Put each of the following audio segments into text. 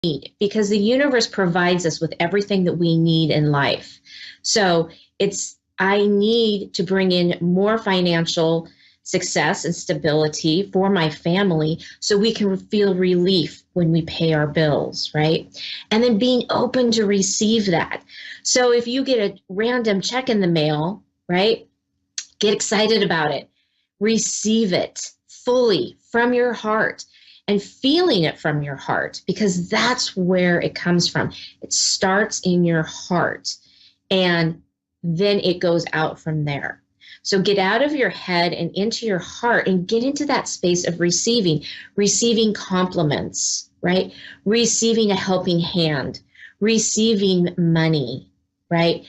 need, because the universe provides us with everything that we need in life. So I need to bring in more financial success and stability for my family so we can feel relief when we pay our bills, right? And then being open to receive that. So if you get a random check in the mail, right? Get excited about it. Receive it fully from your heart and feeling it from your heart, because that's where it comes from. It starts in your heart and then it goes out from there. So get out of your head and into your heart and get into that space of receiving compliments, right? Receiving a helping hand, receiving money, right?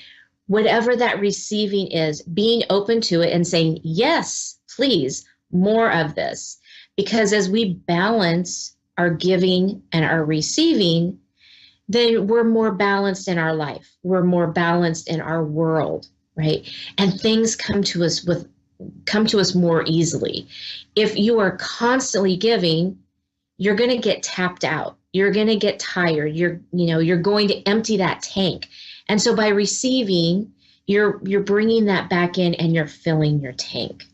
Whatever that receiving is, being open to it and saying, yes, please, more of this. Because as we balance our giving and our receiving, then we're more balanced in our life. We're more balanced in our world, right? And things come to us more easily. If you are constantly giving, you're going to get tapped out. You're going to get tired. You're going to empty that tank. And so by receiving, you're bringing that back in and you're filling your tank.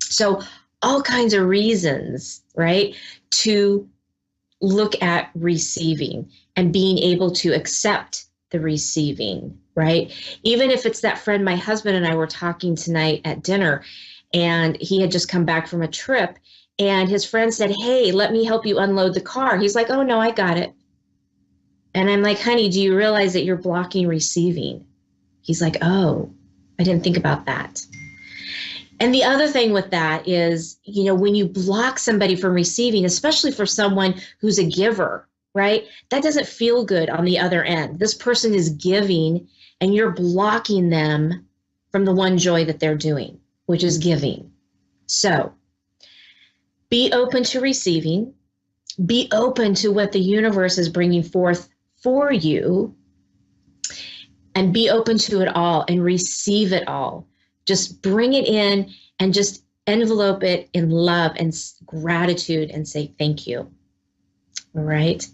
So all kinds of reasons, right, to look at receiving and being able to accept the receiving, right? Even if it's that friend my husband and I were talking tonight at dinner, and he had just come back from a trip, and his friend said, hey, let me help you unload the car. He's like, oh, no, I got it. And I'm like, honey, do you realize that you're blocking receiving? He's like, oh, I didn't think about that. And the other thing with that is, when you block somebody from receiving, especially for someone who's a giver, right? That doesn't feel good on the other end. This person is giving and you're blocking them from the one joy that they're doing, which is giving. So be open to receiving, be open to what the universe is bringing forth for you, and be open to it all and receive it all. Just bring it in and just envelope it in love and gratitude and say thank you. All right.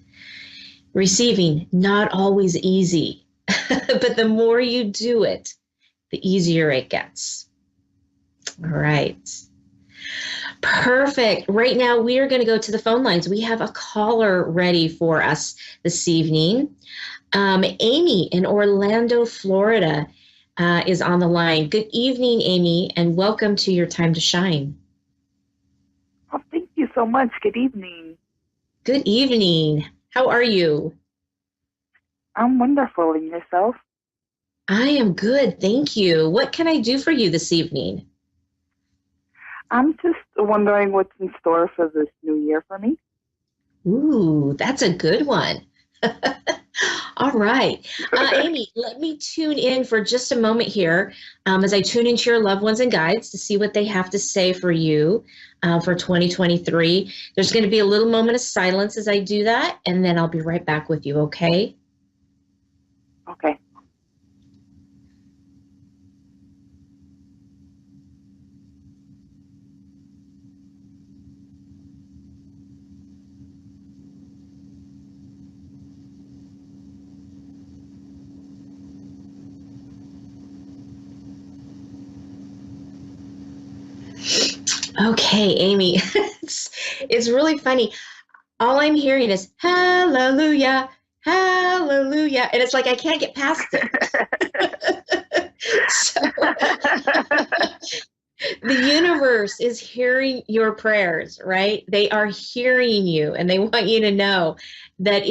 Receiving, not always easy, but the more you do it, the easier it gets. All right. Perfect. Right now, we are going to go to the phone lines. We have a caller ready for us this evening. Amy in Orlando, Florida, is on the line. Good evening, Amy, and welcome to Your Time to Shine. Oh, thank you so much. Good evening. Good evening. How are you? I'm wonderful. And yourself? I am good, thank you. What can I do for you this evening? I'm just wondering what's in store for this new year for me. Ooh, that's a good one. All right. Amy, let me tune in for just a moment here as I tune into your loved ones and guides to see what they have to say for you for 2023. There's going to be a little moment of silence as I do that, and then I'll be right back with you, okay? Okay. Okay, Amy, it's really funny. All I'm hearing is hallelujah, hallelujah. And it's like I can't get past it. So the universe is hearing your prayers, right? They are hearing you and they want you to know that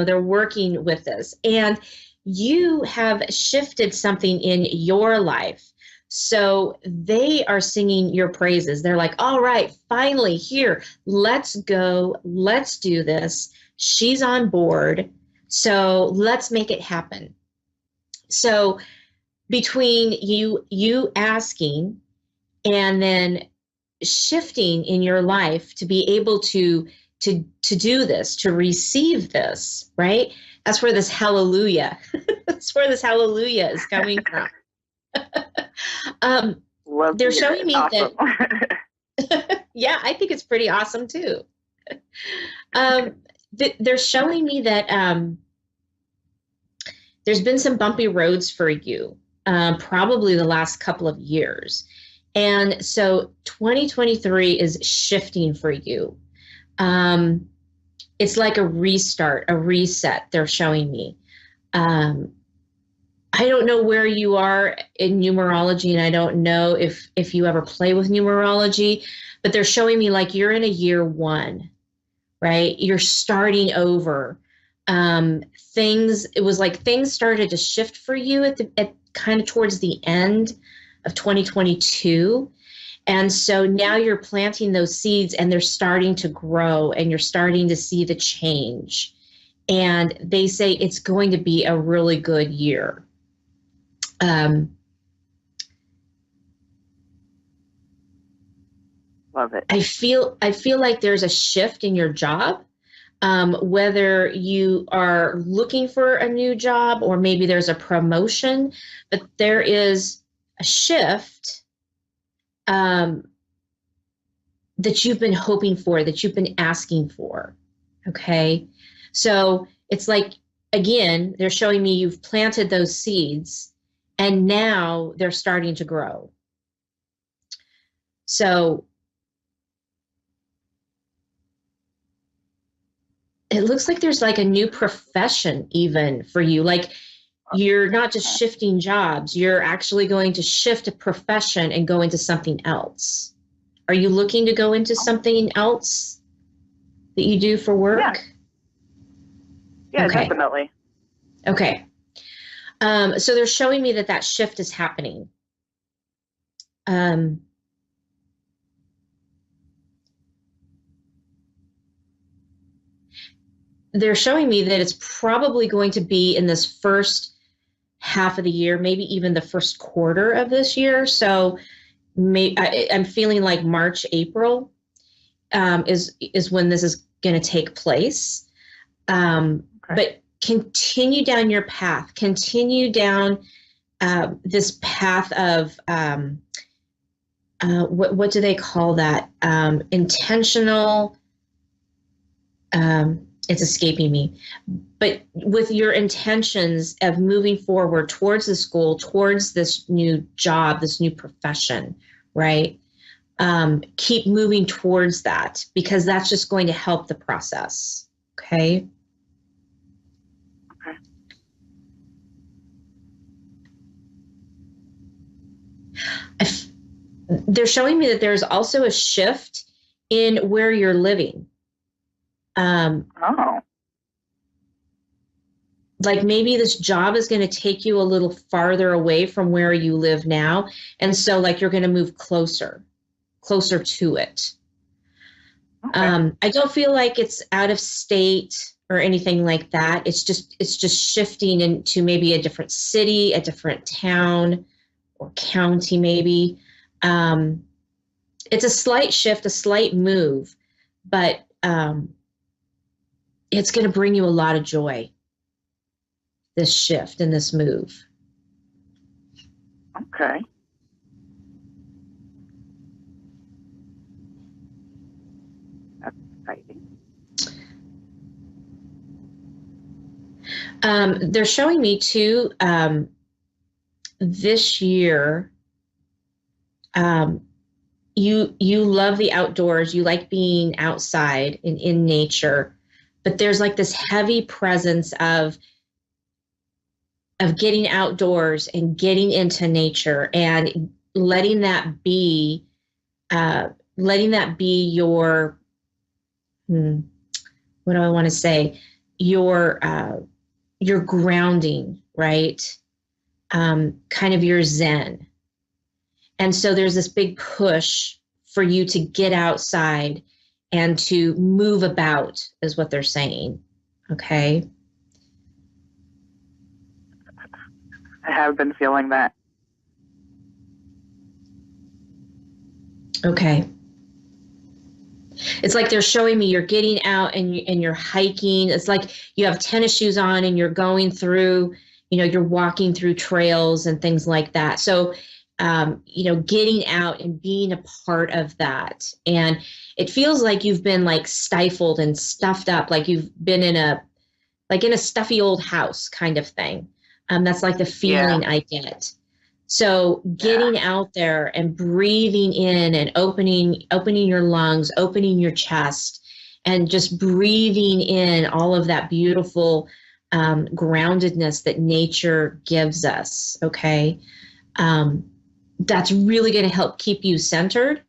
they're working with this. And you have shifted something in your life. So they are singing your praises. They're like, all right, finally here, let's go. Let's do this. She's on board. So let's make it happen. So between you asking and then shifting in your life to be able to do this, to receive this, right? That's where this hallelujah, that's where this hallelujah is coming from. They're showing me awesome. That, yeah, I think it's pretty awesome too. They're showing me that there's been some bumpy roads for you, probably the last couple of years. And so 2023 is shifting for you. Um, it's like a restart, a reset, they're showing me. Um, I don't know where you are in numerology, and I don't know if you ever play with numerology, but they're showing me like you're in a year one, right? You're starting over. It was like things started to shift for you at kind of towards the end of 2022. And so now you're planting those seeds and they're starting to grow and you're starting to see the change. And they say it's going to be a really good year. Love it. I feel like there's a shift in your job, whether you are looking for a new job or maybe there's a promotion, but there is a shift that you've been hoping for, that you've been asking for. Okay, so it's like, again, they're showing me you've planted those seeds and now they're starting to grow. So it looks like there's like a new profession even for you. Like you're not just shifting jobs, you're actually going to shift a profession and go into something else. Are you looking to go into something else that you do for work? Yeah. Yeah, Okay. definitely. Okay. So they're showing me that shift is happening. They're showing me that it's probably going to be in this first half of the year, maybe even the first quarter of this year. So I'm feeling like March, April is when this is going to take place. Okay. But continue down your path. Continue down this path of what do they call that? Intentional. It's escaping me, but with your intentions of moving forward towards the school, towards this new job, this new profession, right? Keep moving towards that because that's just going to help the process. Okay. They're showing me that there's also a shift in where you're living. Like maybe this job is going to take you a little farther away from where you live now. And so like you're going to move closer to it. Okay. I don't feel like it's out of state or anything like that. It's just shifting into maybe a different city, a different town or county maybe. It's a slight shift, a slight move, but it's going to bring you a lot of joy, this shift and this move. Okay. That's exciting. They're showing me too, this year, you love the outdoors, you like being outside and in nature, but there's like this heavy presence of getting outdoors and getting into nature and letting that be your, what do I want to say? Your grounding, right? Kind of your zen. And so there's this big push for you to get outside and to move about, is what they're saying. Okay. I have been feeling that. Okay. It's like they're showing me you're getting out and you're hiking. It's like you have tennis shoes on and you're going through, you're walking through trails and things like that. So getting out and being a part of that. And it feels like you've been like stifled and stuffed up, like you've been in a stuffy old house kind of thing. That's like the feeling I get. So getting out there and breathing in and opening your lungs, opening your chest, and just breathing in all of that beautiful groundedness that nature gives us. Okay. That's really going to help keep you centered,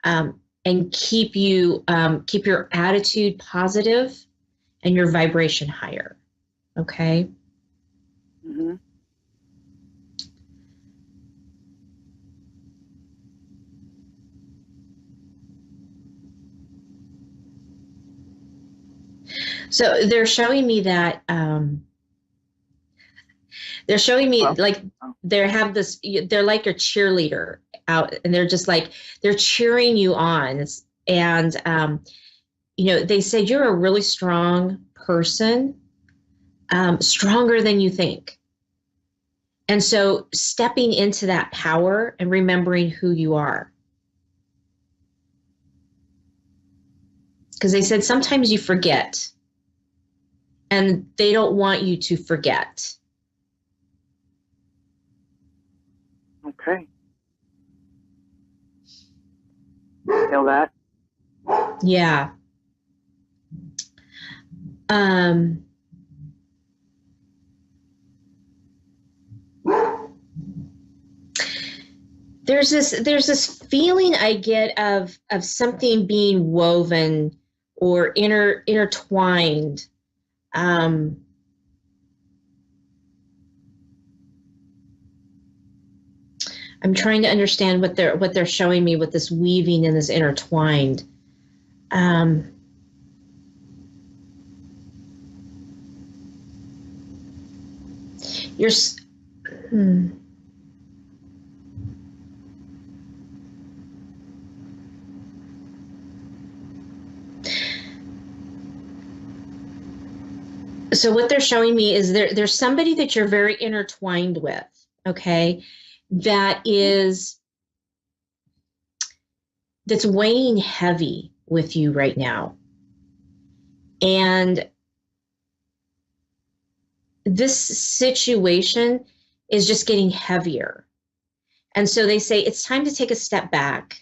and keep your attitude positive and your vibration higher. Okay. Mm-hmm. So they're showing me that like they have this, they're like your cheerleader out, and they're just like, they're cheering you on. And they say you're a really strong person, stronger than you think. And so stepping into that power and remembering who you are. Because they said sometimes you forget, and they don't want you to forget. Okay. Feel that? Yeah. There's this feeling I get of something being woven or intertwined. I'm trying to understand what they're showing me with this weaving and this intertwined. So what they're showing me is there's somebody that you're very intertwined with, okay, that's weighing heavy with you right now. And this situation is just getting heavier. And so they say it's time to take a step back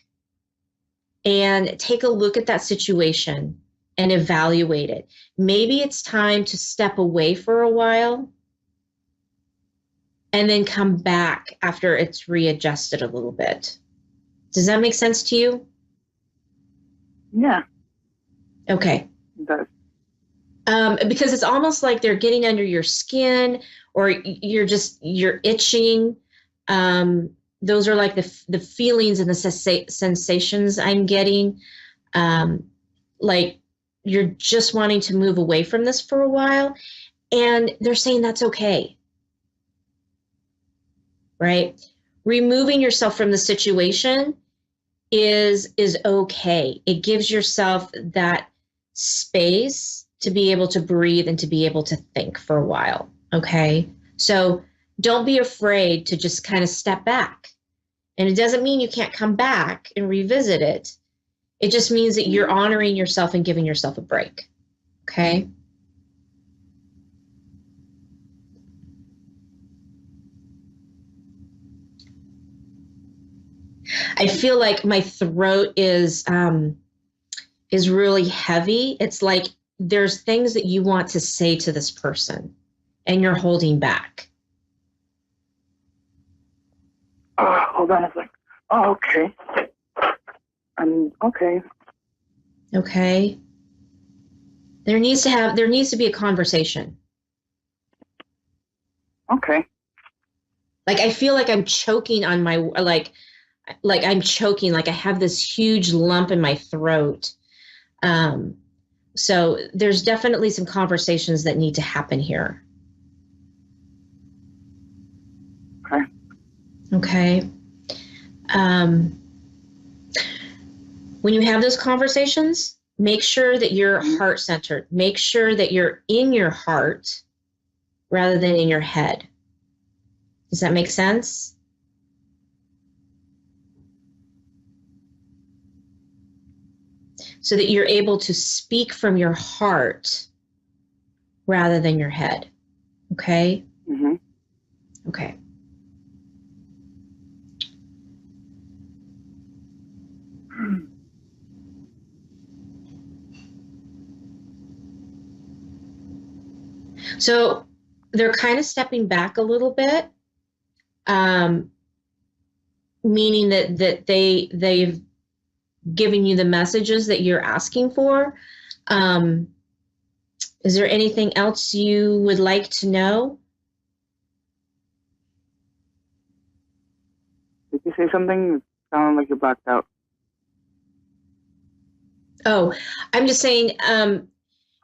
and take a look at that situation and evaluate it. Maybe it's time to step away for a while and then come back after it's readjusted a little bit. Does that make sense to you? Yeah. Okay. It does. Because it's almost like they're getting under your skin, or you're itching. Those are like the feelings and the sensations I'm getting. Like you're just wanting to move away from this for a while, and they're saying that's okay. Right? Removing yourself from the situation is okay. It gives yourself that space to be able to breathe and to be able to think for a while. Okay. So don't be afraid to just kind of step back. And it doesn't mean you can't come back and revisit it. It just means that you're honoring yourself and giving yourself a break. Okay. I feel like my throat is really heavy. It's like there's things that you want to say to this person and you're holding back. Hold on a sec. Oh, okay. Okay. Okay. There needs to be a conversation. Okay. Like I feel like I'm choking on my, like I'm choking, like I have this huge lump in my throat. So there's definitely some conversations that need to happen here. Okay. Okay. When you have those conversations, make sure that you're heart centered. Make sure that you're in your heart rather than in your head. Does that make sense? so that you're able to speak from your heart rather than your head. Okay? Mm-hmm. Okay. So they're kind of stepping back a little bit, meaning that they've given you the messages that you're asking for. Is there anything else you would like to know? Did you say something? It sounded like you blacked out. Oh, I'm just saying,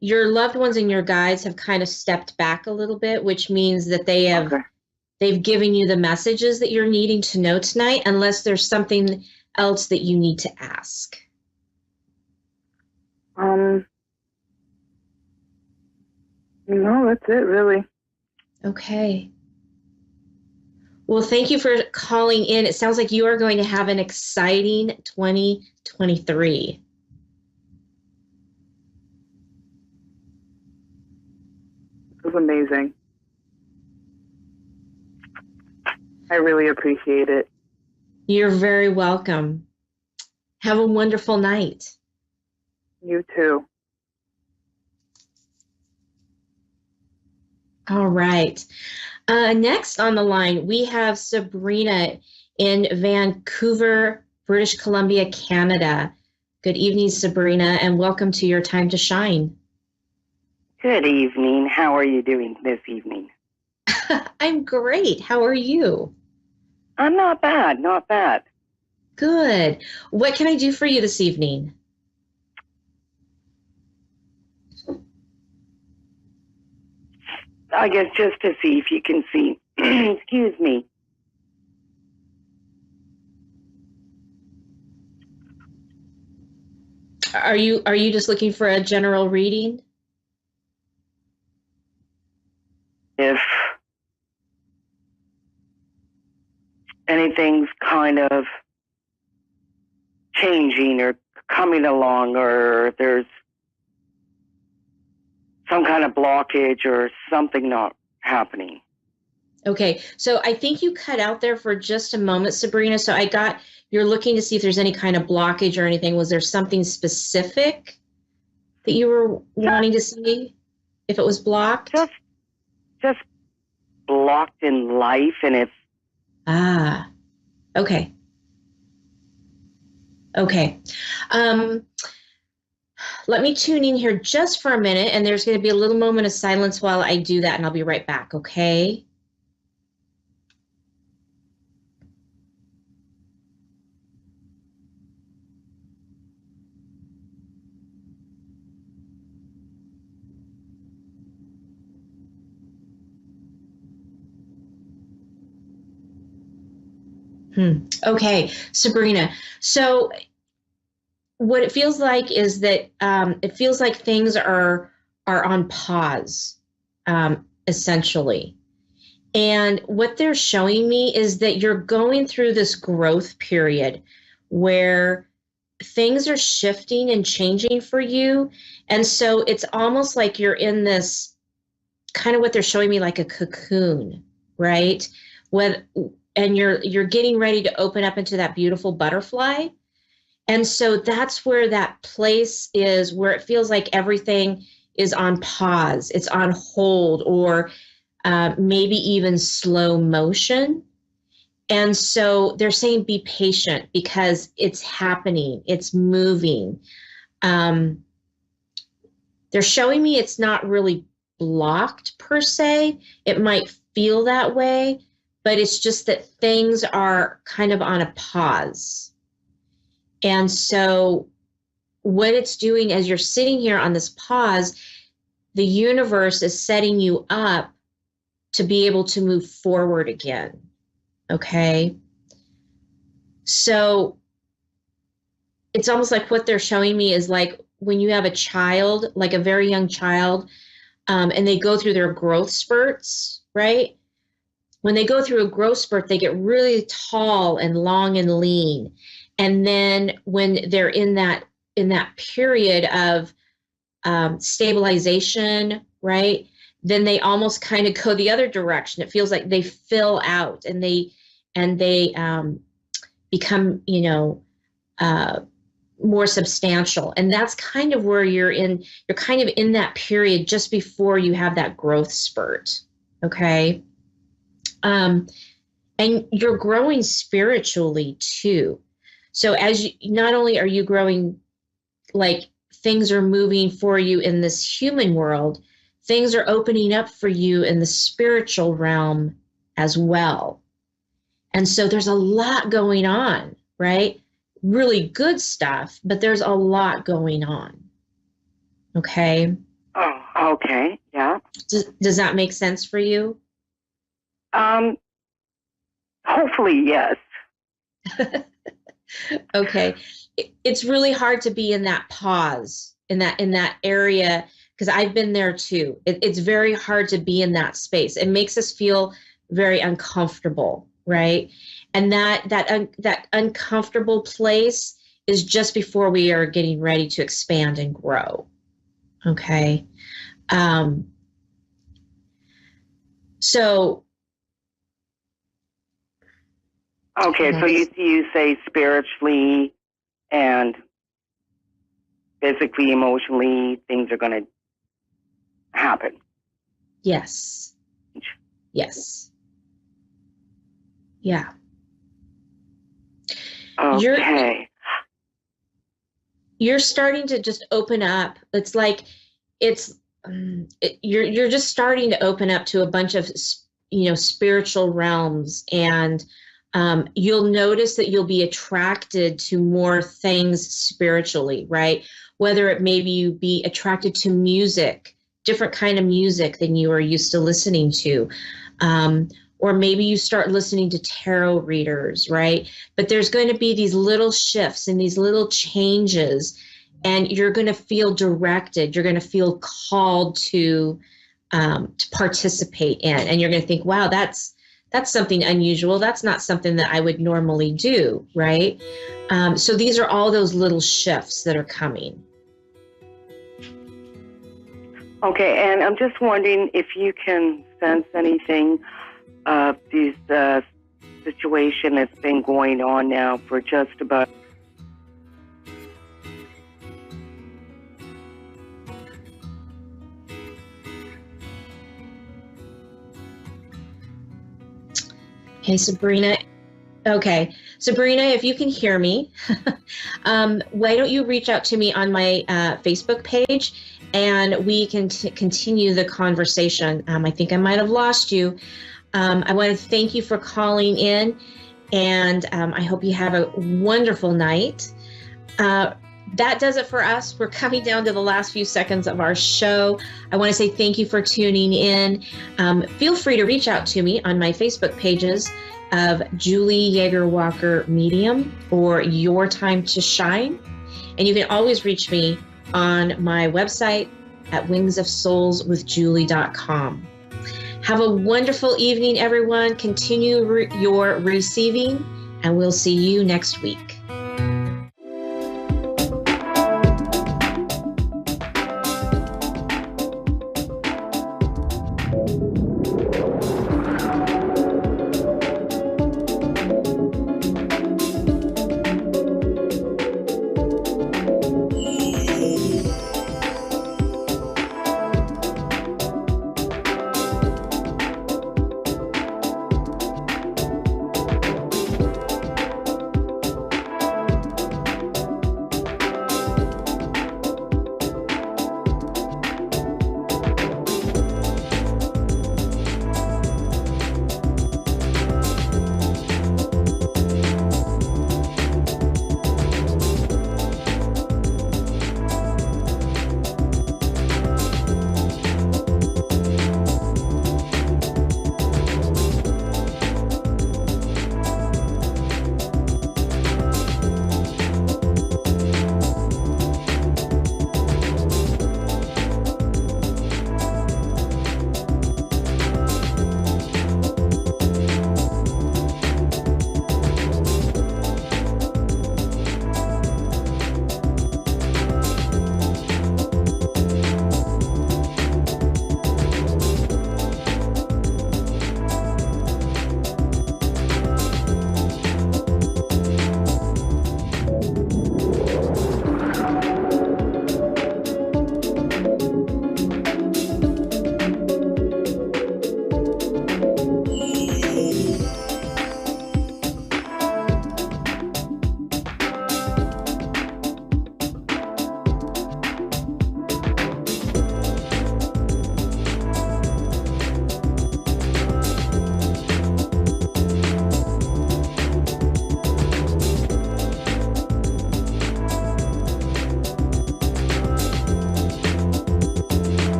your loved ones and your guides have kind of stepped back a little bit, which means that they've given you the messages that you're needing to know tonight, unless there's something else that you need to ask. No, that's it, really. Okay. Well, thank you for calling in. It sounds like you are going to have an exciting 2023. It was amazing. I really appreciate it. You're very welcome. Have a wonderful night. You too. All right. Next on the line, we have Sabrina in Vancouver, British Columbia, Canada. Good evening, Sabrina, and welcome to Your Time to Shine. Good evening. How are you doing this evening? I'm great. How are you? I'm not bad, not bad. Good. What can I do for you this evening? I guess just to see if you can see. Excuse me. Are you just looking for a general reading? If anything's kind of changing or coming along, or there's some kind of blockage or something not happening. Okay, so I think you cut out there for just a moment, Sabrina. So you're looking to see if there's any kind of blockage or anything. Was there something specific that you were wanting to see if it was blocked? Just blocked in life, and it's... Okay. Okay. Let me tune in here just for a minute, and there's going to be a little moment of silence while I do that, and I'll be right back, okay? Okay, Sabrina. So what it feels like is that it feels like things are on pause, essentially. And what they're showing me is that you're going through this growth period where things are shifting and changing for you. And so it's almost like you're in this kind of what they're showing me, like a cocoon, right? And you're getting ready to open up into that beautiful butterfly. And so that's where that place is, where it feels like everything is on pause, it's on hold, or maybe even slow motion. And so they're saying be patient because it's happening, it's moving. They're showing me it's not really blocked per se. It might feel that way, but it's just that things are kind of on a pause. And so what it's doing as you're sitting here on this pause, the universe is setting you up to be able to move forward again. Okay. So it's almost like what they're showing me is like when you have a child, like a very young child, and they go through their growth spurts, right? When they go through a growth spurt, they get really tall and long and lean. And then when they're in that in that period of stabilization, right? Then they almost kind of go the other direction. It feels like they fill out and they become, more substantial. And that's kind of where you're kind of in that period just before you have that growth spurt. Okay. And you're growing spiritually too. So not only are you growing, like things are moving for you in this human world, things are opening up for you in the spiritual realm as well. And so there's a lot going on, right? Really good stuff, but there's a lot going on. Okay. Oh, okay. Yeah. Does that make sense for you? Hopefully, yes. Okay. It's really hard to be in that pause, in that area, because I've been there too. It's very hard to be in that space. It makes us feel very uncomfortable, right? And that uncomfortable place is just before we are getting ready to expand and grow. Okay. So. Okay, so you say spiritually and physically, emotionally, things are going to happen. Yes. Yes. Yeah. Okay. You're starting to just open up. It's like you're just starting to open up to a bunch of spiritual realms, and you'll notice that you'll be attracted to more things spiritually, right? Whether it maybe you be attracted to music, different kind of music than you are used to listening to. Or maybe you start listening to tarot readers, right? But there's going to be these little shifts and these little changes, and you're going to feel directed. You're going to feel called to participate in, and you're going to think, wow, that's something unusual. That's not something that I would normally do, right? So these are all those little shifts that are coming. Okay, and I'm just wondering if you can sense anything of this situation that's been going on now for just about. Hey, Sabrina. Okay, Sabrina, if you can hear me, why don't you reach out to me on my Facebook page, and we can continue the conversation. I think I might have lost you. I want to thank you for calling in, and I hope you have a wonderful night. That does it for us. We're coming down to the last few seconds of our show. I want to say thank you for tuning in. Feel free to reach out to me on my Facebook pages of Julie Yeager Walker Medium or Your Time to Shine. And you can always reach me on my website at wingsofsoulswithjulie.com. Have a wonderful evening, everyone. Continue your receiving, and we'll see you next week.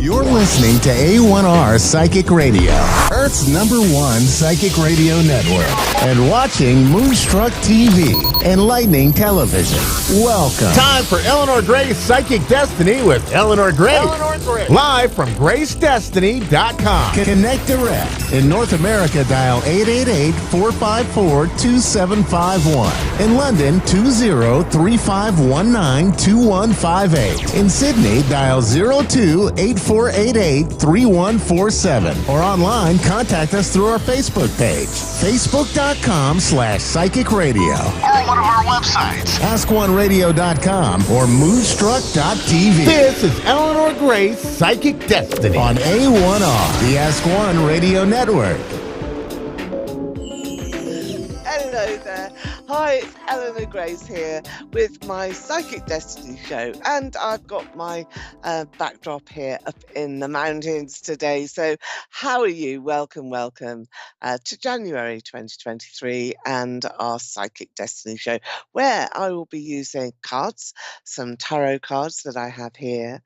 You're listening to A1R Psychic Radio, Earth's #1 psychic radio network, and watching Moonstruck TV and Lightning Television. Welcome. Time for Eleanor Gray's Psychic Destiny with Eleanor Gray. Live from GraceDestiny.com. Connect direct. In North America, dial 888-454-2751. In London, 20-3519-2158. In Sydney, dial 02-8488-3147. Or online, contact us through our Facebook page, facebook.com/psychic radio. Or one of our websites, askoneradio.com or moonstruck.tv. This is Eleanor Gray's Psychic Destiny On A1R, the Ask One Radio Network. Hello there. Hi, it's Eleanor Grace here with my Psychic Destiny show, and I've got my backdrop here up in the mountains today. So how are you? Welcome to January 2023 and our Psychic Destiny show, where I will be using cards, some tarot cards that I have here,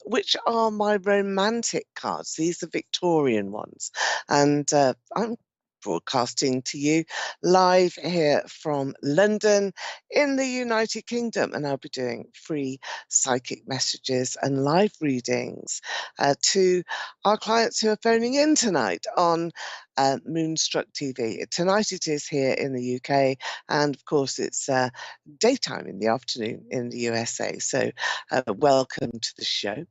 which are my romantic cards. These are Victorian ones, and I'm broadcasting to you live here from London in the United Kingdom, and I'll be doing free psychic messages and live readings to our clients who are phoning in tonight on Moonstruck TV. Tonight it is here in the UK, and of course it's daytime in the afternoon in the USA, so welcome to the show.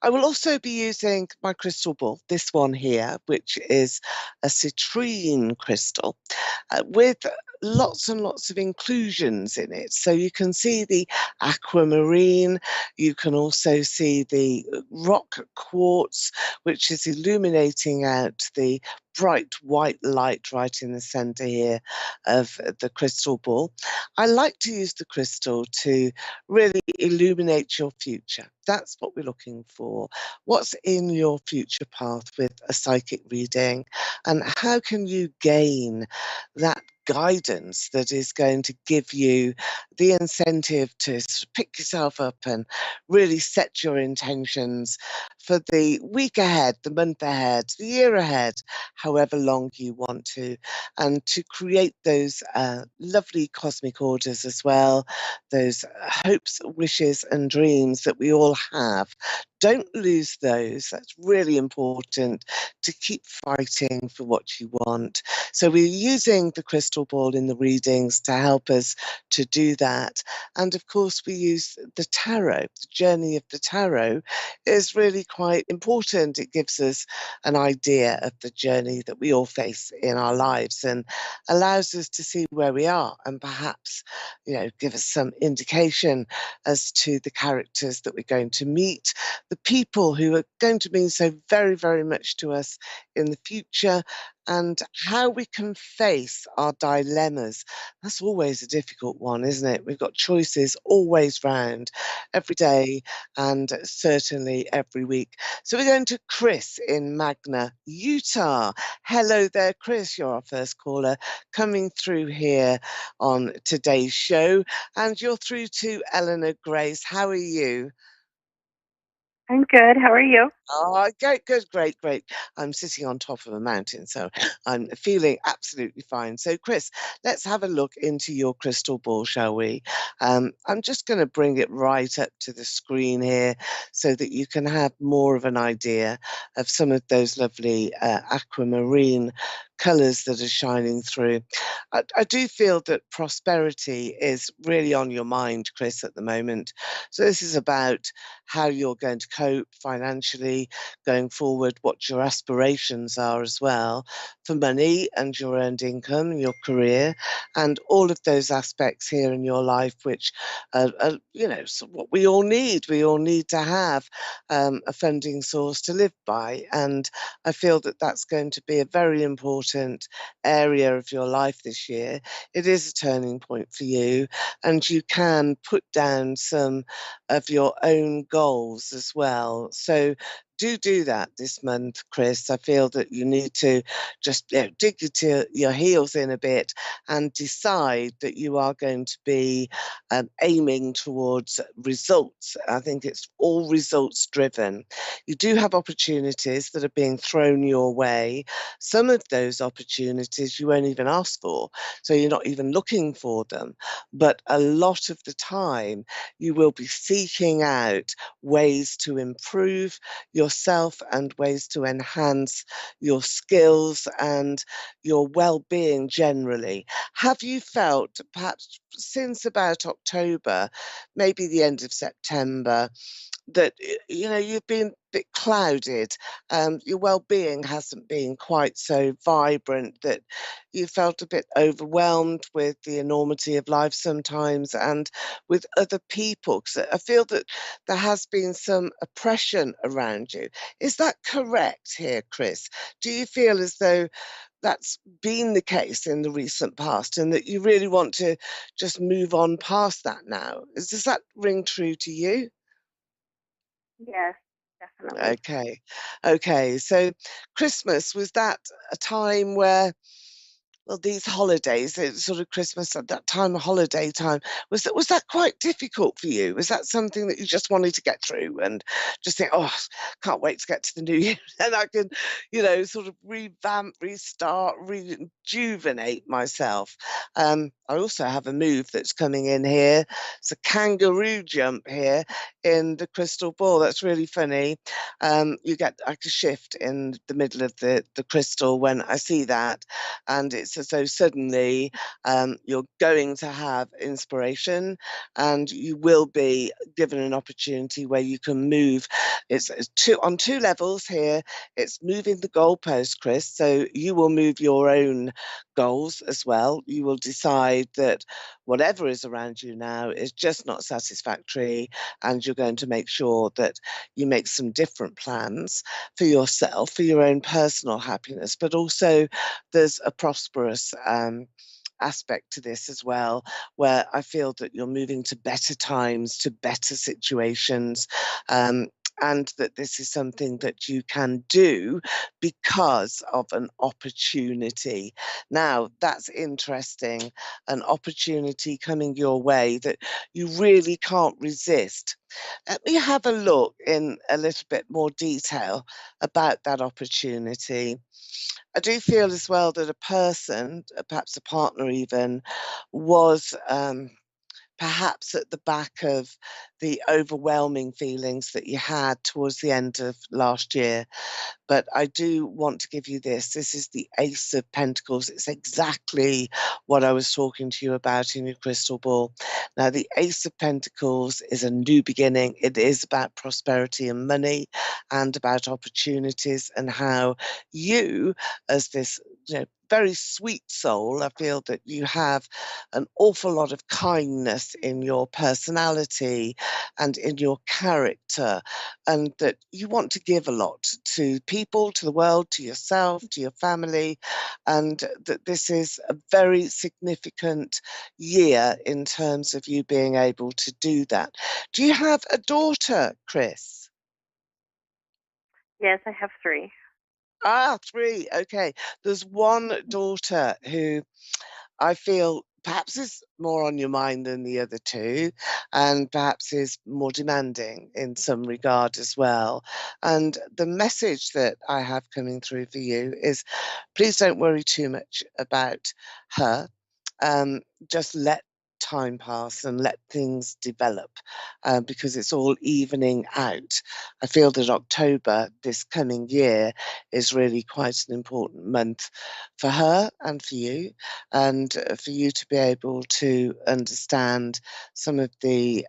I will also be using my crystal ball, this one here, which is a citrine crystal with lots and lots of inclusions in it. So you can see the aquamarine, you can also see the rock quartz, which is illuminating out the bright white light right in the center here of the crystal ball. I like to use the crystal to really illuminate your future. That's what we're looking for. What's in your future path with a psychic reading, and how can you gain that guidance that is going to give you the incentive to pick yourself up and really set your intentions for the week ahead, the month ahead, the year ahead, however long you want to, and to create those lovely cosmic orders as well, those hopes, wishes and dreams that we all have. Don't lose those. That's really important, to keep fighting for what you want. So we're using the crystal ball in the readings to help us to do that. And of course, we use the tarot. The journey of the tarot is really quite important. It gives us an idea of the journey that we all face in our lives and allows us to see where we are and perhaps, give us some indication as to the characters that we're going to meet, the people who are going to mean so very, very much to us in the future, and how we can face our dilemmas. That's always a difficult one, isn't it? We've got choices always round, every day and certainly every week. So we're going to Chris in Magna, Utah. Hello there, Chris. You're our first caller coming through here on today's show, and you're through to Eleanor Grace. How are you? I'm good. How are you? Oh, great. I'm sitting on top of a mountain, so I'm feeling absolutely fine. So, Chris, let's have a look into your crystal ball, shall we? I'm just going to bring it right up to the screen here so that you can have more of an idea of some of those lovely aquamarine colours that are shining through. I do feel that prosperity is really on your mind, Chris, at the moment. So this is about how you're going to cope financially going forward, what your aspirations are as well for money and your earned income and your career, and all of those aspects here in your life, which are so what we all need. We all need to have a funding source to live by, and I feel that that's going to be a very important area of your life this year. It is a turning point for you, and you can put down some of your own goals as well. So do that this month, Chris. I feel that you need to just dig your heels in a bit and decide that you are going to be aiming towards results. I think it's all results driven. You do have opportunities that are being thrown your way. Some of those opportunities you won't even ask for, so you're not even looking for them. But a lot of the time, you will be seeking out ways to improve yourself and ways to enhance your skills and your well-being generally. Have you felt, perhaps since about October, maybe the end of September, that you've been a bit clouded, your well-being hasn't been quite so vibrant, that you felt a bit overwhelmed with the enormity of life sometimes and with other people? Because I feel that there has been some oppression around you. Is that correct here, Chris? Do you feel as though that's been the case in the recent past and that you really want to just move on past that now? Does that ring true to you? Yes, definitely. Okay. So Christmas, was that a time where, well, these holidays, it's sort of Christmas at that time of holiday time, was that quite difficult for you? Was that something that you just wanted to get through and just think, oh, can't wait to get to the new year and I can, sort of revamp, restart, rejuvenate myself? I also have a move that's coming in here. It's a kangaroo jump here in the crystal ball. That's really funny. You get like a shift in the middle of the crystal when I see that, and it's as though suddenly you're going to have inspiration and you will be given an opportunity where you can move. It's on two levels here. It's moving the goalpost, Chris, so you will move your own goals as well. You will decide that whatever is around you now is just not satisfactory, and you're going to make sure that you make some different plans for yourself, for your own personal happiness, but also there's a prosperous aspect to this as well, where I feel that you're moving to better times, to better situations, and that this is something that you can do because of an opportunity. Now, that's interesting, an opportunity coming your way that you really can't resist. Let me have a look in a little bit more detail about that opportunity. I do feel as well that a person, perhaps a partner even, was perhaps at the back of the overwhelming feelings that you had towards the end of last year. But I do want to give you this. This is the Ace of Pentacles. It's exactly what I was talking to you about in your crystal ball. Now, the Ace of Pentacles is a new beginning. It is about prosperity and money and about opportunities, and how you, as this very sweet soul, I feel that you have an awful lot of kindness in your personality and in your character, and that you want to give a lot to people, to the world, to yourself, to your family, and that this is a very significant year in terms of you being able to do that. Do you have a daughter, Chris? Yes, I have three. Ah, three. Okay. There's one daughter who I feel perhaps is more on your mind than the other two, and perhaps is more demanding in some regard as well. And the message that I have coming through for you is, please don't worry too much about her. Just let time pass and let things develop, because it's all evening out. I feel that October this coming year is really quite an important month for her and for you, and for you to be able to understand some of the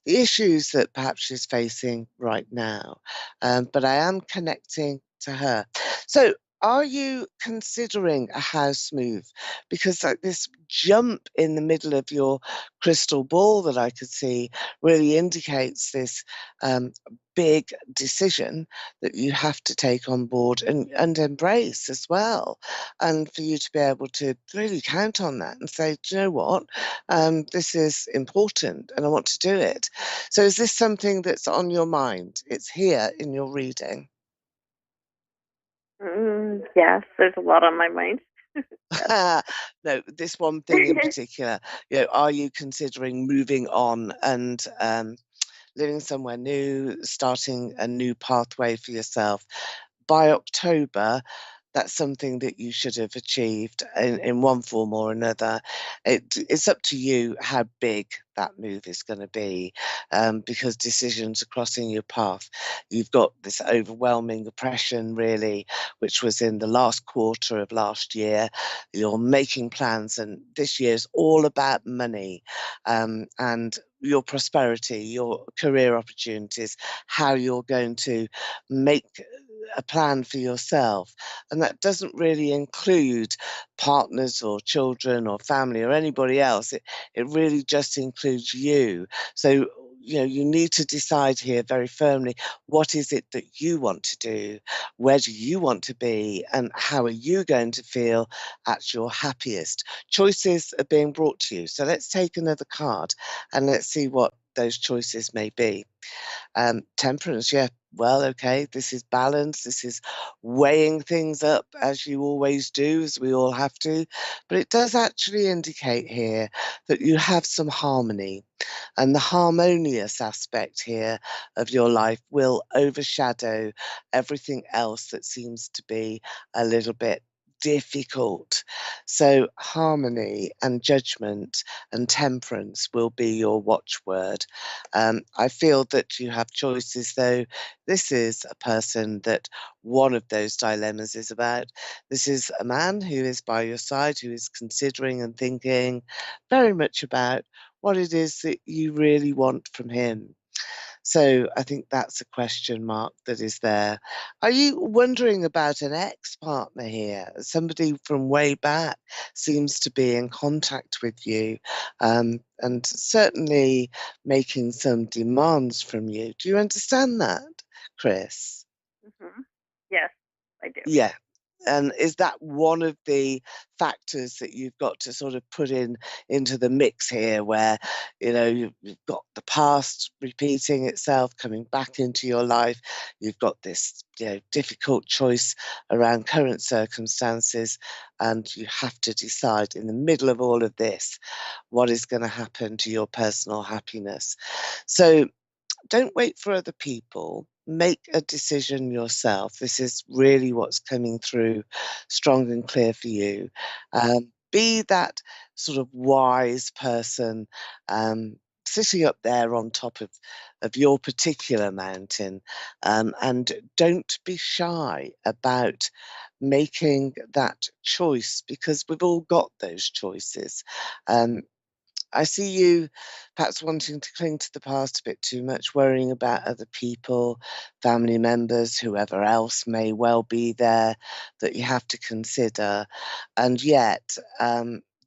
issues that perhaps she's facing right now. But I am connecting to her. So Are you considering a house move? Because like this jump in the middle of your crystal ball that I could see really indicates this um, big decision that you have to take on board and embrace as well. And for you to be able to really count on that and say, do you know what? This is important and I want to do it. So is this something that's on your mind? It's here in your reading. Yes, there's a lot on my mind. No, this one thing in particular, are you considering moving on and living somewhere new, starting a new pathway for yourself? By October, that's something that you should have achieved in one form or another. It's up to you how big that move is going to be, because decisions are crossing your path. You've got this overwhelming oppression, really, which was in the last quarter of last year. You're making plans, and this year's all about money, and your prosperity, your career opportunities, how you're going to make a plan for yourself. And that doesn't really include partners or children or family or anybody else. It really just includes you. So, you need to decide here very firmly, what is it that you want to do? Where do you want to be? And how are you going to feel at your happiest? Choices are being brought to you. So let's take another card and let's see what those choices may be. Temperance, yeah. Well, okay, this is balance. This is weighing things up as you always do, as we all have to. But it does actually indicate here that you have some harmony. And the harmonious aspect here of your life will overshadow everything else that seems to be a little bit difficult. So, harmony and judgment and temperance will be your watchword. I feel that you have choices, though. This is a person that one of those dilemmas is about. This is a man who is by your side, who is considering and thinking very much about what it is that you really want from him. So I think that's a question mark that is there. Are you wondering about an ex-partner here? Somebody from way back seems to be in contact with you, and certainly making some demands from you. Do you understand that, Chris? Hmm. Yes, I do. Yeah. And is that one of the factors that you've got to sort of put into the mix here, where you've got the past repeating itself, coming back into your life. You've got this difficult choice around current circumstances, and you have to decide in the middle of all of this what is going to happen to your personal happiness. So don't wait for other people. Make a decision yourself. This is really what's coming through strong and clear for you. Be that sort of wise person, sitting up there on top of your particular mountain, and don't be shy about making that choice, because we've all got those choices. Um, I see you perhaps wanting to cling to the past a bit too much, worrying about other people, family members, whoever else may well be there that you have to consider. And yet,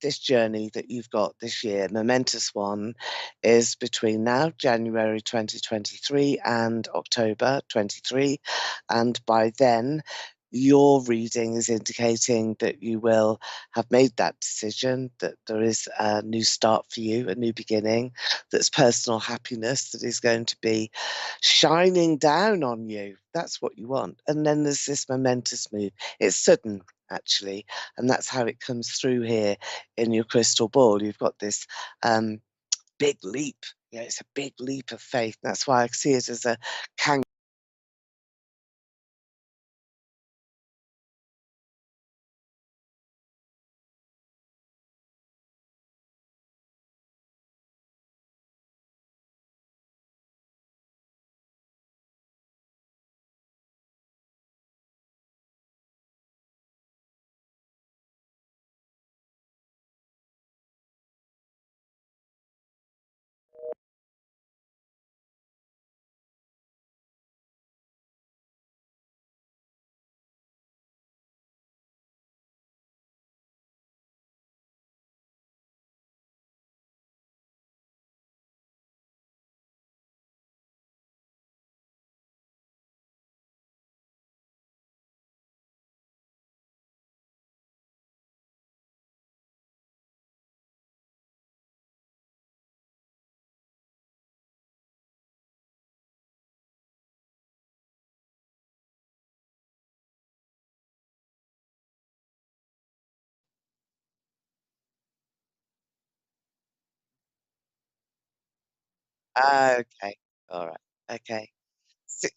this journey that you've got this year, momentous one, is between now, January 2023, and October 23. And by then, your reading is indicating that you will have made that decision, that there is a new start for you, a new beginning, that's personal happiness that is going to be shining down on you. That's what you want. And then there's this momentous move. It's sudden, actually, and that's how it comes through here in your crystal ball. You've got this big leap. Yeah, it's a big leap of faith. That's why I see it as a kangaroo. Okay. All right. Okay. S-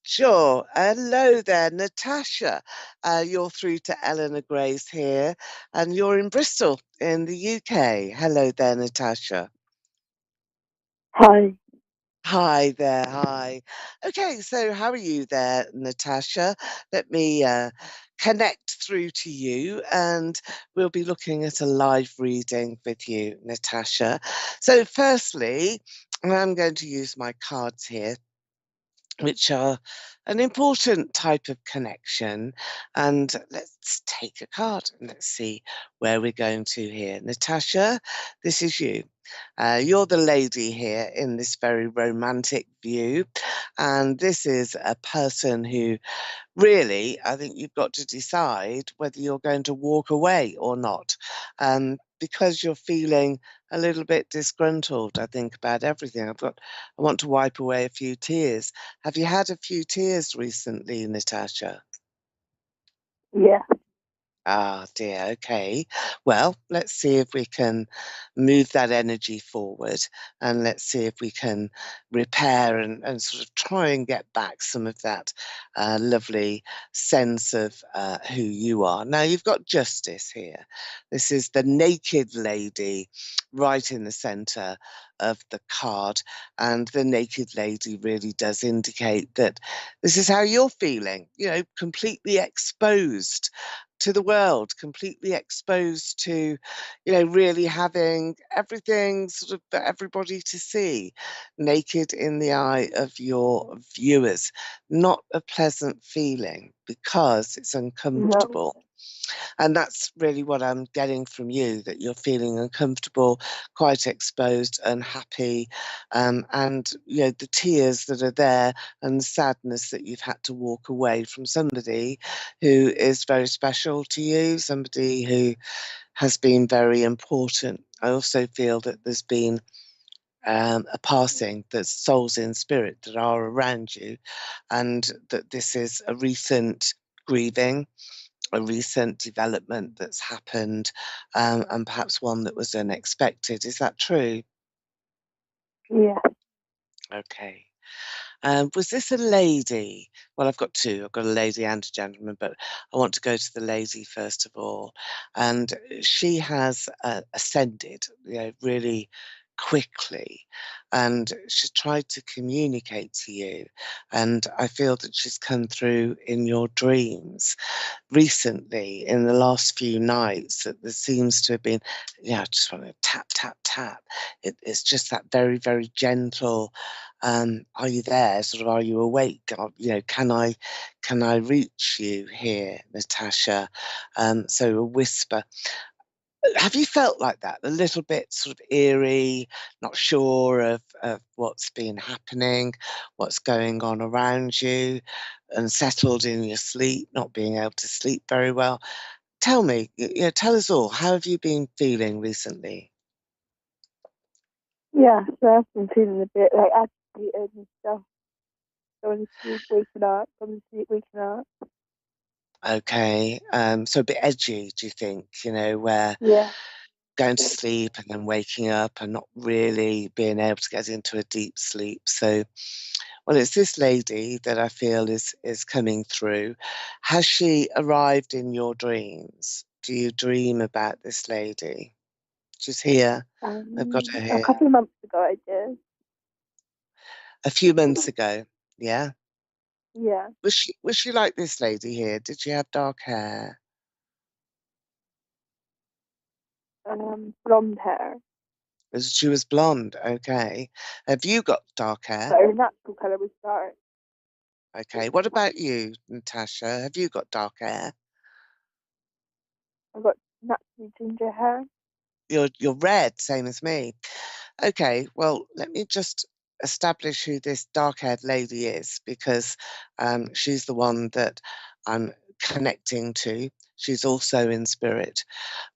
Sure. Hello there, Natasha. You're through to Eleanor Grace here, and you're in Bristol in the UK. Hello there, Natasha. Hi. Hi there. Hi. Okay, so how are you there, Natasha? Let me connect through to you, and we'll be looking at a live reading with you, Natasha. So, firstly, I'm going to use my cards here, which are an important type of connection. And let's take a card and let's see where we're going to here. Natasha, this is you. You're the lady here in this very romantic view. And this is a person who really, I think you've got to decide whether you're going to walk away or not. Because you're feeling a little bit disgruntled, I think, about everything. I want to wipe away a few tears. Have you had a few tears recently, Natasha? Yeah. Ah, dear. Okay. Well, let's see if we can move that energy forward, and let's see if we can repair and sort of try and get back some of that lovely sense of who you are. Now, you've got justice here. This is the naked lady right in the center of the card, and the naked lady really does indicate that this is how you're feeling, completely exposed to the world, completely exposed to, really having everything sort of for everybody to see, naked in the eye of your viewers. Not a pleasant feeling because it's No. uncomfortable. And that's really what I'm getting from you, that you're feeling uncomfortable, quite exposed, unhappy, and the tears that are there and the sadness that you've had to walk away from somebody who is very special to you, somebody who has been very important. I also feel that there's been a passing, there's souls in spirit that are around you, and that this is a recent grieving, a recent development that's happened, and perhaps one that was unexpected. Is that true? Yeah. Okay. Was this a lady? Well, I've got two. I've got a lady and a gentleman, but I want to go to the lady first of all. And she has ascended, really quickly, and she tried to communicate to you. And I feel that she's come through in your dreams recently, in the last few nights, that there seems to have been, I just want to tap, tap, tap. It's just that very, very gentle. Are you there? Sort of, are you awake? Can I reach you here, Natasha? So a whisper. Have you felt like that? A little bit sort of eerie, not sure of what's been happening, what's going on around you, unsettled in your sleep, not being able to sleep very well. Tell me, tell us all, how have you been feeling recently? Yeah. So I've been feeling a bit like agitated and stuff. Going to sleep, waking up, going to sleep, waking up. Okay, so a bit edgy, do you think, where Yeah. going to sleep and then waking up and not really being able to get into a deep sleep. So, well, it's this lady that I feel is coming through. Has she arrived in your dreams? Do you dream about this lady? She's here. I've got her A here. couple of months ago I did. A few months ago. Yeah. Yeah. Was she like this lady here? Did she have dark hair? Blonde hair. She was blonde. Okay. Have you got dark hair? But her natural colour was dark. Okay. What about you, Natasha? Have you got dark hair? I've got naturally ginger hair. You're red, same as me. Okay, well, let me just establish who this dark-haired lady is, because she's the one that I'm connecting to. She's also in spirit.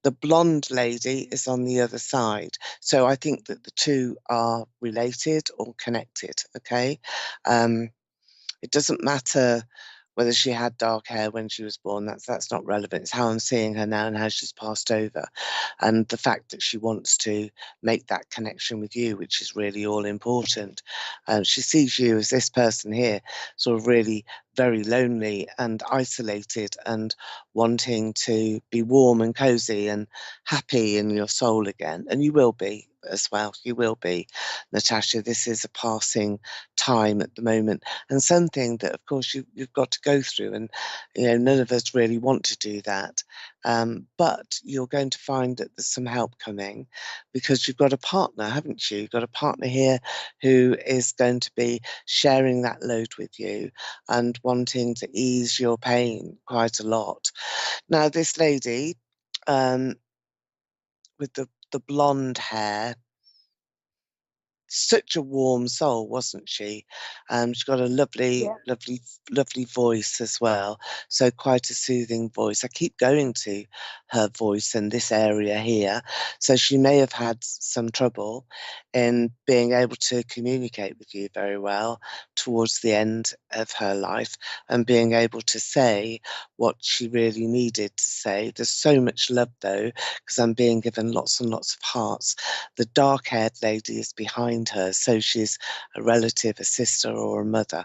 The blonde lady is on the other side. So I think that the two are related or connected, okay? It doesn't matter Whether she had dark hair when she was born, that's not relevant. It's how I'm seeing her now and how she's passed over, and the fact that she wants to make that connection with you, which is really all important. She sees you as this person here, sort of really very lonely and isolated and wanting to be warm and cozy and happy in your soul again. And you will be as well. You will be, Natasha. This is a passing time at the moment, and something that, of course, you've got to go through. And none of us really want to do that. But you're going to find that there's some help coming, because you've got a partner, haven't you? You've got a partner here who is going to be sharing that load with you and wanting to ease your pain quite a lot. Now, this lady with the blonde hair, such a warm soul, wasn't she? She's got a lovely, Yeah. lovely, lovely voice as well. So quite a soothing voice. I keep going to her voice in this area here. So she may have had some trouble in being able to communicate with you very well towards the end of her life, and being able to say what she really needed to say. There's so much love, though, because I'm being given lots and lots of hearts. The dark-haired lady is behind her, so she's a relative, a sister, or a mother.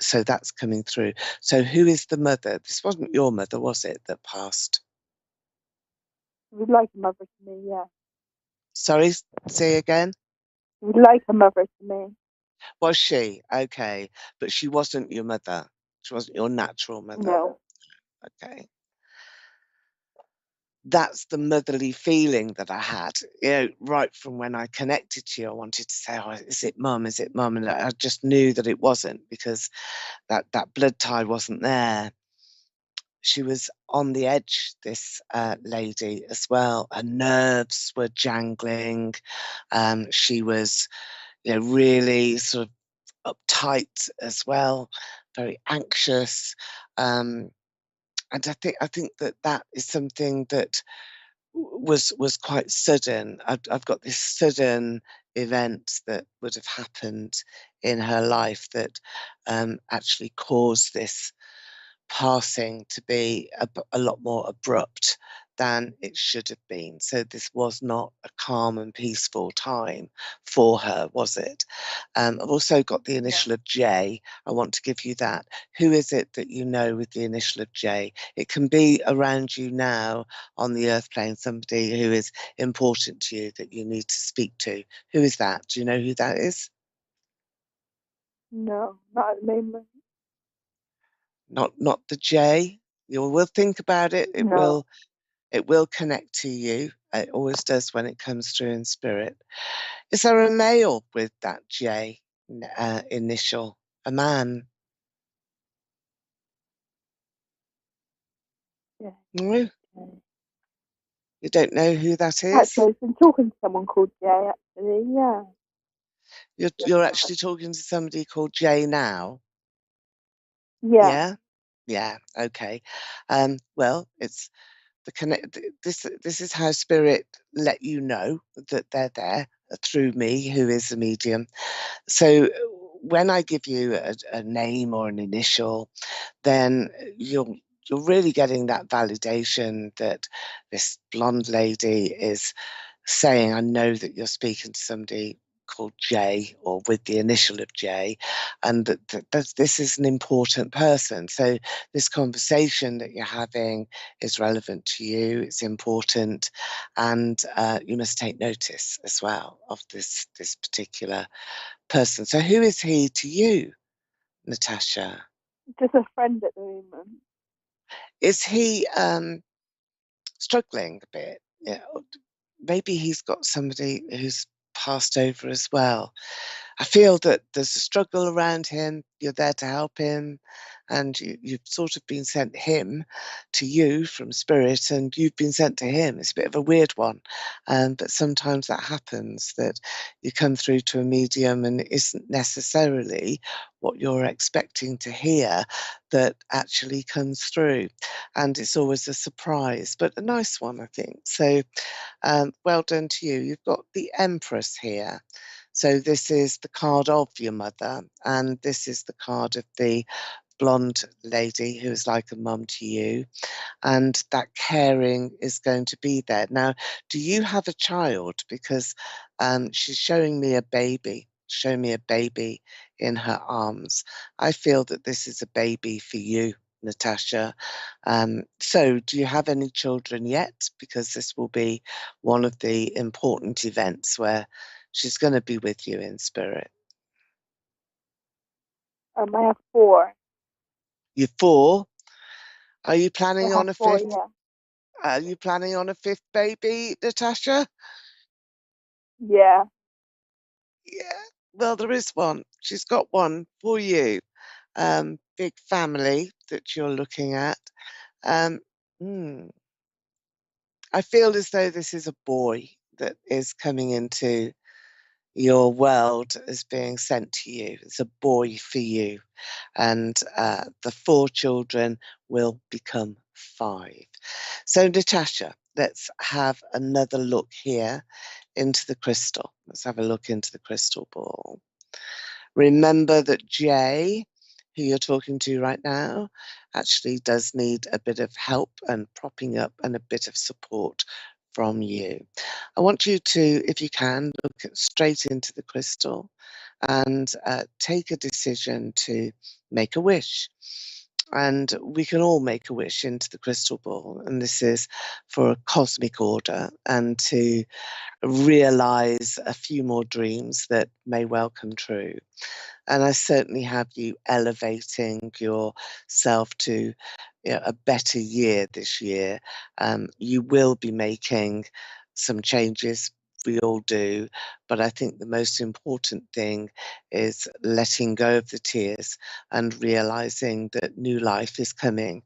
So that's coming through. So who is the mother? This wasn't your mother, was it, that passed? She was like a mother to me, yeah. Sorry, say again? She was like a mother to me. Was she? Okay. But she wasn't your mother. She wasn't your natural mother. No. Okay. That's the motherly feeling that I had, right from when I connected to you. I wanted to say, oh, is it mum? Is it mum? And I just knew that it wasn't, because that blood tie wasn't there. She was on the edge, this lady, as well. Her nerves were jangling. She was, really sort of uptight as well, very anxious. And I think that is something that was quite sudden. I've got this sudden event that would have happened in her life that actually caused this passing to be a lot more abrupt than it should have been. So this was not a calm and peaceful time for her, was it? I've also got the initial of J. I want to give you that. Who is it that you know with the initial of J? It can be around you now on the earth plane, somebody who is important to you that you need to speak to. Who is that? Do you know who that is? No, not at the moment. Not the J. You will think about it. No. It will connect to you. It always does when it comes through in spirit. Is there a male with that J initial? A man? Yeah. No? Okay. You don't know who that is? Actually, I've been talking to someone called Jay, actually, yeah. You're actually talking to somebody called J now? Yeah. Yeah? Yeah, okay. Well, it's the connect. This is how spirit let you know that they're there through me, who is the medium. So when I give you a name or an initial, then you're really getting that validation that this blonde lady is saying, I know that you're speaking to somebody called J, or with the initial of J, and that this is an important person. So this conversation that you're having is relevant to you, it's important, and you must take notice as well of this particular person. So who is he to you, Natasha? Just a friend at the moment. Is he struggling a bit? Yeah, maybe he's got somebody who's passed over as well. I feel that there's a struggle around him. You're there to help him, and you've sort of been sent him to you from spirit, and you've been sent to him. It's a bit of a weird one, but sometimes that happens, that you come through to a medium and it isn't necessarily what you're expecting to hear that actually comes through, and it's always a surprise, but a nice one, I think. So well done to you. You've got the Empress here. So this is the card of your mother, and this is the card of the blonde lady who is like a mum to you, and that caring is going to be there. Now, do you have a child? Because she's showing me a baby. Show me a baby in her arms. I feel that this is a baby for you, Natasha. So do you have any children yet? Because this will be one of the important events where she's going to be with you in spirit. I have 4. You're 4. Are you I planning have on a 4, 5th? yeah. Are you planning on a 5th baby, Natasha? Yeah. Yeah. Well, there is one. She's got one for you. Big family that you're looking at. Hmm. I feel as though this is a boy that is coming into your world as being sent to you. It's a boy for you. And the 4 children will become 5. So, Natasha, let's have another look here into the crystal. Let's have a look into the crystal ball. Remember that Jay, who you're talking to right now, actually does need a bit of help and propping up and a bit of support from you. I want you to, if you can, look straight into the crystal and take a decision to make a wish. And we can all make a wish into the crystal ball. And this is for a cosmic order and to realize a few more dreams that may well come true. And I certainly have you elevating yourself to a better year this year. You will be making some changes. We all do. But I think the most important thing is letting go of the tears and realizing that new life is coming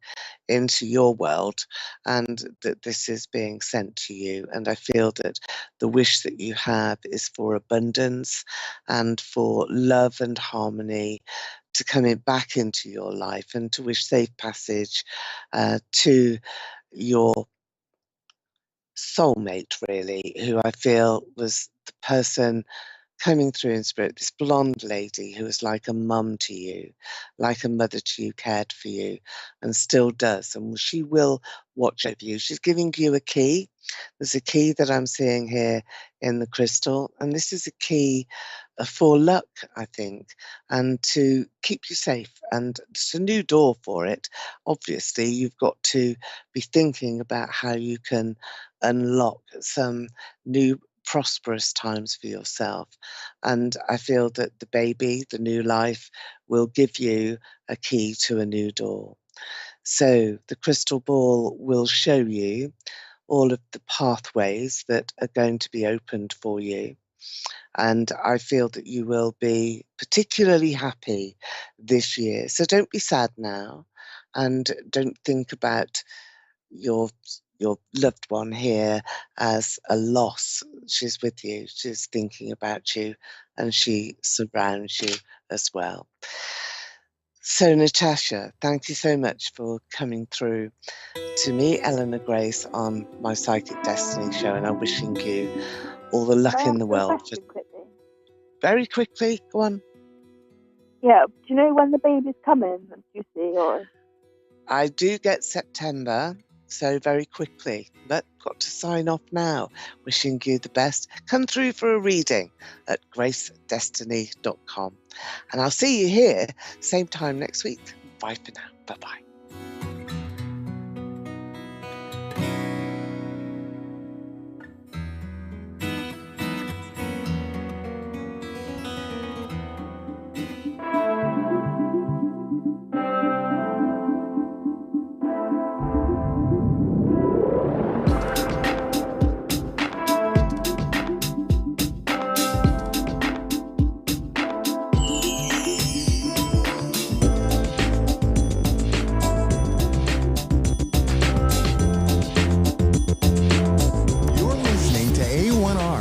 into your world and that this is being sent to you. And I feel that the wish that you have is for abundance and for love and harmony to come back into your life, and to wish safe passage to your soulmate, really, who I feel was the person coming through in spirit, this blonde lady who was like a mum to you, like a mother to you, cared for you, and still does. And she will watch over you. She's giving you a key. There's a key that I'm seeing here in the crystal, and this is a key for luck, I think, and to keep you safe. And it's a new door for it. Obviously, you've got to be thinking about how you can unlock some new prosperous times for yourself. And I feel that the baby, the new life, will give you a key to a new door. So the crystal ball will show you all of the pathways that are going to be opened for you. And I feel that you will be particularly happy this year. So don't be sad now, and don't think about your loved one here as a loss. She's with you. She's thinking about you, and she surrounds you as well. So, Natasha, thank you so much for coming through to me, Eleanor Grace, on my Psychic Destiny show, and I'm wishing you all the luck in the world. Very quickly, go on. Yeah, do you know when the baby's coming? Do you see, or? I do get September, so very quickly, but got to sign off now. Wishing you the best. Come through for a reading at gracedestiny.com. And I'll see you here, same time next week. Bye for now. Bye-bye.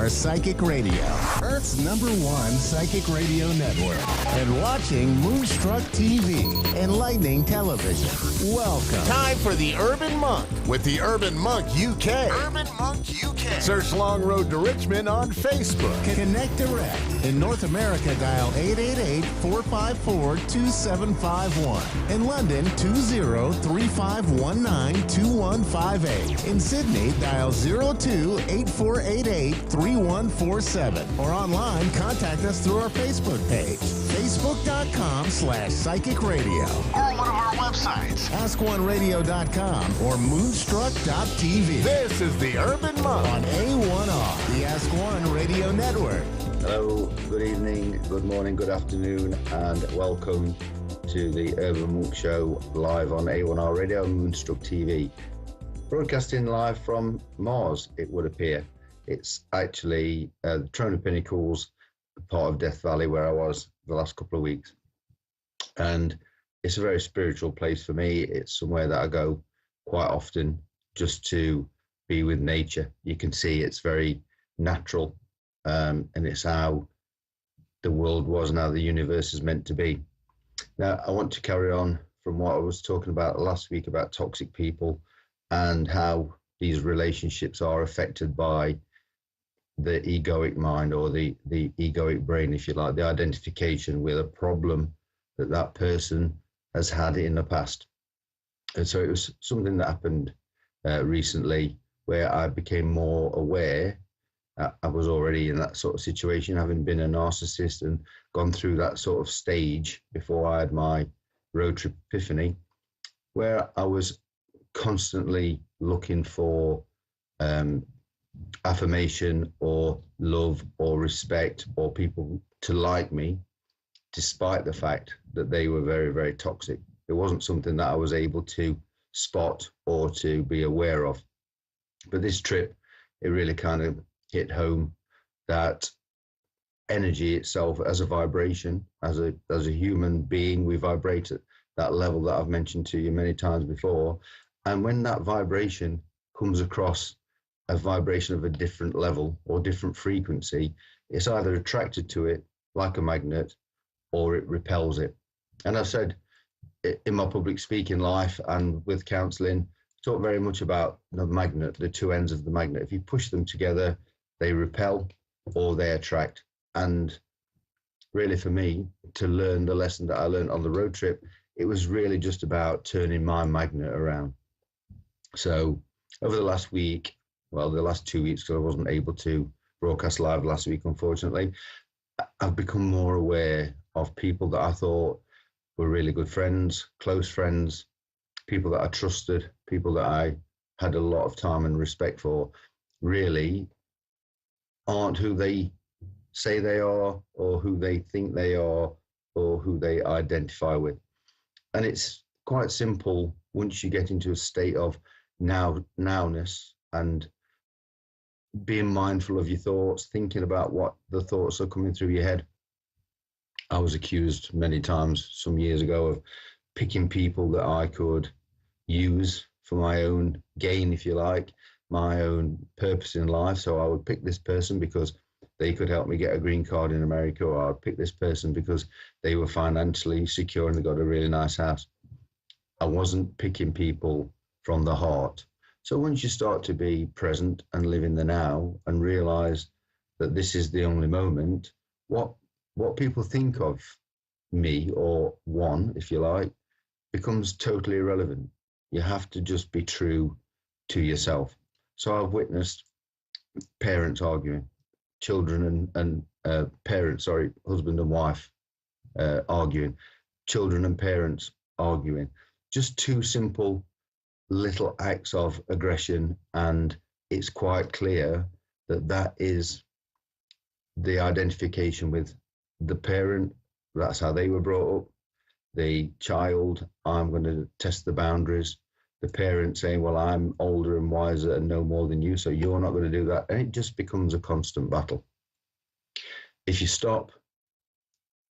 Psychic Radio, Earth's #1 psychic radio network. and watching Moonstruck TV, enlightening television. Welcome. Time for the Urban Monk with the Urban Monk UK. Urban Monk UK. Search Long Road to Richmond on Facebook. Connect direct. In North America, dial 888-454-2751. In London, 20-3519-2158. In Sydney, dial 02-8488-3147. Or online, contact us through our Facebook page, facebook.com/psychic radio. Or one of our websites, AskOneRadio.com or Moonstruck.tv. This is the Urban Monk On A1R, the Ask One Radio Network. Hello, good evening, good morning, good afternoon, and welcome to the Urban Monk Show live on A1R Radio and Moonstruck TV. Broadcasting live from Mars, it would appear. It's actually the Trona Pinnacles, part of Death Valley, where I was the last couple of weeks. And it's a very spiritual place for me. It's somewhere that I go quite often just to be with nature. You can see it's very natural, and it's how the world was and how the universe is meant to be. Now, I want to carry on from what I was talking about last week about toxic people and how these relationships are affected by the egoic mind, or the egoic brain, if you like, the identification with a problem that that person has had in the past. And so it was something that happened recently where I became more aware. I was already in that sort of situation, having been a narcissist and gone through that sort of stage before I had my road trip epiphany, where I was constantly looking for affirmation or love or respect or people to like me, despite the fact that they were very, very toxic. It wasn't something that I was able to spot or to be aware of. But this trip, it really kind of hit home that energy itself as a vibration, as a human being, we vibrate at that level that I've mentioned to you many times before. And when that vibration comes across a vibration of a different level or different frequency, it's either attracted to it like a magnet or it repels it. And I've said in my public speaking life and with counseling, talk very much about the magnet, the two ends of the magnet. If you push them together, they repel or they attract. And really for me, to learn the lesson that I learned on the road trip, it was really just about turning my magnet around. So over the last week, well, the last 2 weeks, because I wasn't able to broadcast live last week, unfortunately, I've become more aware of people that I thought were really good friends, close friends, people that I trusted, people that I had a lot of time and respect for, really aren't who they say they are or who they think they are or who they identify with. And it's quite simple once you get into a state of nowness and being mindful of your thoughts, thinking about what the thoughts are coming through your head. I was accused many times some years ago of picking people that I could use for my own gain, if you like, my own purpose in life. So I would pick this person because they could help me get a green card in America, or I'd pick this person because they were financially secure and they got a really nice house. I wasn't picking people from the heart. So once you start to be present and live in the now and realize that this is the only moment, what people think of me, or one, if you like, becomes totally irrelevant. You have to just be true to yourself. So I've witnessed parents arguing, children and parents, husband and wife arguing, children and parents arguing. Just two simple little acts of aggression, and it's quite clear that that is the identification with the parent. That's how they were brought up. The child, I'm going to test the boundaries. The parent saying, well, I'm older and wiser and know more than you, so you're not going to do that. And it just becomes a constant battle. If you stop,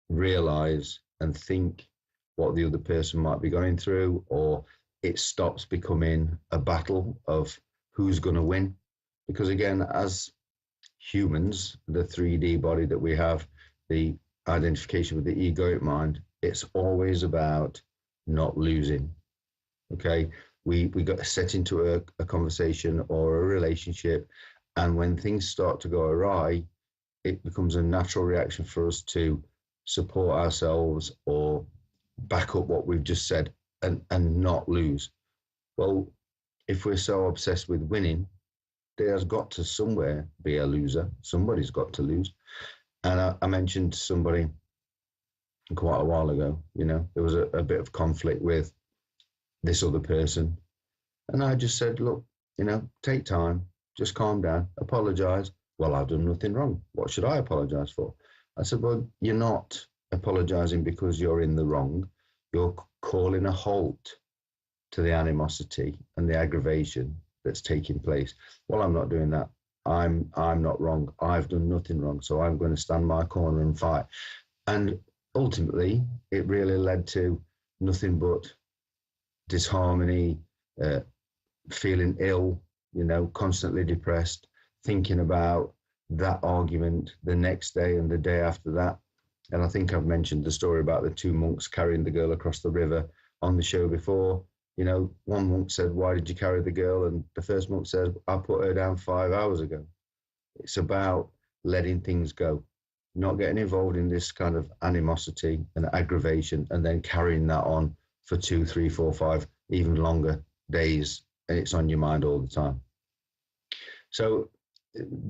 realize and think what the other person might be going through, or it stops becoming a battle of who's going to win. Because again, as humans, the 3D body that we have, the identification with the egoic mind, it's always about not losing. Okay, we got set into a conversation or a relationship, and when things start to go awry, it becomes a natural reaction for us to support ourselves or back up what we've just said and not lose. Well, if we're so obsessed with winning, there's got to somewhere be a loser. Somebody's got to lose. And I mentioned to somebody quite a while ago, there was a bit of conflict with this other person. And I just said, look, take time, just calm down, apologize. Well, I've done nothing wrong. What should I apologize for? I said, well, you're not apologizing because you're in the wrong. You're calling a halt to the animosity and the aggravation that's taking place. Well, I'm not doing that. I'm not wrong. I've done nothing wrong. So I'm going to stand my corner and fight. And ultimately, it really led to nothing but disharmony, feeling ill, constantly depressed, thinking about that argument the next day and the day after that. And I think I've mentioned the story about the two monks carrying the girl across the river on the show before. One monk said, why did you carry the girl? And the first monk said, I put her down 5 hours ago. It's about letting things go, not getting involved in this kind of animosity and aggravation and then carrying that on for 2, 3, 4, 5, even longer days. And it's on your mind all the time. So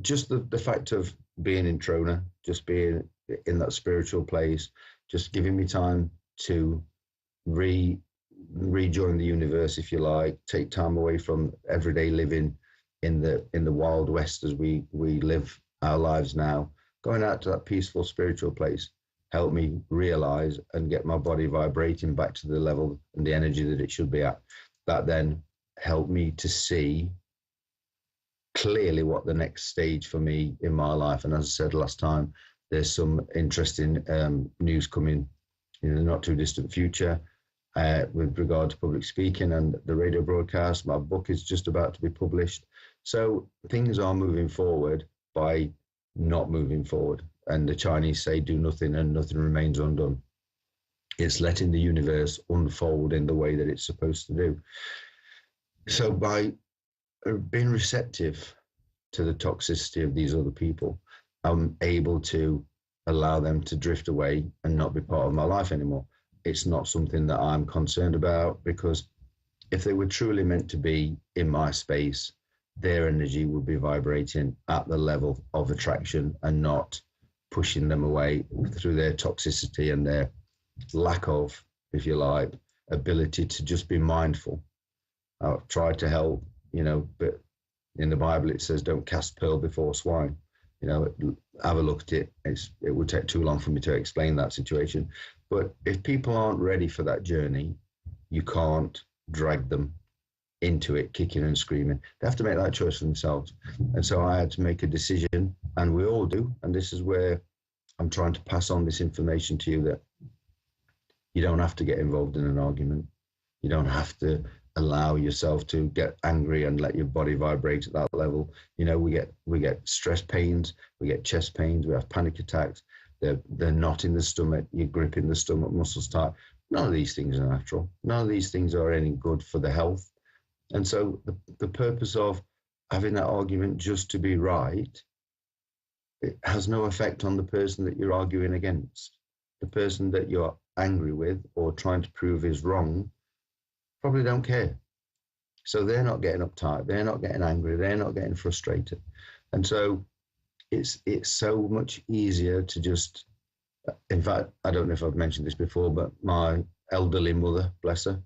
just the fact of being in Trona, just being in that spiritual place, just giving me time to rejoin the universe, if you like, take time away from everyday living in the Wild West as we live our lives now, going out to that peaceful spiritual place helped me realize and get my body vibrating back to the level and the energy that it should be at. That then helped me to see clearly what the next stage for me in my life. And as I said last time, there's some interesting news coming in the not too distant future with regard to public speaking and the radio broadcast. My book is just about to be published. So things are moving forward by not moving forward. And the Chinese say, do nothing and nothing remains undone. It's letting the universe unfold in the way that it's supposed to do. So by being receptive to the toxicity of these other people, I'm able to allow them to drift away and not be part of my life anymore. It's not something that I'm concerned about, because if they were truly meant to be in my space, their energy would be vibrating at the level of attraction and not pushing them away through their toxicity and their lack of, if you like, ability to just be mindful. I've tried to help, but in the Bible it says don't cast pearl before swine. Have a look at it. It would take too long for me to explain that situation. But if people aren't ready for that journey, you can't drag them into it, kicking and screaming. They have to make that choice for themselves. And so I had to make a decision, and we all do. And this is where I'm trying to pass on this information to you, that you don't have to get involved in an argument. You don't have to allow yourself to get angry and let your body vibrate at that level. We get stress pains, we get chest pains, we have panic attacks. They're not in the stomach. You're gripping the stomach muscles tight. None of these things are natural. None of these things are any good for the health. And so the purpose of having that argument just to be right, it has no effect on the person that you're arguing against. The person that you're angry with or trying to prove is wrong probably don't care. So they're not getting uptight. They're not getting angry. They're not getting frustrated. And so it's so much easier to just, in fact, I don't know if I've mentioned this before, but my elderly mother, bless her,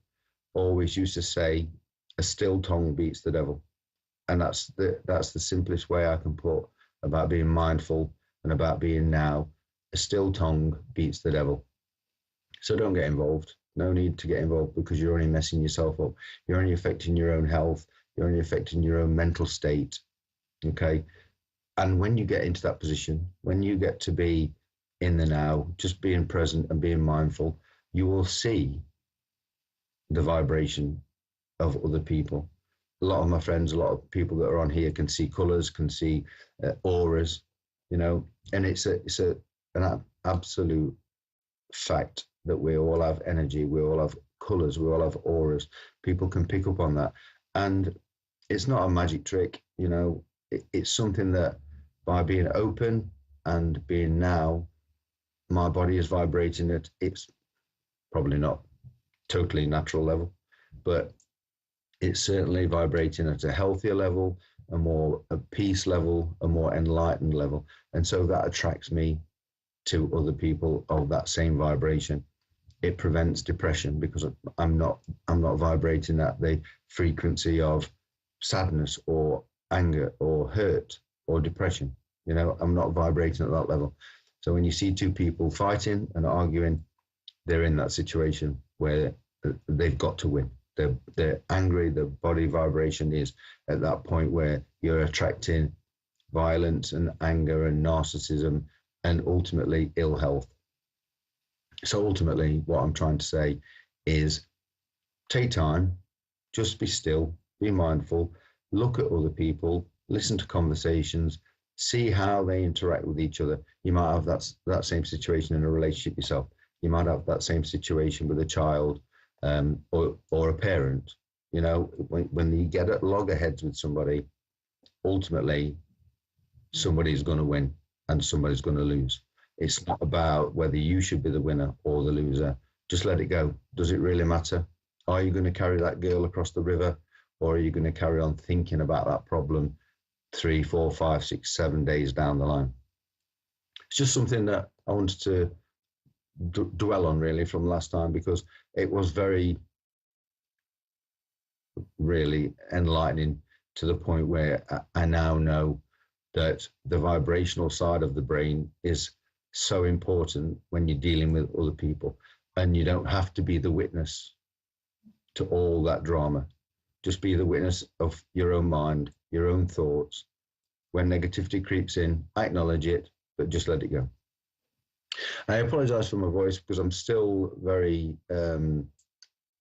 always used to say, a still tongue beats the devil. And that's the simplest way I can put about being mindful and about being now. A still tongue beats the devil. So don't get involved. No need to get involved, because you're only messing yourself up. You're only affecting your own health. You're only affecting your own mental state. Okay. And when you get into that position, when you get to be in the now, just being present and being mindful, you will see the vibration of other people. A lot of my friends, a lot of people that are on here can see colors, can see auras, and it's an absolute fact that we all have energy, we all have colors, we all have auras. People can pick up on that. And it's not a magic trick, you know, it's something that by being open and being now, my body is vibrating at, it's probably not totally natural level, but it's certainly vibrating at a healthier level, a peace level, a more enlightened level. And so that attracts me to other people of that same vibration. It prevents depression because I'm not vibrating at the frequency of sadness or anger or hurt or depression. You know, I'm not vibrating at that level. So when you see two people fighting and arguing, they're in that situation where they've got to win. They're angry, the body vibration is at that point where you're attracting violence and anger and narcissism and ultimately ill health. So ultimately what I'm trying to say is take time, just be still, be mindful, look at other people, listen to conversations, see how they interact with each other. You might have that same situation in a relationship yourself. You might have that same situation with a child or a parent. You know, when you get at loggerheads with somebody, ultimately somebody's going to win and somebody's going to lose. It's not about whether you should be the winner or the loser. Just let it go. Does it really matter? Are you going to carry that girl across the river, or are you going to carry on thinking about that problem 3, 4, 5, 6, 7 days down the line? It's just something that I wanted to dwell on really from last time, because it was very, really enlightening to the point where I now know that the vibrational side of the brain is so important when you're dealing with other people, and you don't have to be the witness to all that drama. Just be the witness of your own mind, your own thoughts. When negativity creeps in, acknowledge it, but just let it go. I apologize for my voice because I'm still very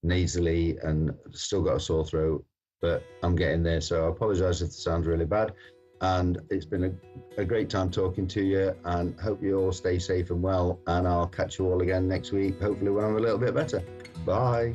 nasally and still got a sore throat, but I'm getting there. So I apologize if it sounds really bad. And it's been a great time talking to you, and hope you all stay safe and well. And I'll catch you all again next week, hopefully when I'm a little bit better. Bye.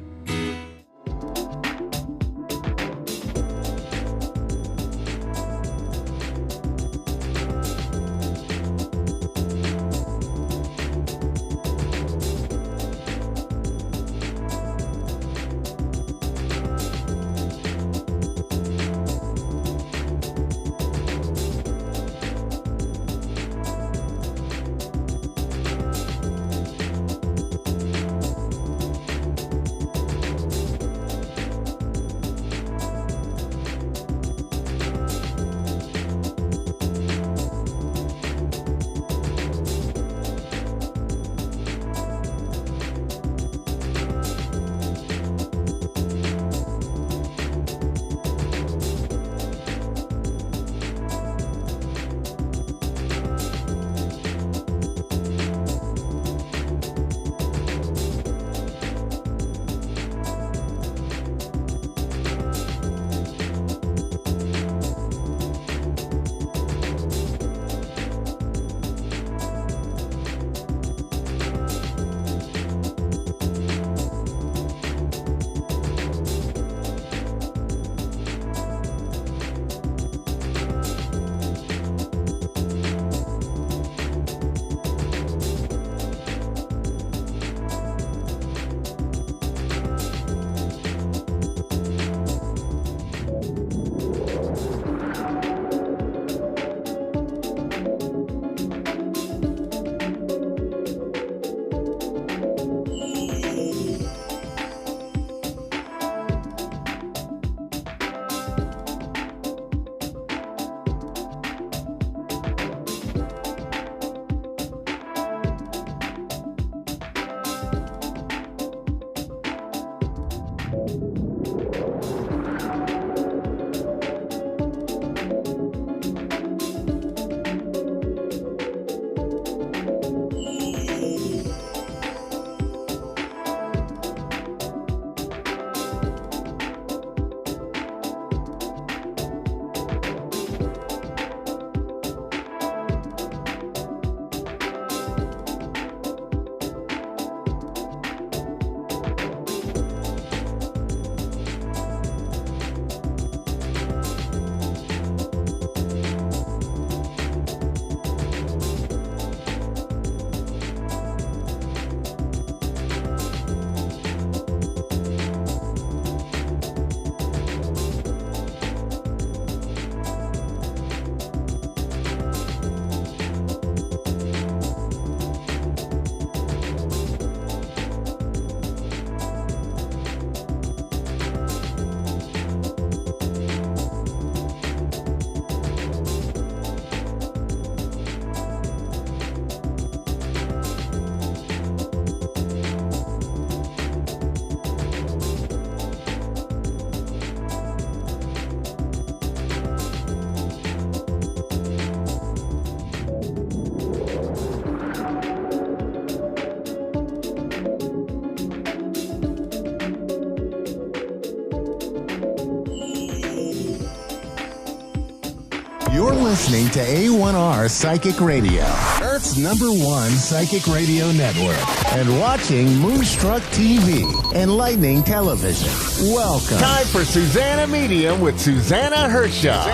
listening to A1R Psychic Radio, Earth's #1 psychic radio network, and watching Moonstruck TV, Enlightening Television. Welcome. Time for Susanna Medium with Susanna Hershaw.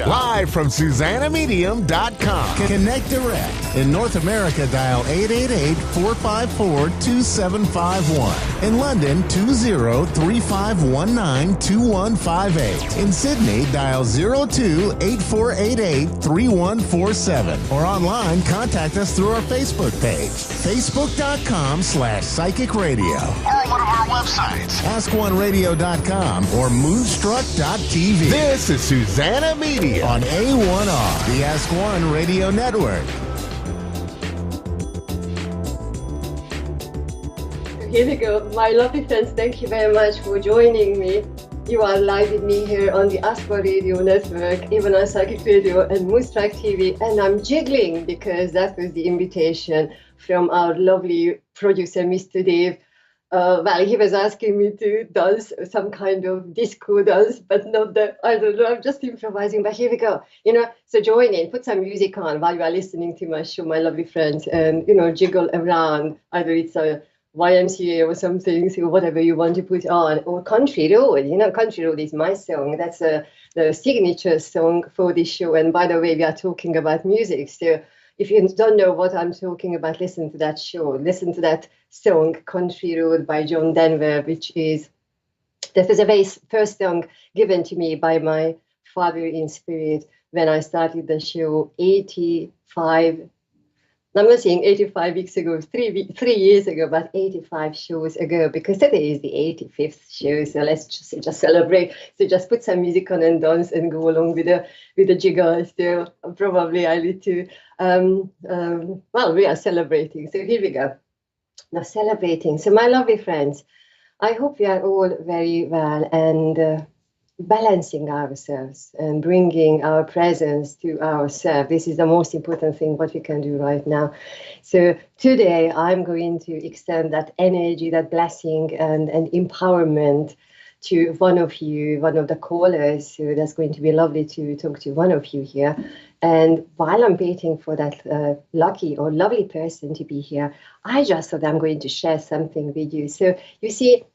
Live from SusannaMedium.com. Connect direct. In North America, dial 888-454-2751. In London, 20-3519-2158. In Sydney, dial 02-8488-3147. Or online, contact us through our Facebook page, facebook.com/psychic radio. Or one of our websites, askoneradio.com or moonstruck.tv. This is Susanna Medium on A1R, the Ask One Radio Network. Here we go. My lovely friends, thank you very much for joining me. You are live with me here on the Ask One Radio Network, A1R Psychic Radio and Moonstruck TV. And I'm jiggling because that was the invitation from our lovely producer, Mr. Dave. Well, he was asking me to dance some kind of disco dance, but not the, I don't know, I'm just improvising, but here we go. So join in, put some music on while you are listening to my show, my lovely friends, and, jiggle around, either it's a YMCA or something, so whatever you want to put on, or Country Road. Country Road is my song. That's the signature song for this show. And by the way, we are talking about music, so if you don't know what I'm talking about, listen to that show. Listen to that song, Country Road by John Denver, that was the very first song given to me by my father in spirit when I started the show 85. I'm not saying 85 weeks ago, 3 years ago, but 85 shows ago, because today is the 85th show. So let's just celebrate. So just put some music on and dance and go along with the jiggle. So probably I need to, we are celebrating. So here we go. Now celebrating. So my lovely friends, I hope we are all very well and balancing ourselves and bringing our presence to ourselves. This is the most important thing what we can do right now. So today I'm going to extend that energy, that blessing and empowerment to one of you, one of the callers. So that's going to be lovely to talk to one of you here. And while I'm waiting for that lucky or lovely person to be here, I just thought I'm going to share something with you. So you see,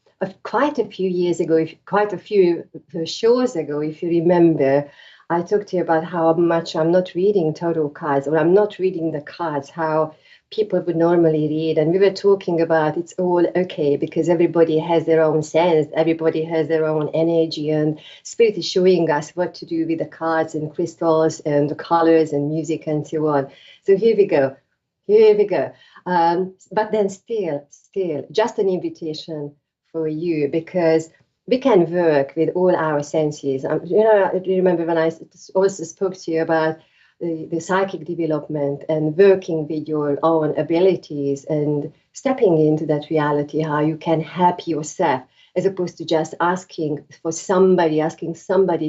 quite a few years ago, quite a few shows ago, if you remember, I talked to you about how much I'm not reading tarot cards, or I'm not reading the cards, how people would normally read. And we were talking about it's all okay because everybody has their own sense, everybody has their own energy, and Spirit is showing us what to do with the cards and crystals and the colors and music and so on. So here we go. But then still, just an invitation for you, because we can work with all our senses. You remember when I also spoke to you about the psychic development and working with your own abilities and stepping into that reality, how you can help yourself, as opposed to just asking somebody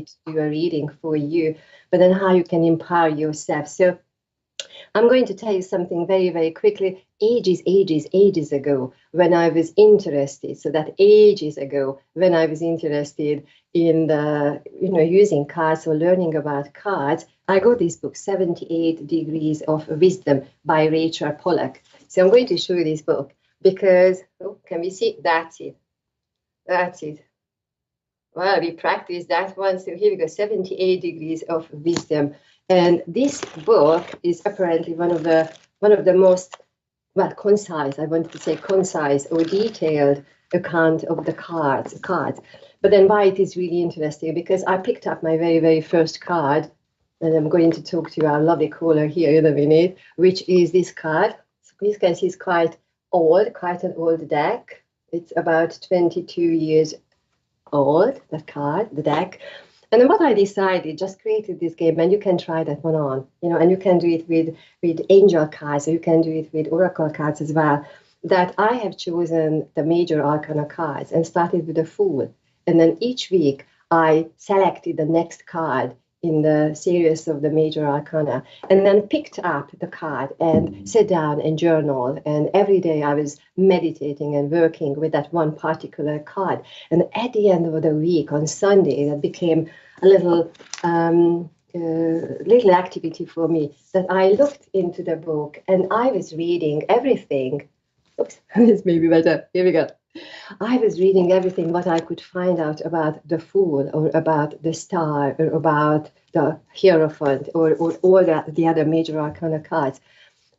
to do a reading for you, but then how you can empower yourself. So I'm going to tell you something very, very quickly. Ages ago, when I was interested, in using cards or learning about cards, I got this book, 78 Degrees of Wisdom by Rachel Pollack. So I'm going to show you this book because, can we see? That's it. Well, we practiced that one. So here we go, 78 Degrees of Wisdom. And this book is apparently one of the most, concise, I wanted to say concise or detailed account of the cards. But then why it is really interesting, because I picked up my very, very first card, and I'm going to talk to our lovely caller here in a minute, which is this card. So you can see it's quite an old deck. It's about 22 years old, the deck. And then what I decided, just created this game, and you can try that one on, and you can do it with angel cards, or you can do it with oracle cards as well, that I have chosen the major arcana cards and started with the Fool. And then each week I selected the next card in the series of the major arcana, and then picked up the card and sat down and journal. And every day I was meditating and working with that one particular card. And at the end of the week, on Sunday, that became a little little activity for me that I looked into the book and I was reading everything. Oops, this may be better. Here we go. I was reading everything what I could find out about the Fool or about the Star or about the Hierophant or all the other major arcana cards,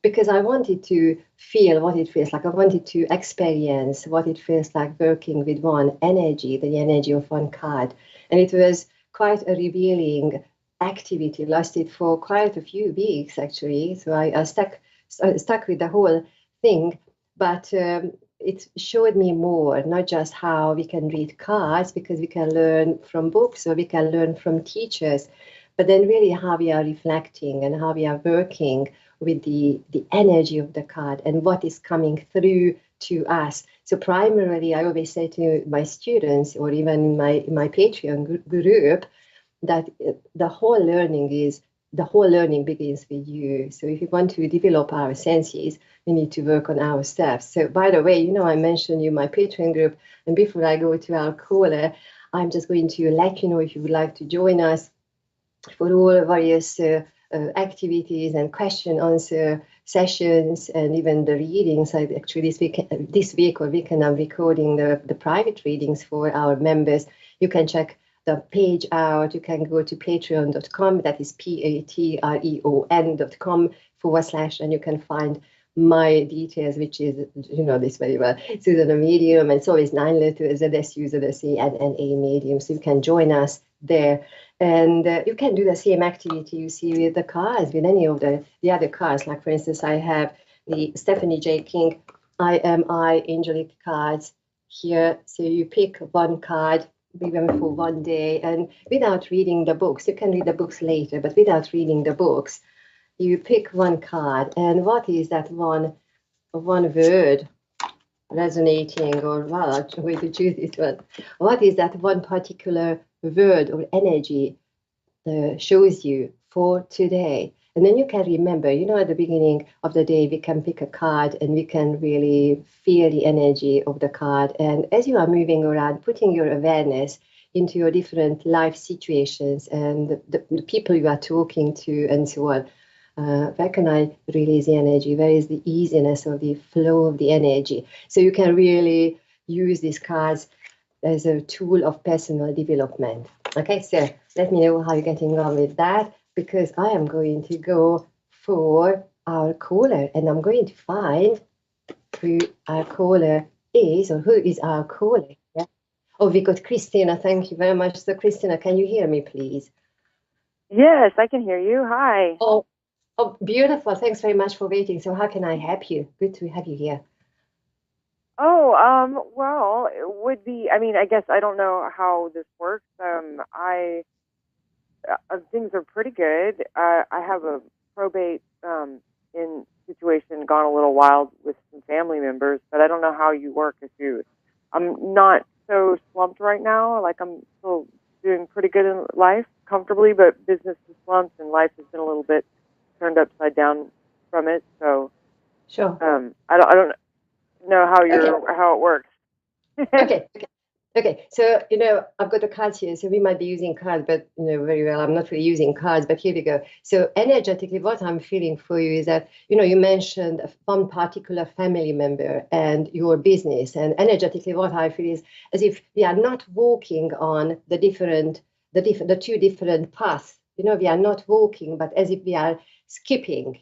because I wanted to feel what it feels like. I wanted to experience what it feels like working with one energy, the energy of one card. And it was quite a revealing activity, lasted for quite a few weeks, actually. So I stuck with the whole thing. But it showed me more, not just how we can read cards, because we can learn from books or we can learn from teachers, but then really how we are reflecting and how we are working with the energy of the card and what is coming through to us. So primarily, I always say to my students, or even in my Patreon group, that the whole learning begins with you. So if you want to develop our senses, we need to work on ourselves. So by the way, I mentioned you my Patreon group, and before I go to our caller, I'm just going to let you know if you would like to join us for all various activities and question answer sessions and even the readings. Actually this week or weekend I'm recording the private readings for our members. You can check the page out. You can go to patreon.com, that is patreon.com / and you can find my details, which is, this very well, Susan a medium, and it's always 9 letters, ZSU, ZSE, and A medium. So you can join us there. And you can do the same activity you see with the cards, with any of the other cards. Like, for instance, I have the Stephanie J. King I Angelic cards here. So you pick one card, even for one day, and without reading the books, you can read the books later, but without reading the books, you pick one card, and what is that one word resonating, or I'm going to choose this one. What is that one particular word or energy shows you for today? And then you can remember, at the beginning of the day, we can pick a card and we can really feel the energy of the card. And as you are moving around, putting your awareness into your different life situations and the people you are talking to and so on, where can I release the energy? Where is the easiness of the flow of the energy? So you can really use these cards as a tool of personal development. Okay, so let me know how you're getting on with that, because I am going to go for our caller and I'm going to find who our caller is, or who is our caller. Yeah? Oh, we got Christina. Thank you very much. So Christina, can you hear me, please? Yes, I can hear you. Hi. Oh, beautiful. Thanks very much for waiting. So how can I help you? Good to have you here. Oh, well, it would be, I guess I don't know how this works. Things are pretty good. I have a probate in situation gone a little wild with some family members, but I don't know how you work I'm not so slumped right now. Like, I'm still doing pretty good in life, comfortably, but business is slumped and life has been a little bit turned upside down from it. So, sure. I don't know how it works. Okay. So, I've got the cards here, so we might be using cards, but, very well, I'm not really using cards, but here we go. So energetically, what I'm feeling for you is that, you mentioned one particular family member and your business, and energetically what I feel is as if we are not walking on the two different paths. We are not walking, but as if we are skipping,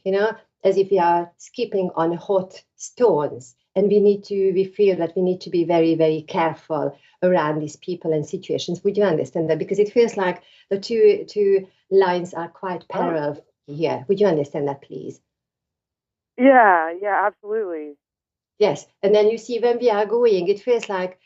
as if we are skipping on hot stones. And we feel that we need to be very, very careful around these people and situations. Would you understand that? Because it feels like the two lines are quite parallel here. Would you understand that, please? Yeah, absolutely. Yes. And then you see when we are going, it feels like,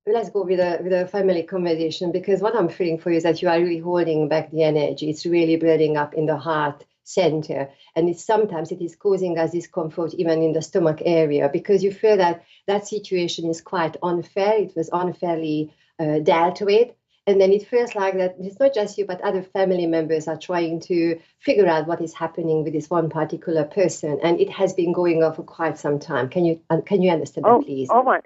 let's go with a family conversation, because what I'm feeling for you is that you are really holding back the energy. It's really building up in the heart center, and sometimes it is causing us discomfort even in the stomach area, because you feel that situation is quite unfair. It was unfairly dealt with, and then it feels like that it's not just you, but other family members are trying to figure out what is happening with this one particular person, and it has been going on for quite some time. Can you understand that, please? Oh my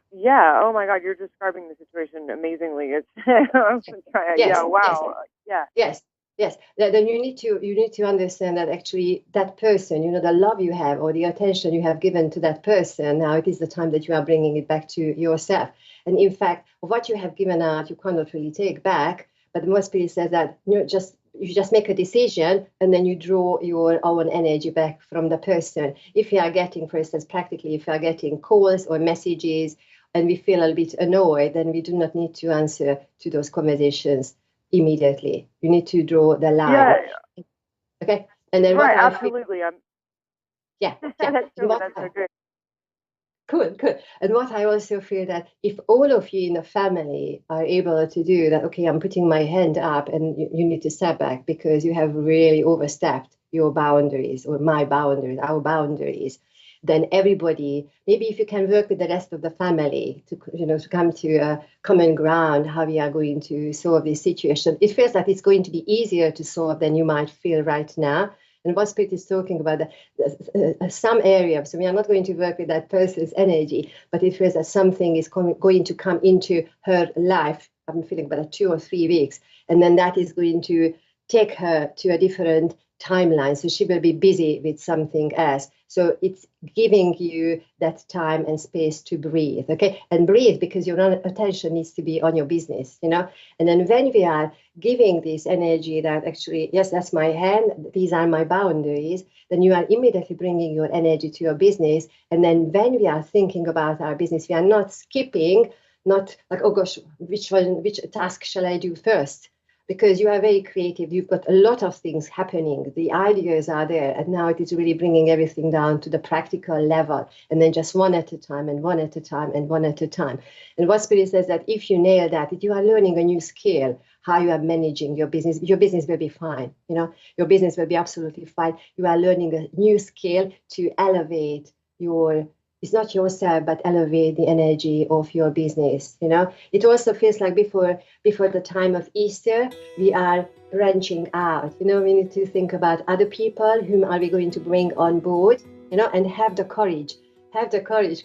God, you're describing the situation amazingly. It's yes, yes, yeah, wow, yes. Yes, then you need to understand that actually that person, the love you have or the attention you have given to that person, now it is the time that you are bringing it back to yourself. And in fact, what you have given out, you cannot really take back. But the Spirit says that you just make a decision and then you draw your own energy back from the person. If you are getting, for instance, practically, if you are getting calls or messages and we feel a bit annoyed, then we do not need to answer to those conversations immediately. You need to draw the line. Yeah. Okay. And then right, absolutely. Yeah. That's so good. Cool. And what I also feel that if all of you in the family are able to do that, okay, I'm putting my hand up and you need to step back because you have really overstepped your boundaries or my boundaries, our boundaries, then everybody, maybe if you can work with the rest of the family to come to a common ground, how we are going to solve this situation. It feels like it's going to be easier to solve than you might feel right now. And what Spirit is talking about, some area, so we are not going to work with that person's energy, but it feels that something is going to come into her life. I'm feeling about 2 or 3 weeks. And then that is going to take her to a different timeline. So she will be busy with something else. So it's giving you that time and space to breathe, okay? And breathe because your attention needs to be on your business, And then when we are giving this energy that actually, yes, that's my hand, these are my boundaries, then you are immediately bringing your energy to your business. And then when we are thinking about our business, we are not skipping, not like, oh gosh, which task shall I do first? Because you are very creative, you've got a lot of things happening, the ideas are there, and now it is really bringing everything down to the practical level, and then just one at a time, and one at a time, and one at a time. And what Spirit says that if you nail that, you are learning a new skill, how you are managing your business will be fine, your business will be absolutely fine. You are learning a new skill to elevate it's not yourself, but elevate the energy of your business. It also feels like before the time of Easter, we are branching out. We need to think about other people, whom are we going to bring on board, and have the courage,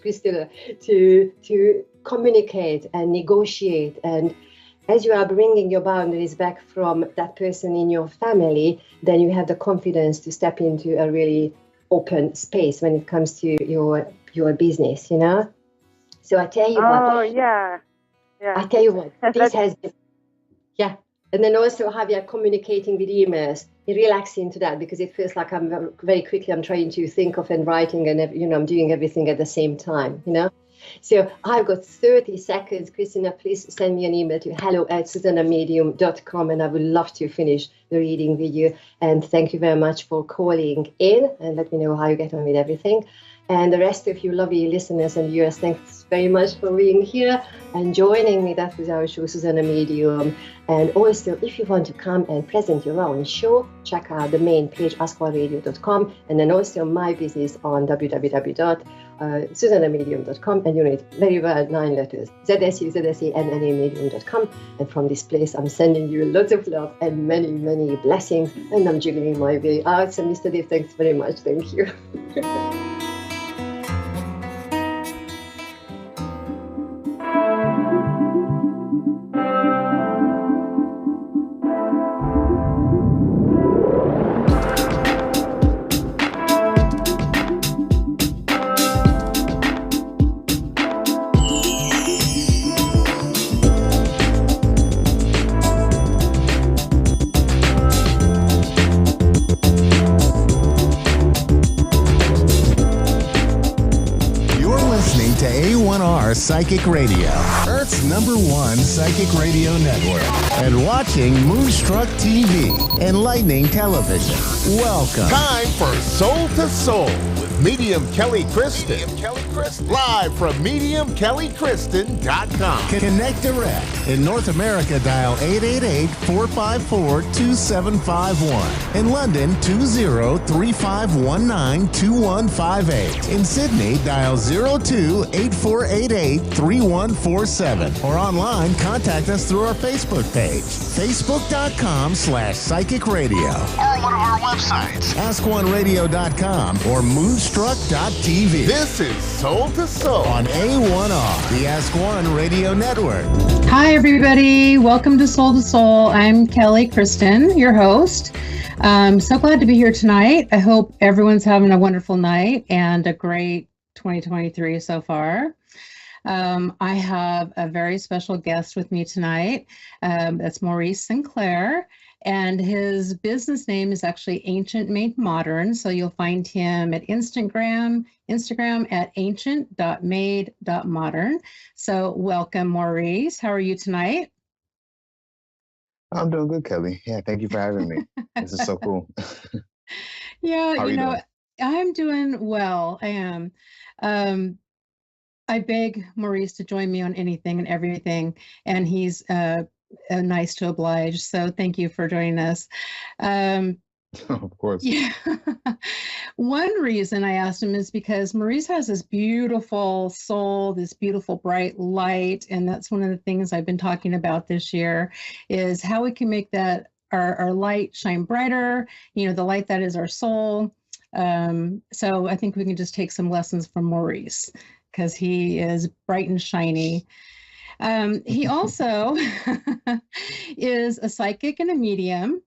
Christina, to communicate and negotiate. And as you are bringing your boundaries back from that person in your family, then you have the confidence to step into a really open space when it comes to your business, So I tell you what. Oh, yeah. I tell you what, this has been, yeah. And then also how we are communicating with emails, relax into that because it feels like I'm very quickly, I'm trying to think of and writing and, I'm doing everything at the same time, So I've got 30 seconds. Christina, please send me an email to hello@susanamedium.com and I would love to finish the reading with you. And thank you very much for calling in and let me know how you get on with everything. And the rest of you lovely listeners and viewers, thanks very much for being here and joining me. That was our show, Susanna Medium. And also, if you want to come and present your own show, check out the main page, ask1radio.com, and then also my business on www.susanamedium.com. And you need very well 9 letters, ZSU, And from this place, I'm sending you lots of love and many, many blessings. And I'm jiggling my way out. So, Mr. Dave, thanks very much. Thank you. A1R Psychic Radio, Earth's #1 psychic radio network, and watching Moonstruck TV, enlightening television. Welcome. Time for Soul to Soul with Medium Kelly Kristen. Live from MediumKellyKristen.com. Connect direct. In North America, dial 888-454-2751. In London, 20-3519-2158. In Sydney, dial 02-8488-3147. Or online, contact us through our Facebook page, facebook.com/psychic radio. Or one of our websites, ask1radio.com or Moonstruck Moonstruck.tv. This is Soul to Soul on A1R, the Ask One Radio Network. Hi, everybody. Welcome to Soul. I'm Kelly Kristen, your host. So glad to be here tonight. I hope everyone's having a wonderful night and a great 2023 so far. I have a very special guest with me tonight. That's Maurice Sinclair, and his business name is actually Ancient Made Modern. So you'll find him at Instagram at ancient.made.modern. So welcome, Maurice. How are you tonight? I'm doing good, Kelly. Yeah, thank you for having me. This is so cool. Yeah, How are you doing? I'm doing well. I am. I beg Maurice to join me on anything and everything, and he's nice to oblige. So thank you for joining us. Of course. Yeah. One reason I asked him is because Maurice has this beautiful soul, this beautiful bright light, and that's one of the things I've been talking about this year is how we can make that our light shine brighter, the light that is our soul. So I think we can just take some lessons from Maurice, because he is bright and shiny. He also is a psychic and a medium,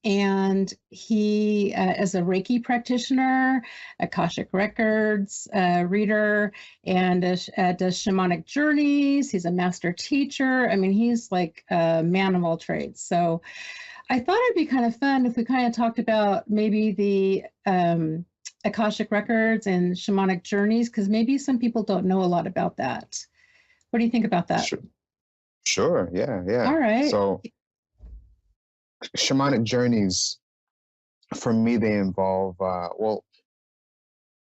and he is a Reiki practitioner, Akashic Records reader, and does shamanic journeys. He's a master teacher. I mean, he's like a man of all trades. So I thought it'd be kind of fun if we kind of talked about maybe the Akashic Records and shamanic journeys, because maybe some people don't know a lot about that. What do you think about that? Sure. Yeah. All right. So shamanic journeys, for me, they involve,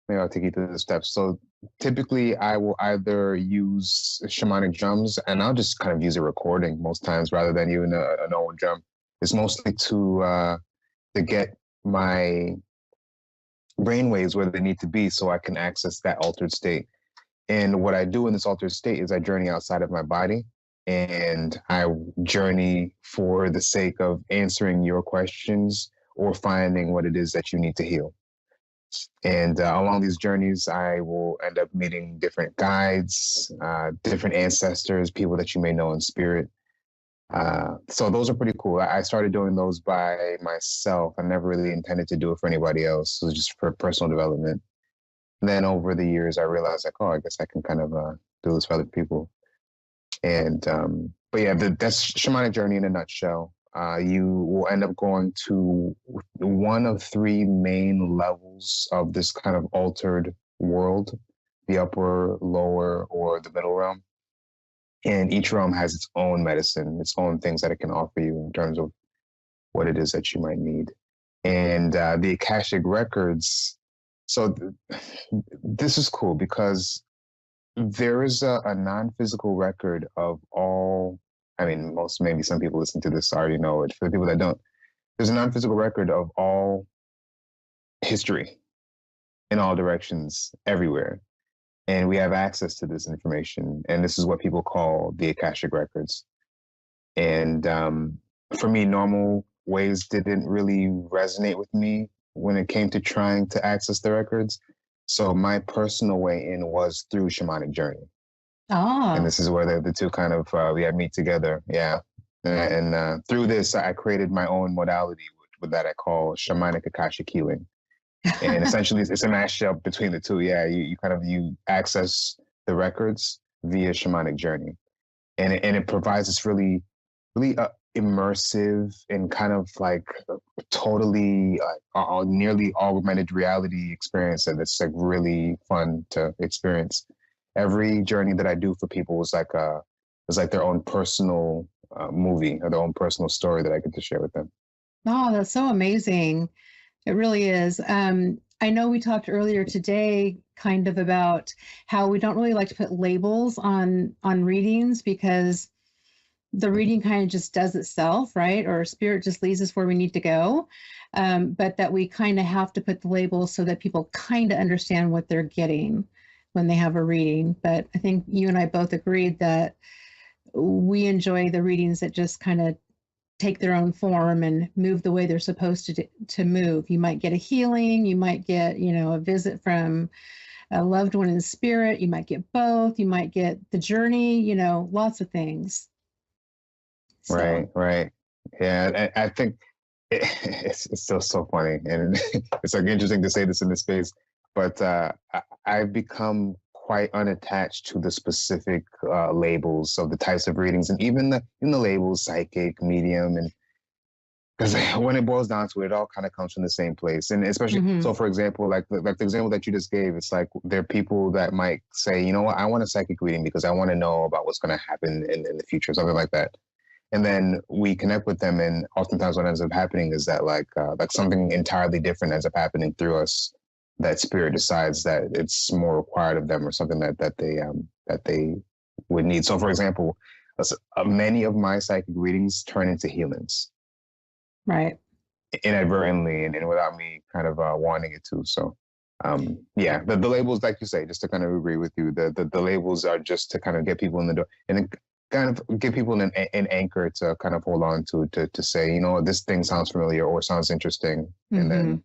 maybe I'll take you through the steps. So typically I will either use shamanic drums, and I'll just kind of use a recording most times rather than even an old drum. It's mostly to get my brainwaves where they need to be so I can access that altered state. And what I do in this altered state is I journey outside of my body, and I journey for the sake of answering your questions or finding what it is that you need to heal. And along these journeys, I will end up meeting different guides, different ancestors, people that you may know in spirit. So those are pretty cool. I started doing those by myself. I never really intended to do it for anybody else. It was just for personal development. And then over the years, I realized I guess I can kind of do this for other people. And, but yeah, that's shamanic journey in a nutshell. You will end up going to one of three main levels of this kind of altered world: the upper, lower, or the middle realm. And each realm has its own medicine, its own things that it can offer you in terms of what it is that you might need. And the Akashic Records, so this is cool because there is a non-physical record of all, maybe some people listening to this already know it. For the people that don't, there's a non-physical record of all history in all directions, everywhere. And we have access to this information. And this is what people call the Akashic Records. And for me, normal ways didn't really resonate with me when it came to trying to access the records. So my personal way in was through shamanic journey. Oh. And this is where the two kind of, we had meet together. Yeah. And through this, I created my own modality with that I call shamanic Akashic healing. And essentially, it's a mashup between the two. Yeah, you access the records via shamanic journey, and it provides this really immersive and kind of like totally nearly augmented reality experience, and it's like really fun to experience. Every journey that I do for people was like their own personal movie or their own personal story that I get to share with them. Oh, that's so amazing. It really is. I know we talked earlier today kind of about how we don't really like to put labels on readings because the reading kind of just does itself, right? Or spirit just leads us where we need to go. But that we kind of have to put the labels so that people kind of understand what they're getting when they have a reading. But I think you and I both agreed that we enjoy the readings that just kind of take their own form and move the way they're supposed to move. You might get a healing, you might get, a visit from a loved one in spirit, you might get both, you might get the journey, lots of things. So. Right. Yeah, I think it's still so funny, and it's like interesting to say this in this space, but I've become quite unattached to the specific labels of the types of readings, and even the labels psychic, medium, and because when it boils down to it, it all kind of comes from the same place. And especially, so for example, like the example that you just gave, it's like there are people that might say, you know what, I want a psychic reading because I want to know about what's going to happen in the future, something like that. And then we connect with them, and oftentimes what ends up happening is that like something entirely different ends up happening through us. That spirit decides that it's more required of them, or something that they would need. So, for example, many of my psychic readings turn into healings. Right. Inadvertently and without me kind of wanting it to. So, yeah, the labels, like you say, just to kind of agree with you, the labels are just to kind of get people in the door and kind of give people an anchor to kind of hold on to say, this thing sounds familiar or sounds interesting. And then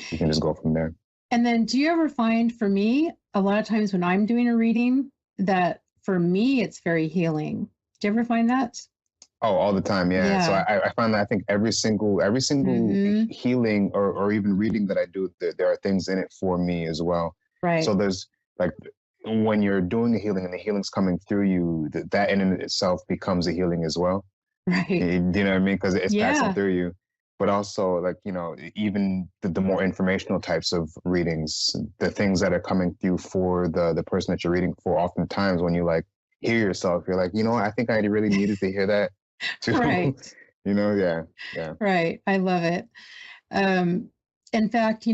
you can just go from there. And then do you ever find, for me, a lot of times when I'm doing a reading, that for me, it's very healing. Do you ever find that? Oh, all the time. Yeah. So I find that I think every single healing or even reading that I do, there are things in it for me as well. Right. So there's like, when you're doing a healing and the healing's coming through you, that in and of itself becomes a healing as well. Right. You know what I mean? Because it's passing through you. But also, like, even the more informational types of readings, the things that are coming through for the person that you're reading for, oftentimes when you like hear yourself, you're like, I think I really needed to hear that too. Right. Yeah. Right. I love it. In fact,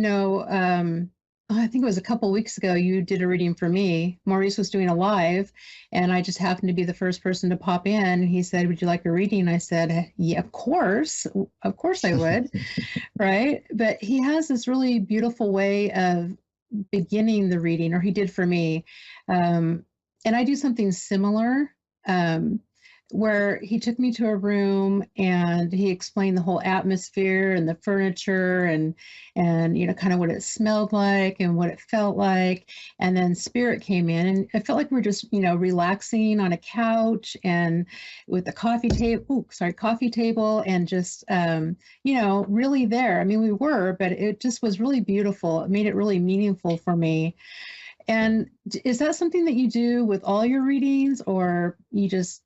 I think it was a couple of weeks ago, you did a reading for me. Maurice was doing a live, and I just happened to be the first person to pop in. And he said, "Would you like a reading?" I said, "Yeah, of course I would." Right. But he has this really beautiful way of beginning the reading, or he did for me. And I do something similar. Where he took me to a room and he explained the whole atmosphere and the furniture and kind of what it smelled like and what it felt like. And then spirit came in, and I felt like we were just, relaxing on a couch and with the coffee table and just, really there. I mean, we were, but it just was really beautiful. It made it really meaningful for me. And is that something that you do with all your readings, or you just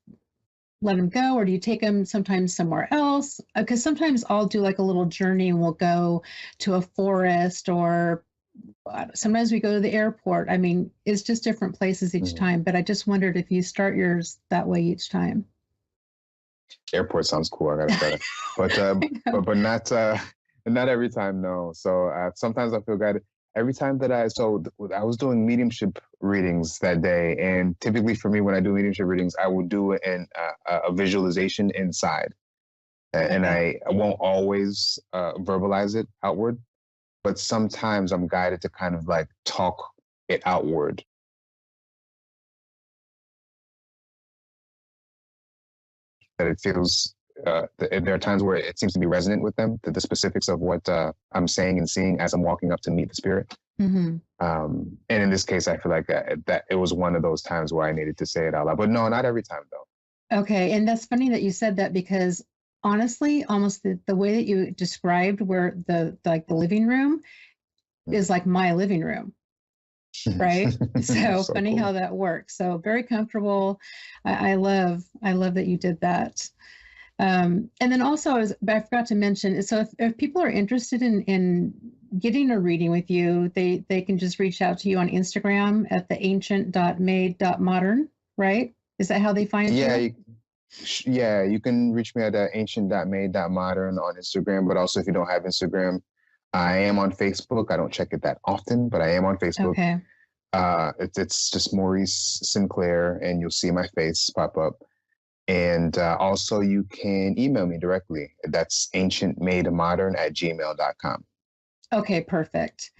let them go, or do you take them sometimes somewhere else? Because sometimes I'll do like a little journey and we'll go to a forest, or sometimes we go to the airport. I mean, it's just different places each time, but I just wondered if you start yours that way each time. Airport sounds cool. I gotta try it. but not every time. No. So sometimes I feel guided. Every time that I was doing mediumship readings that day, and typically for me, when I do mediumship readings, I will do a visualization inside, and I won't always verbalize it outward, but sometimes I'm guided to kind of like talk it outward. That it feels. There are times where it seems to be resonant with them, the specifics of what I'm saying and seeing as I'm walking up to meet the spirit. Mm-hmm. And in this case, I feel like that it was one of those times where I needed to say it out loud. But no, not every time, though. Okay. And that's funny that you said that, because honestly, almost the way that you described where the living room is like my living room. Right. So funny cool. How that works. So very comfortable. I love that you did that. And then also, I forgot to mention, so if people are interested in getting a reading with you, they can just reach out to you on Instagram at theancient.made.modern, right? Is that how they find you? Yeah, you can reach me at ancient.made.modern on Instagram, but also if you don't have Instagram, I am on Facebook. I don't check it that often, but I am on Facebook. Okay. It's just Maurice Sinclair, and you'll see my face pop up. And also you can email me directly. That's ancientmademodern@gmail.com. Okay, perfect.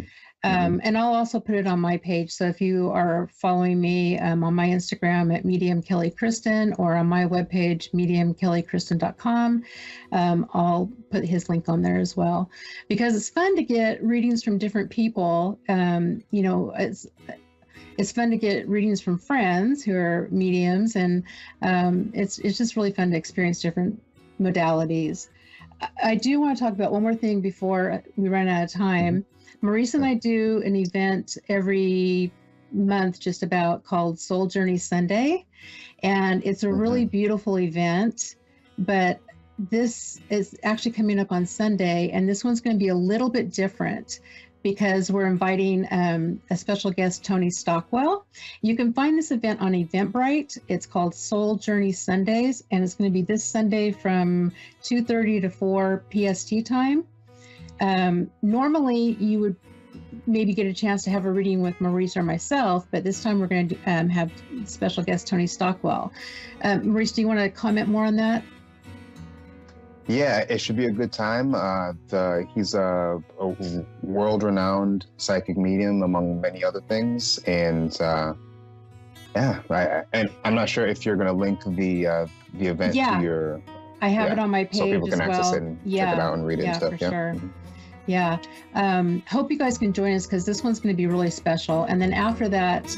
And I'll also put it on my page. So if you are following me on my Instagram at Medium Kelly Kristen or on my webpage, mediumkellykristen.com, I'll put his link on there as well, because it's fun to get readings from different people. You know, it's fun to get readings from friends who are mediums, and it's just really fun to experience different modalities. I do want to talk about one more thing before we run out of time. Maurice and I do an event every month just about called Soul Journey Sunday, and it's a really beautiful event, but this is actually coming up on Sunday, and this one's going to be a little bit different because we're inviting a special guest, Tony Stockwell. You can find this event on Eventbrite. It's called Soul Journey Sundays, and it's going to be this Sunday from 2:30 to 4 PST time. Normally, you would maybe get a chance to have a reading with Maurice or myself, but this time we're going to have special guest Tony Stockwell. Maurice, do you want to comment more on that? Yeah, it should be a good time. He's a world-renowned psychic medium, among many other things, and and I'm not sure if you're going to link the event to your. I have it on my page so people can as access well. it and check it out and read it and stuff. For sure. Yeah. Hope you guys can join us because this one's going to be really special. And then after that,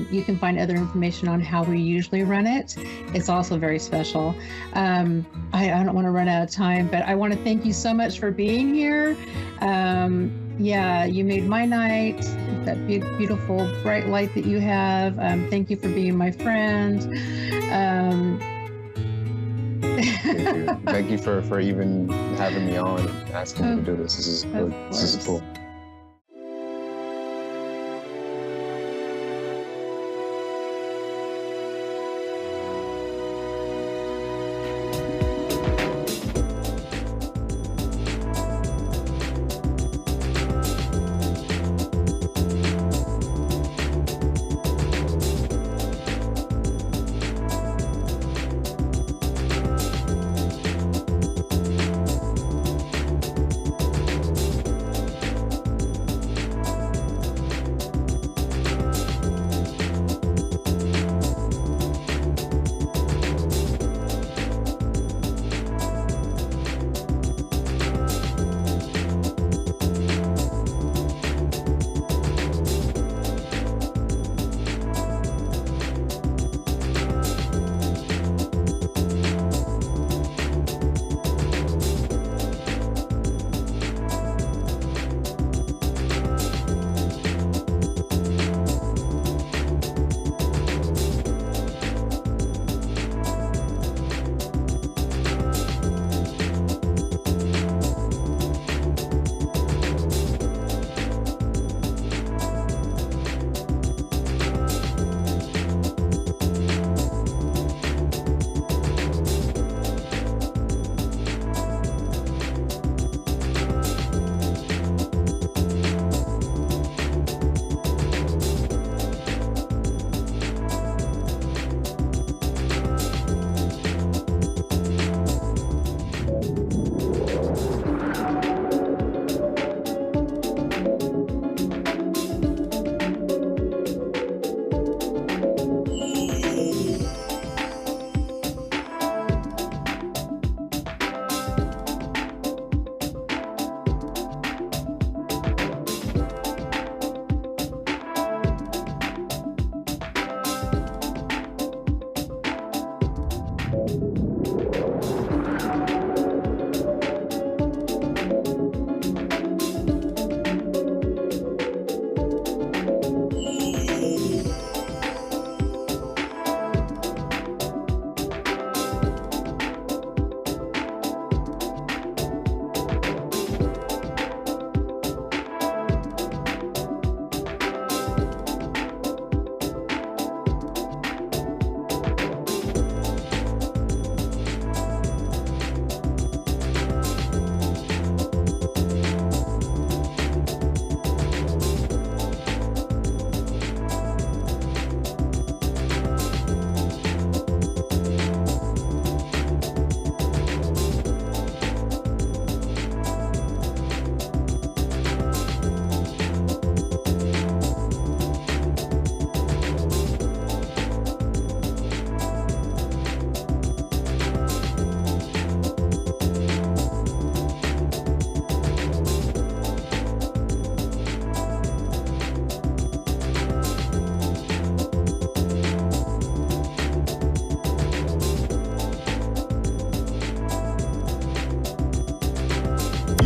you can find other information on how we usually run it. It's also very special. I don't want to run out of time, but I want to thank you so much for being here. You made my night, that big, beautiful, bright light that you have. Thank you for being my friend. Thank you for even having me on and asking me to do this. This is good. This is cool.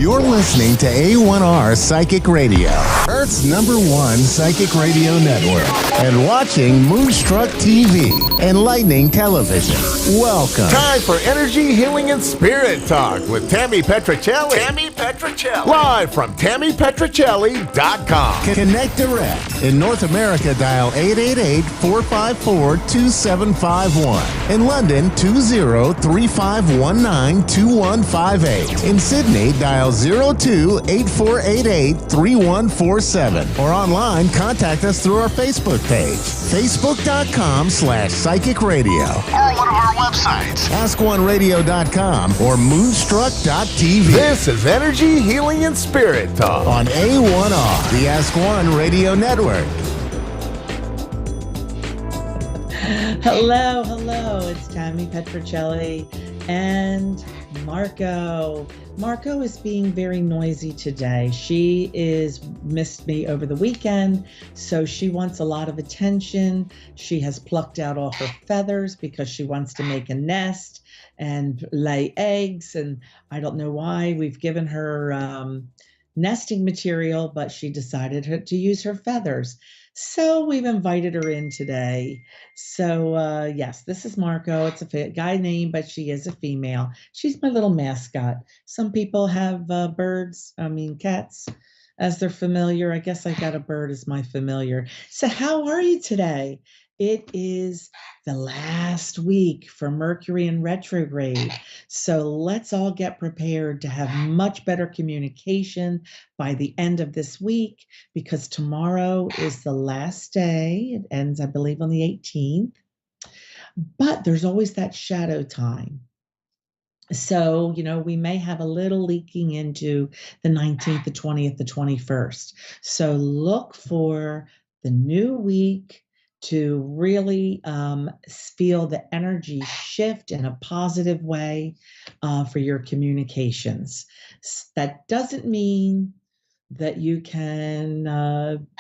You're listening to A1R Psychic Radio, Earth's #1 psychic radio network, and watching Moonstruck TV and Lightning Television. Welcome. Time for Energy, Healing, and Spirit Talk with Tammy Petricelli. Live from TammyPetricelli.com. Connect direct. In North America, dial 888-454-2751. In London, 20-3519-2158. In Sydney, dial 02-8488-3147. Or online, contact us through our Facebook page, facebook.com/psychic radio. Or one of our websites, askoneradio.com or moonstruck.tv. This is Energy, Healing, and Spirit Talk on A1R, the Ask One Radio Network. Hello. It's Tammy Petricelli and Marco. Marco is being very noisy today. She missed me over the weekend, so she wants a lot of attention. She has plucked out all her feathers because she wants to make a nest and lay eggs, and I don't know why. We've given her nesting material, but she decided to use her feathers. So we've invited her in today. So yes, this is Marco. It's a guy name, but she is a female. She's my little mascot. Some people have cats as their familiar. I guess I got a bird as my familiar. So how are you today? It is the last week for Mercury in retrograde. So let's all get prepared to have much better communication by the end of this week, because tomorrow is the last day. It ends, I believe, on the 18th. But there's always that shadow time. So, we may have a little leaking into the 19th, the 20th, the 21st. So look for the new week to really feel the energy shift in a positive way for your communications. That doesn't mean that you can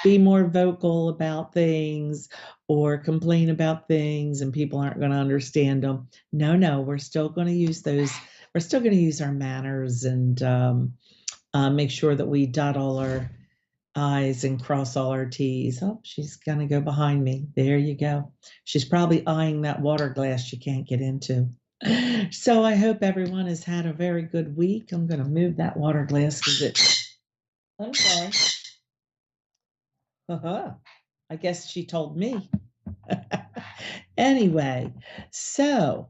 be more vocal about things or complain about things and people aren't going to understand them. No, we're still going to use those. We're still going to use our manners and make sure that we dot all our I's and cross all our T's. Oh, she's going to go behind me. There you go. She's probably eyeing that water glass she can't get into. So I hope everyone has had a very good week. I'm going to move that water glass because I'm sorry. I guess she told me. Anyway, so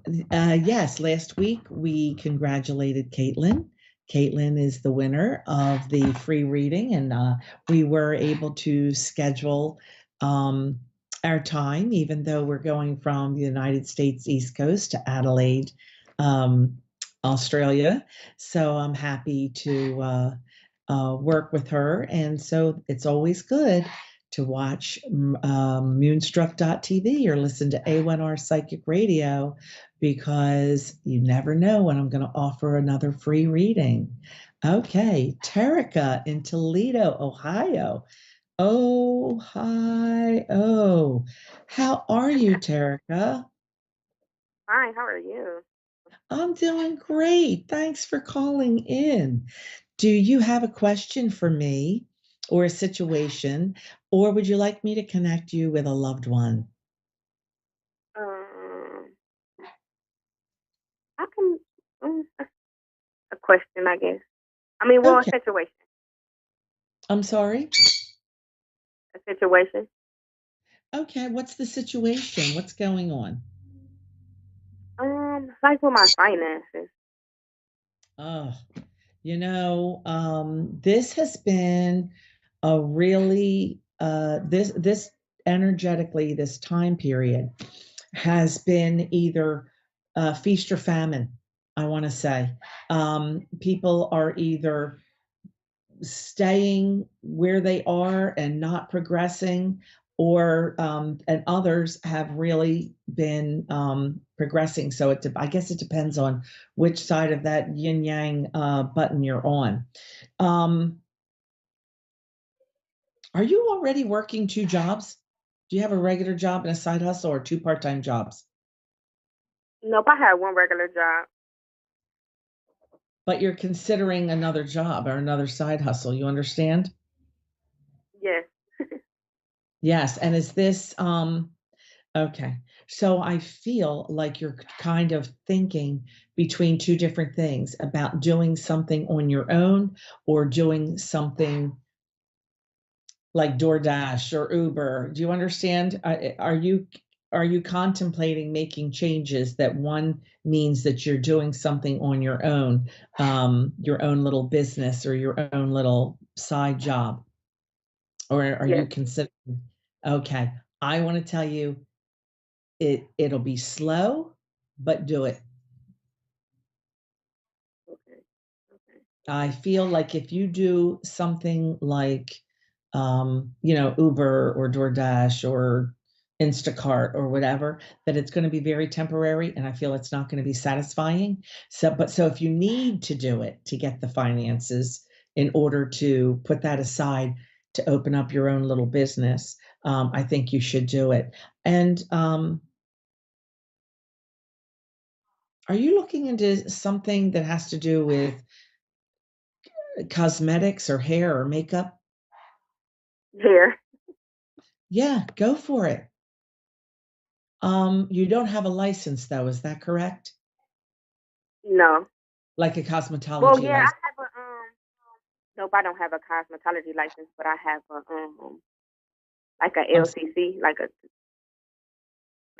yes, last week we congratulated Caitlin. Caitlin is the winner of the free reading, and we were able to schedule our time, even though we're going from the United States East Coast to Adelaide, Australia. So I'm happy to work with her, and so it's always good to watch Moonstruck.tv or listen to A1R Psychic Radio, because you never know when I'm going to offer another free reading. Okay, Terica in Toledo, Ohio. Ohio. How are you, Terica? Hi, how are you? I'm doing great. Thanks for calling in. Do you have a question for me or a situation, or would you like me to connect you with a loved one? I can a question, I guess. A situation. I'm sorry? A situation. Okay, what's the situation? What's going on? Like with my finances. Oh, this has been a really this energetically, this time period has been either feast or famine, I want to say. People are either staying where they are and not progressing, or and others have really been progressing. So I guess it depends on which side of that yin yang button you're on. Are you already working 2 jobs? Do you have a regular job and a side hustle, or 2 part-time jobs? Nope, I had one regular job. but you're considering another job or another side hustle. You understand? Yes. Yes. And is this okay? So I feel like you're kind of thinking between two different things about doing something on your own or doing something like DoorDash or Uber. Do you understand? Are you contemplating making changes that one means that you're doing something on your own little business or your own little side job? Or are you Yes. considering? Okay, I want to tell you it'll be slow, but do it. Okay. Okay. I feel like if you do something like, Uber or DoorDash or Instacart or whatever, that it's going to be very temporary, and I feel it's not going to be satisfying. So if you need to do it to get the finances in order to put that aside to open up your own little business, I think you should do it. And are you looking into something that has to do with cosmetics or hair or makeup? Here. Yeah, go for it. You don't have a license though, is that correct? No. Like a Well, cosmetology yeah, I license. have a nope, I don't have a cosmetology license, but I have a like a I'm LCC, like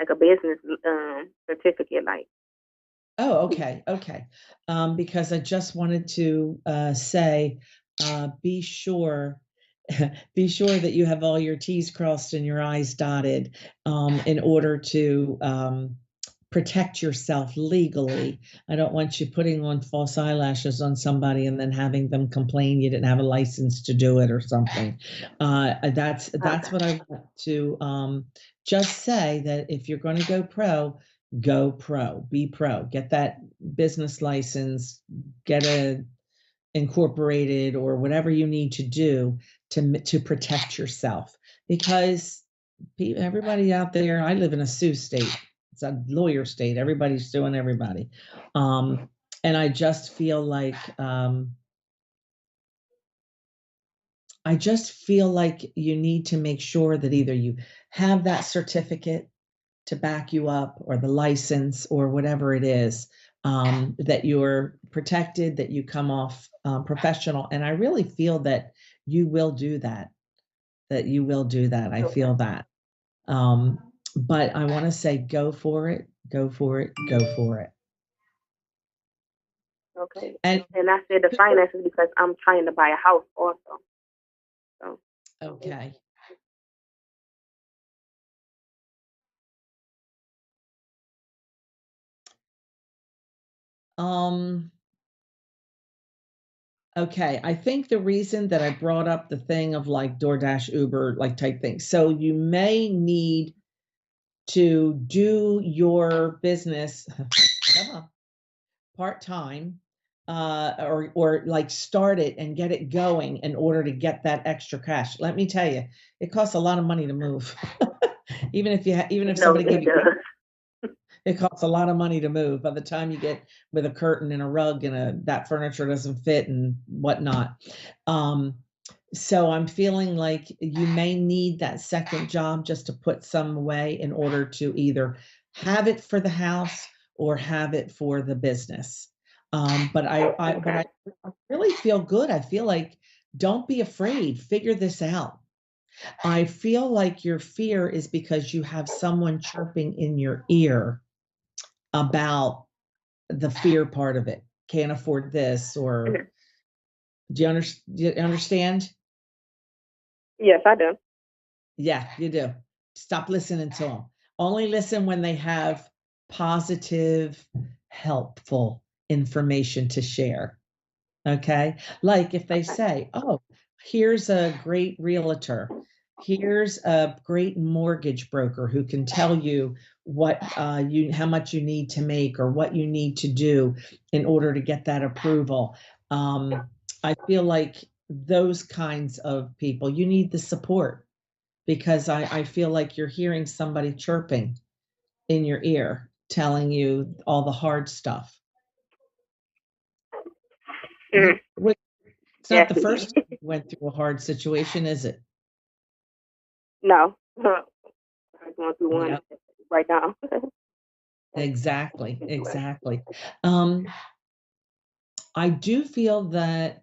a business certificate, like. Oh, okay, okay. Because I just wanted to say, be sure, be sure that you have all your T's crossed and your I's dotted, in order to protect yourself legally. I don't want you putting on false eyelashes on somebody and then having them complain you didn't have a license to do it or something. That's Okay. what I want to just say, that if you're going to go pro, be pro, get that business license, get a incorporated or whatever you need to do to protect yourself, because everybody out there, I live in a sue state. It's a lawyer state. Everybody's suing everybody. And I just feel like you need to make sure that either you have that certificate to back you up or the license or whatever it is, that you're protected, that you come off professional. And I really feel that you will do that you will do that. I Okay. feel that. Um, but I want to say, go for it, go for it, go for it. Okay. And And I said the finances because I'm trying to buy a house also. So. okay. Um, okay. I think the reason that I brought up the thing of like DoorDash, Uber, like type thing. So you may need to do your business come on, part-time, or like start it and get it going in order to get that extra cash. Let me tell you, it costs a lot of money to move. Even if No, somebody gave it you, does. it costs a lot of money to move. By the time you get with a curtain and a rug and that furniture doesn't fit and whatnot. So I'm feeling like you may need that second job just to put some away in order to either have it for the house or have it for the business. But I really feel good. I feel like, don't be afraid. Figure this out. I feel like your fear is because you have someone chirping in your ear about the fear part of it. Can't afford this, or do you understand? Yes, I do. Yeah, you do. Stop listening to them. Only listen when they have positive, helpful information to share. Okay. Like if they say, oh, here's a great realtor, here's a great mortgage broker who can tell you how much you need to make or what you need to do in order to get that approval. I feel like those kinds of people, you need the support, because I feel like you're hearing somebody chirping in your ear, telling you all the hard stuff. It's not the Definitely. first time you went through a hard situation, is it? No. I'm going through one Yeah, right now. exactly. I do feel that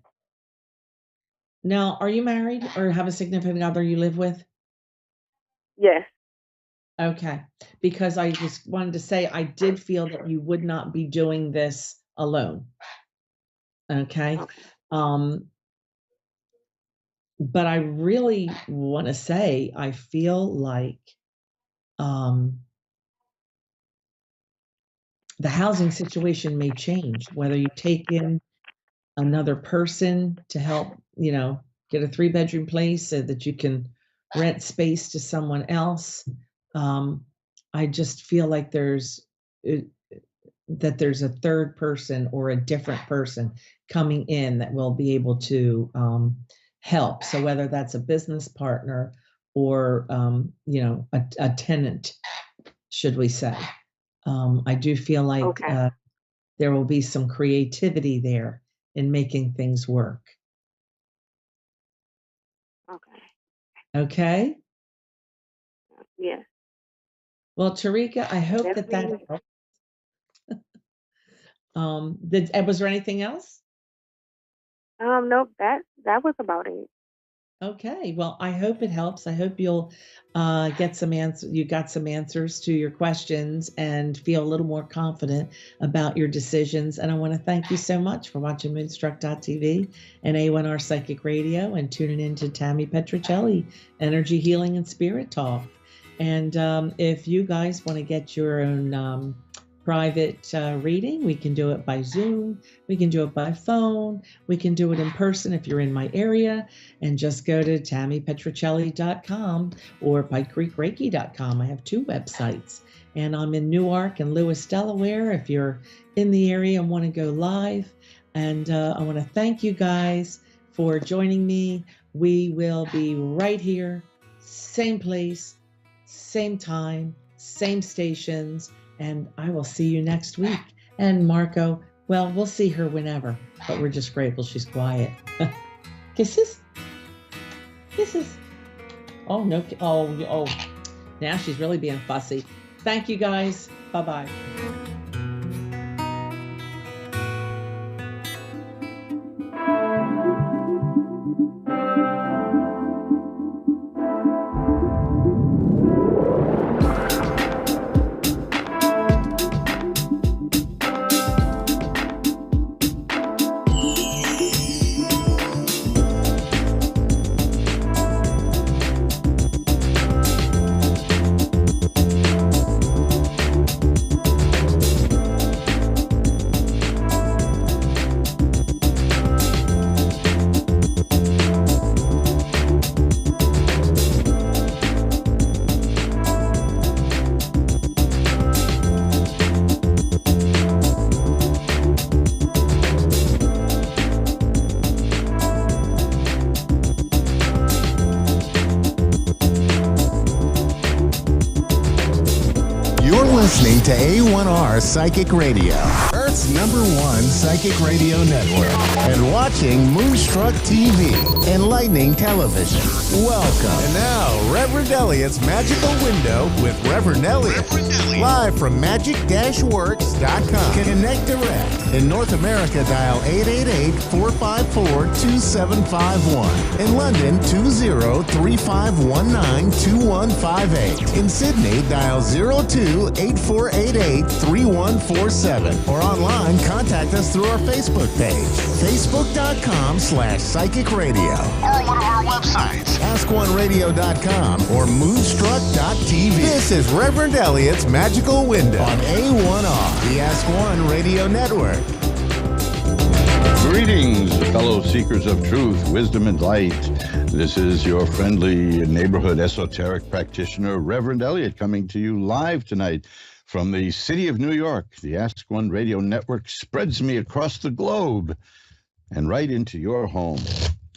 now, are you married or have a significant other you live with? Yes. Okay, because I just wanted to say I did feel that you would not be doing this alone. Okay. Um, but I really want to say I feel like um the housing situation may change, whether you take in another person to help, get a 3-bedroom place so that you can rent space to someone else. I just feel like there's a third person or a different person coming in that will be able to help. So whether that's a business partner or a tenant, should we say. I do feel like Okay. there will be some creativity there in making things work. Okay. Okay. Yeah. Well, Tarika, I hope that Definitely. helps. Was there anything else? Nope, that was about it. Okay. Well, I hope it helps. I hope you'll get some answers. You got some answers to your questions and feel a little more confident about your decisions. And I want to thank you so much for watching Moonstruck.tv and A1R Psychic Radio and tuning in to Tammy Petrocelli, Energy Healing and Spirit Talk. And if you guys want to get your own private reading, we can do it by Zoom, we can do it by phone, we can do it in person if you're in my area, and just go to TammyPetrocelli.com or PikeCreekReiki.com. I have 2 websites, and I'm in Newark and Lewis, Delaware if you're in the area and want to go live. And I want to thank you guys for joining me. We will be right here, same place, same time, same stations, and I will see you next week. And Marco, well, we'll see her whenever, but we're just grateful she's quiet. Kisses? Kisses. Oh, no. Oh. Now she's really being fussy. Thank you, guys. Bye-bye. Listening to A1R Psychic Radio, Earth's #1 psychic radio network, and watching Moonstruck TV, Enlightening Television. Welcome. And now, Reverend Elliot's Magical Window with Reverend Elliot. Live from magic-works.com. Connect direct. In North America, dial 888-454-2751. In London, 20-3519-2158. In Sydney, dial 02-8488-3147. Or online, contact us through our Facebook page, facebook.com/psychic radio. Or one of our websites, askoneradio.com or moonstruck.tv. This is Reverend Elliot's Magical Window on A1R, the Ask One Radio Network. Greetings, fellow seekers of truth, wisdom, and light. This is your friendly neighborhood esoteric practitioner, Reverend Elliot, coming to you live tonight from the city of New York. The Ask One Radio Network spreads me across the globe and right into your home.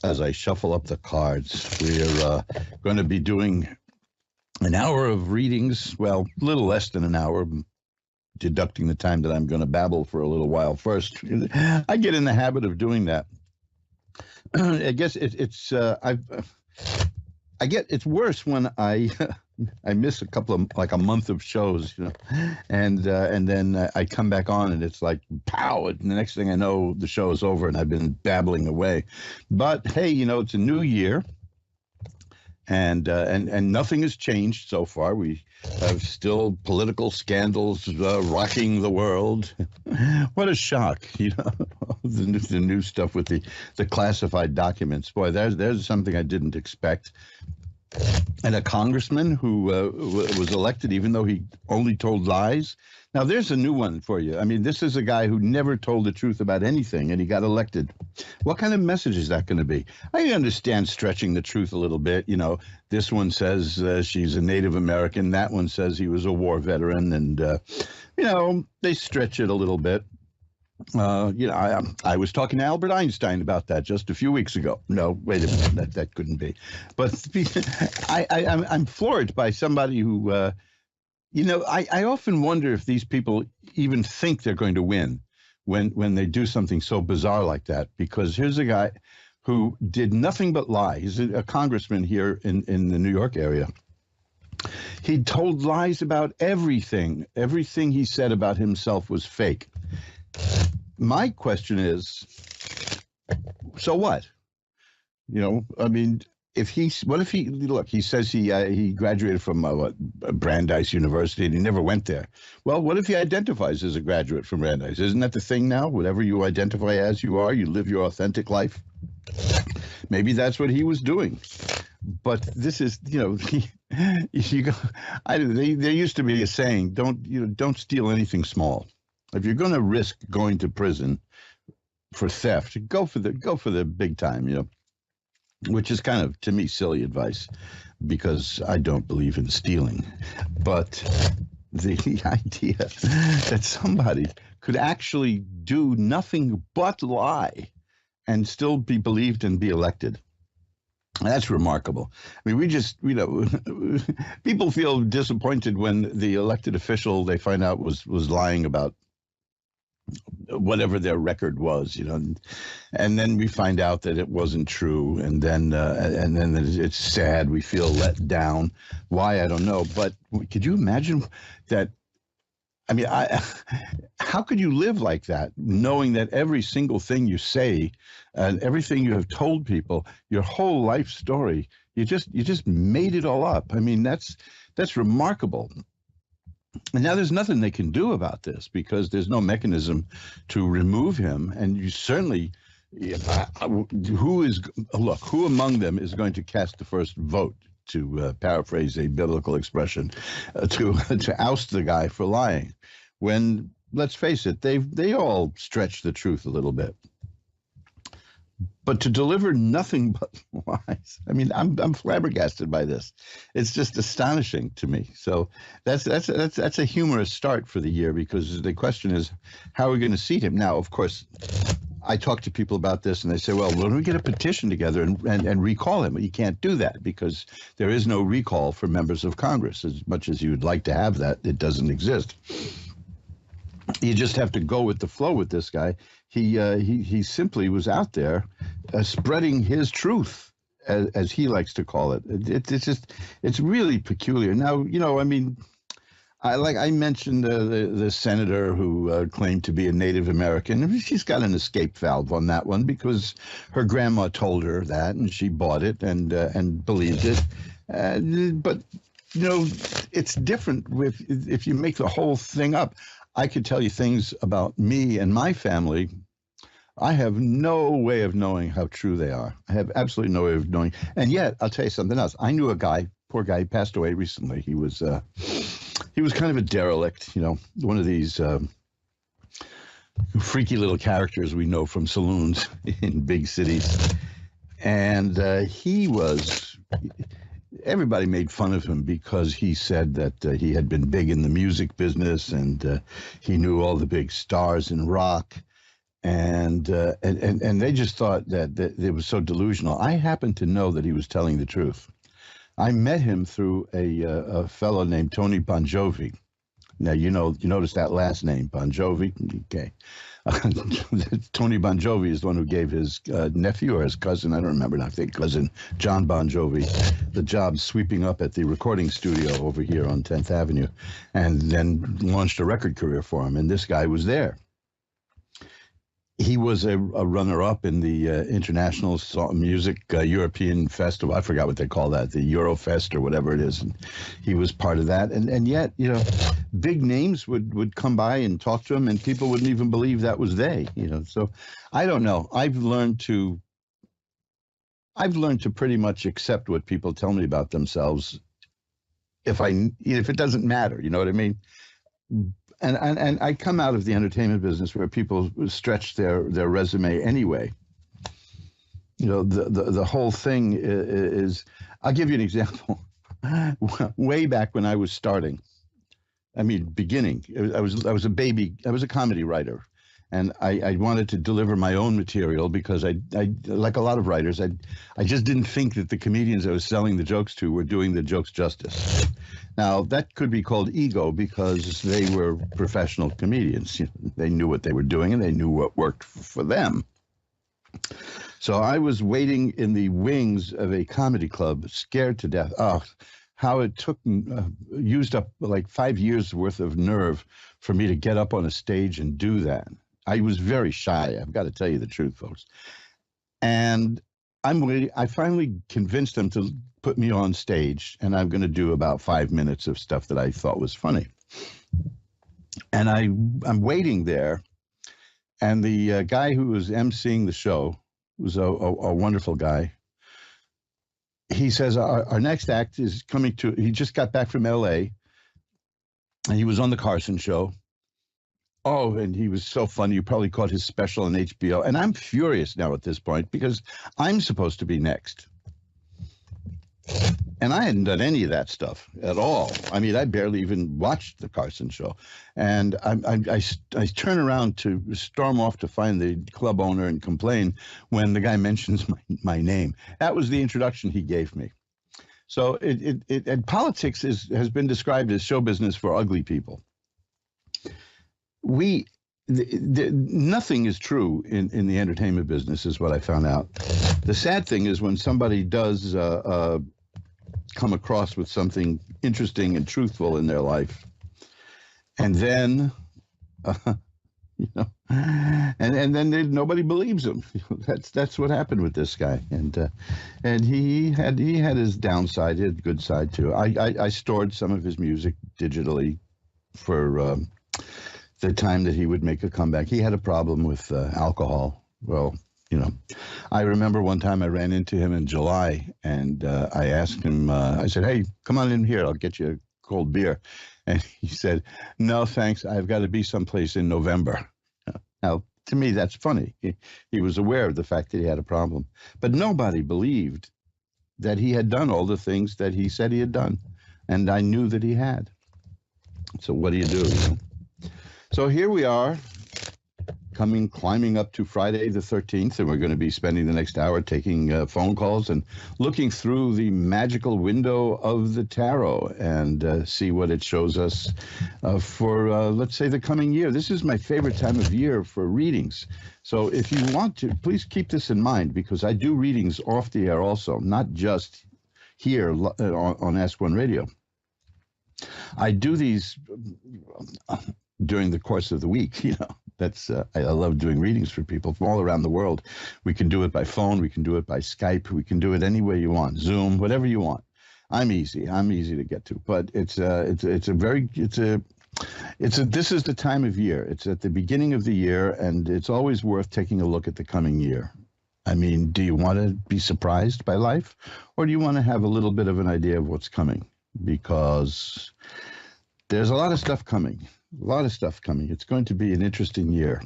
As I shuffle up the cards, we're going to be doing an hour of readings, well, a little less than an hour, deducting the time that I'm going to babble for a little while first. I get in the habit of doing that. I guess it's worse when I miss a couple of, like a month of shows, and then I come back on and it's like pow, and the next thing I know the show is over and I've been babbling away. But hey, it's a new year, and nothing has changed so far. We have still political scandals rocking the world. What a shock, the new stuff with the classified documents. Boy, there's something I didn't expect. And a congressman who was elected even though he only told lies. Now, there's a new one for you. I mean, this is a guy who never told the truth about anything, and he got elected. What kind of message is that going to be? I understand stretching the truth a little bit. This one says she's a Native American. That one says he was a war veteran. And, they stretch it a little bit. I was talking to Albert Einstein about that just a few weeks ago. No, wait a minute, that couldn't be. But I'm floored by somebody who, I often wonder if these people even think they're going to win when they do something so bizarre like that. Because here's a guy who did nothing but lie. He's a congressman here in the New York area. He told lies about everything. Everything he said about himself was fake. My question is, so what? He says he graduated from Brandeis University and he never went there. Well, what if he identifies as a graduate from Brandeis? Isn't that the thing now? Whatever you identify as, you are. You live your authentic life. Maybe that's what he was doing. But this is, there used to be a saying: don't steal anything small. If you're going to risk going to prison for theft, go for the big time, which is kind of, to me, silly advice because I don't believe in stealing. But the idea that somebody could actually do nothing but lie and still be believed and be elected, that's remarkable. I mean, we just, people feel disappointed when the elected official they find out was lying about whatever their record was, and then we find out that it wasn't true, and then it's sad. We feel let down. Why? I don't know. But could you imagine that? I mean, how could you live like that, knowing that every single thing you say and everything you have told people, your whole life story, you just made it all up? I mean, that's remarkable. And now there's nothing they can do about this because there's no mechanism to remove him. And you certainly, who among them is going to cast the first vote, to paraphrase a biblical expression, to oust the guy for lying? When, let's face it, they all stretch the truth a little bit. But to deliver nothing but lies, I mean, I'm flabbergasted by this. It's just astonishing to me. So that's a humorous start for the year, because the question is, how are we going to seat him? Now, of course, I talk to people about this and they say, well, why don't we get a petition together and recall him? But you can't do that because there is no recall for members of Congress. As much as you would like to have that, it doesn't exist. You just have to go with the flow with this guy. He simply was out there spreading his truth, as he likes to call it. It's really peculiar. Now, I mean, I mentioned the senator who claimed to be a Native American. She's got an escape valve on that one because her grandma told her that, and she bought it and believed it. But it's different if you make the whole thing up. I could tell you things about me and my family. I have no way of knowing how true they are. I have absolutely no way of knowing. And yet, I'll tell you something else. I knew a guy, poor guy, he passed away recently. He was kind of a derelict, one of these freaky little characters we know from saloons in big cities. And everybody made fun of him because he said that he had been big in the music business and he knew all the big stars in rock, and they just thought that it was so delusional. I happen to know that he was telling the truth. I met him through a fellow named Tony Bon Jovi. Now, you notice that last name, Bon Jovi. Okay. Tony Bon Jovi is the one who gave his nephew or his cousin, I don't remember now, I think cousin, John Bon Jovi, the job sweeping up at the recording studio over here on 10th Avenue, and then launched a record career for him. And this guy was there. He was a runner-up in the International Music European Festival. I forgot what they call that, the Eurofest or whatever it is. And he was part of that. And yet, big names would come by and talk to him, and people wouldn't even believe that was they. So I don't know. I've learned to pretty much accept what people tell me about themselves if it doesn't matter. You know what I mean? And I come out of the entertainment business where people stretch their resume anyway. The whole thing is, I'll give you an example. Way back when I was starting, beginning, I was a baby, I was a comedy writer. And I wanted to deliver my own material because I like a lot of writers, I just didn't think that the comedians I was selling the jokes to were doing the jokes justice. Now, that could be called ego because they were professional comedians. They knew what they were doing and they knew what worked for them. So I was waiting in the wings of a comedy club, scared to death. Oh, how it took, used up like 5 years worth of nerve for me to get up on a stage and do that. I was very shy. I've got to tell you the truth, folks. And I finally convinced them to put me on stage, and I'm going to do about 5 minutes of stuff that I thought was funny. And I'm waiting there, and the guy who was emceeing the show was a wonderful guy. He says, our next act is coming to, he just got back from L.A., and he was on the Carson show. Oh, and he was so funny. You probably caught his special on HBO. And I'm furious now at this point because I'm supposed to be next. And I hadn't done any of that stuff at all. I barely even watched the Carson show. And I turn around to storm off to find the club owner and complain when the guy mentions my name. That was the introduction he gave me. So and politics has been described as show business for ugly people. Nothing is true in the entertainment business is what I found out. The sad thing is when somebody does come across with something interesting and truthful in their life, and then and then nobody believes him. That's what happened with this guy, and he had his downside, he had a good side too. I stored some of his music digitally for the time that he would make a comeback. He had a problem with alcohol. Well, I remember one time I ran into him in July, and I asked him, I said, hey, come on in here, I'll get you a cold beer. And he said, no, thanks, I've got to be someplace in November. Now, to me, that's funny. He was aware of the fact that he had a problem. But nobody believed that he had done all the things that he said he had done. And I knew that he had. So what do you do? So here we are, climbing up to Friday the 13th, and we're going to be spending the next hour taking phone calls and looking through the magical window of the tarot and see what it shows us for, let's say, the coming year. This is my favorite time of year for readings. So if you want to, please keep this in mind, because I do readings off the air also, not just here on Ask One Radio. I do these during the course of the week. That's I love doing readings for people from all around the world. We can do it by phone, we can do it by Skype, we can do it any way you want, Zoom, whatever you want. I'm easy to get to, but this is the time of year. It's at the beginning of the year, and it's always worth taking a look at the coming year. Do you want to be surprised by life, or do you want to have a little bit of an idea of what's coming? Because there's a lot of stuff coming. It's going to be an interesting year.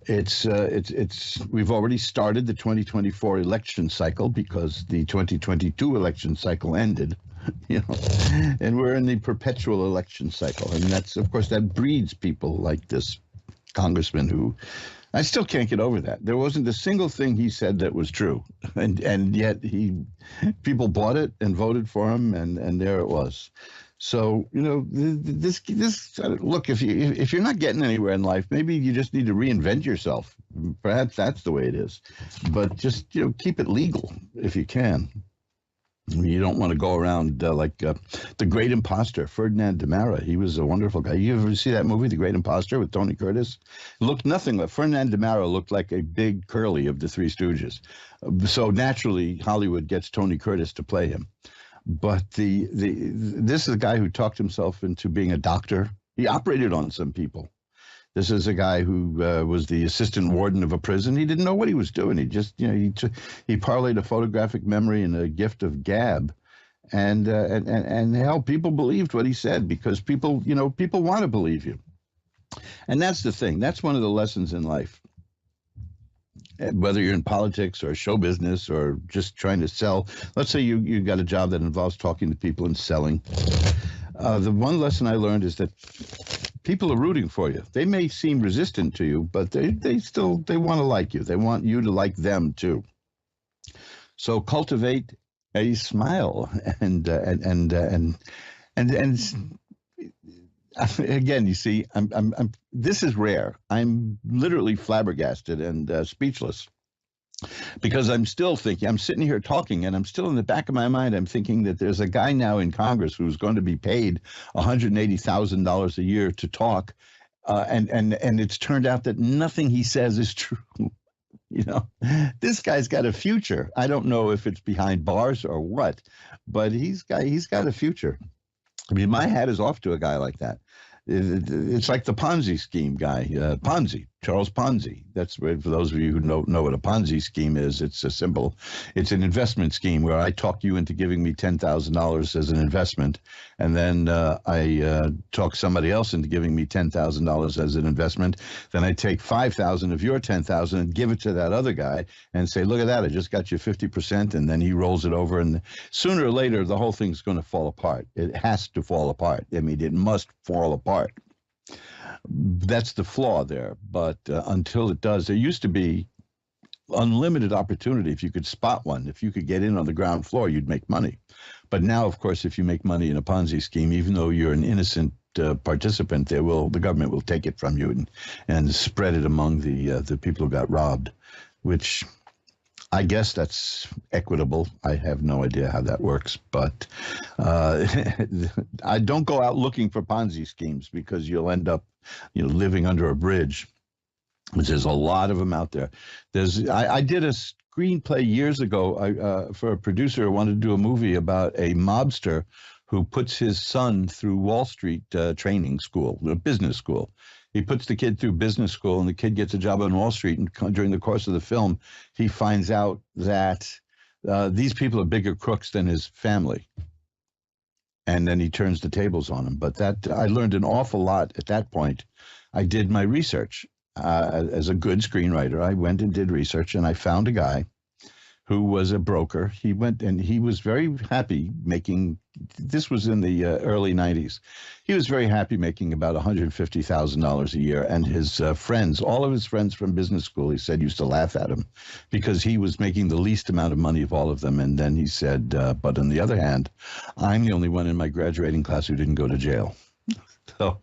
We've already started the 2024 election cycle because the 2022 election cycle ended, and we're in the perpetual election cycle. And that's, of course, that breeds people like this congressman who I still can't get over that. There wasn't a single thing he said that was true. And yet people bought it and voted for him, and there it was. So, this look, if you're not getting anywhere in life, maybe you just need to reinvent yourself. Perhaps that's the way it is. But just, keep it legal if you can. You don't want to go around like The Great Imposter, Ferdinand Demara. He was a wonderful guy. You ever see that movie, The Great Imposter, with Tony Curtis? It looked nothing like Ferdinand Demara. Looked like a big curly of the Three Stooges. So naturally, Hollywood gets Tony Curtis to play him. But this is a guy who talked himself into being a doctor. He operated on some people. This is a guy who was the assistant warden of a prison. He didn't know what he was doing. He just, he parlayed a photographic memory and a gift of gab, and hell, people believed what he said because people want to believe you, and that's the thing. That's one of the lessons in life. Whether you're in politics or show business or just trying to sell, let's say you got a job that involves talking to people and selling. The one lesson I learned is that people are rooting for you. They may seem resistant to you, but they want to like you. They want you to like them too. So cultivate a smile and again, you see, I'm this is rare. I'm literally flabbergasted and speechless. Because I'm still thinking, I'm sitting here talking, and I'm still in the back of my mind, I'm thinking that there's a guy now in Congress who's going to be paid $180,000 a year to talk, and it's turned out that nothing he says is true. This guy's got a future. I don't know if it's behind bars or what, but he's got a future. I mean, my hat is off to a guy like that. It's like the Ponzi scheme guy, Charles Ponzi. That's for those of you who know what a Ponzi scheme is. It's it's an investment scheme where I talk you into giving me $10,000 as an investment, and then I talk somebody else into giving me $10,000 as an investment. Then I take $5,000 of your $10,000 and give it to that other guy and say, look at that, I just got you 50%, and then he rolls it over, and sooner or later the whole thing's going to fall apart. It has to fall apart. I mean, it must fall apart. That's the flaw there. But until it does, there used to be unlimited opportunity. If you could spot one, if you could get in on the ground floor, you'd make money. But now, of course, if you make money in a Ponzi scheme, even though you're an innocent participant, the government will take it from you and spread it among the people who got robbed, which I guess that's equitable. I have no idea how that works, but I don't go out looking for Ponzi schemes because you'll end up, living under a bridge. There's a lot of them out there. I did a screenplay years ago for a producer who wanted to do a movie about a mobster who puts his son through Wall Street training school, a business school. He puts the kid through business school, and the kid gets a job on Wall Street. And during the course of the film, he finds out that these people are bigger crooks than his family. And then he turns the tables on them. But I learned an awful lot at that point. I did my research. As a good screenwriter, I went and did research, and I found a guy who was a broker. He went and he was very happy making, this was in the early 90s. He was very happy making about $150,000 a year. And his friends, all of his friends from business school, he said, used to laugh at him because he was making the least amount of money of all of them. And then he said, but on the other hand, I'm the only one in my graduating class who didn't go to jail. So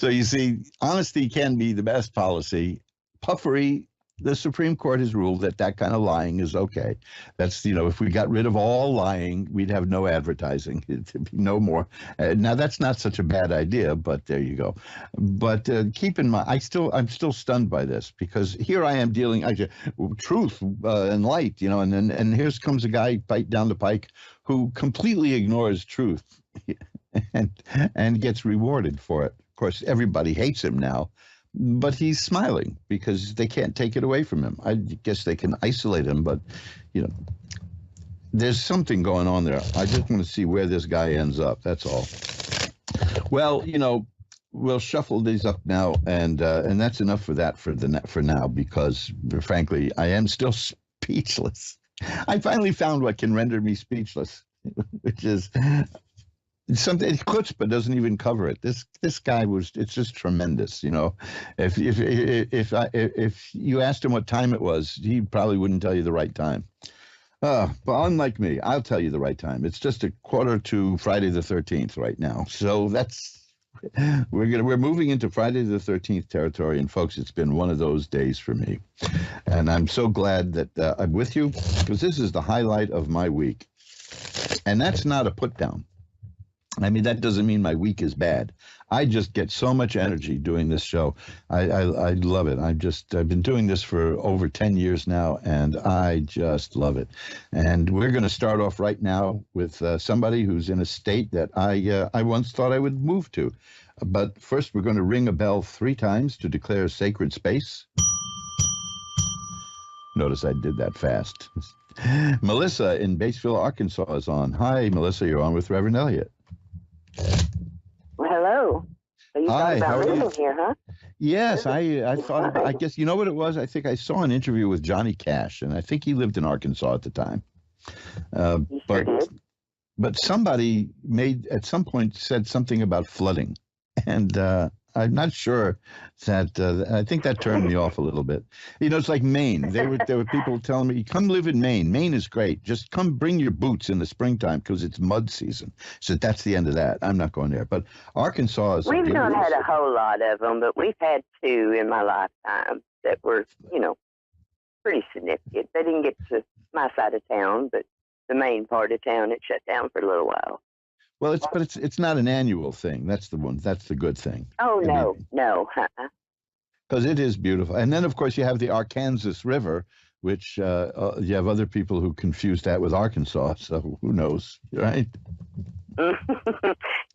you see, honesty can be the best policy. Puffery, the Supreme Court has ruled that kind of lying is okay. That's, if we got rid of all lying, we'd have no advertising. It'd be no more. Now, that's not such a bad idea, but there you go. But keep in mind, I'm still stunned by this because here I am dealing truth and light, and here comes a guy down the pike who completely ignores truth and gets rewarded for it. Of course, everybody hates him now. But he's smiling because they can't take it away from him. I guess they can isolate him, but, there's something going on there. I just want to see where this guy ends up. That's all. Well, we'll shuffle these up now, and that's enough for that for now because, frankly, I am still speechless. I finally found what can render me speechless, which is something. Chutzpah doesn't even cover it. This guy it's just tremendous. If you asked him what time it was, he probably wouldn't tell you the right time. But unlike me, I'll tell you the right time. It's just a quarter to Friday the 13th right now. So we're moving into Friday the 13th territory, and folks, it's been one of those days for me. And I'm so glad that I'm with you, because this is the highlight of my week. And that's not a put down. I mean, that doesn't mean my week is bad. I just get so much energy doing this show. I love it. I've been doing this for over 10 years now, and I just love it. And we're going to start off right now with somebody who's in a state that I once thought I would move to. But first, we're going to ring a bell 3 times to declare sacred space. Notice I did that fast. Melissa in Batesville, Arkansas is on. Hi, Melissa. You're on with Reverend Elliot. Well, hello. So you Hi, thought how about are you? moving here, huh? Yes, I thought about, I guess, you know what it was? I think I saw an interview with Johnny Cash, and I think he lived in Arkansas at the time. But somebody at some point said something about flooding, and I'm not sure that, I think that turned me off a little bit. You know, it's like Maine. There were people telling me, come live in Maine. Maine is great. Just come bring your boots in the springtime because it's mud season. So that's the end of that. I'm not going there. But Arkansas is... We've not had a whole lot of them, but we've had 2 in my lifetime that were, pretty significant. They didn't get to my side of town, but the main part of town, it shut down for a little while. Well, it's not an annual thing. That's the one. That's the good thing. Oh, no. Because it is beautiful. And then, of course, you have the Arkansas River, which you have other people who confuse that with Arkansas. So who knows, right?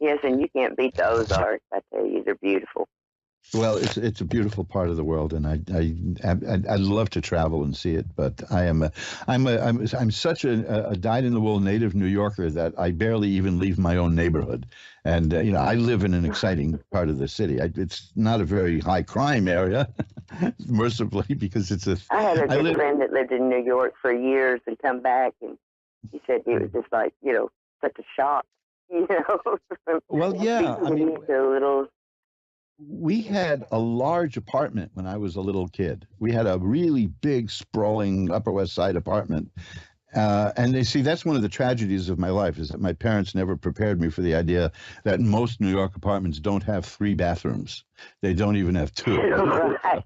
Yes, and you can't beat the Ozarks. I tell you, they're beautiful. Well, it's a beautiful part of the world, and I love to travel and see it. But I'm such a dyed-in-the-wool native New Yorker that I barely even leave my own neighborhood. And I live in an exciting part of the city. It's not a very high crime area, mercifully, because it's a. I had a good friend that lived in New York for years and come back, and he said it was just like such a shock. Well, yeah, I mean. A little. We had a large apartment when I was a little kid. We had a really big, sprawling Upper West Side apartment. And they see, that's one of the tragedies of my life, is that my parents never prepared me for the idea that most New York apartments don't have 3 bathrooms. They don't even have 2. Right.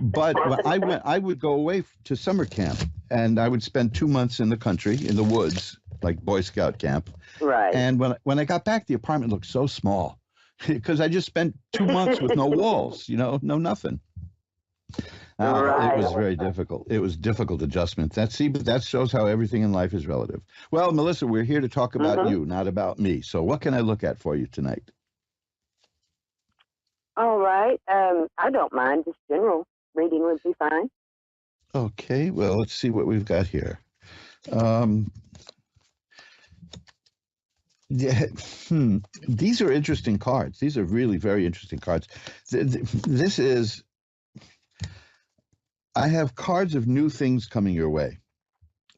But I would go away to summer camp, and I would spend 2 months in the country, in the woods, like Boy Scout camp. Right. And when I got back, the apartment looked so small. Because I just spent 2 months with no walls, no nothing. Right. It was very difficult. It was difficult adjustment. But that shows how everything in life is relative. Well, Melissa, we're here to talk about you, not about me. So what can I look at for you tonight? All right. I don't mind. Just general reading would be fine. Okay. Well, let's see what we've got here. Yeah, These are interesting cards. These are really very interesting cards. I have cards of new things coming your way,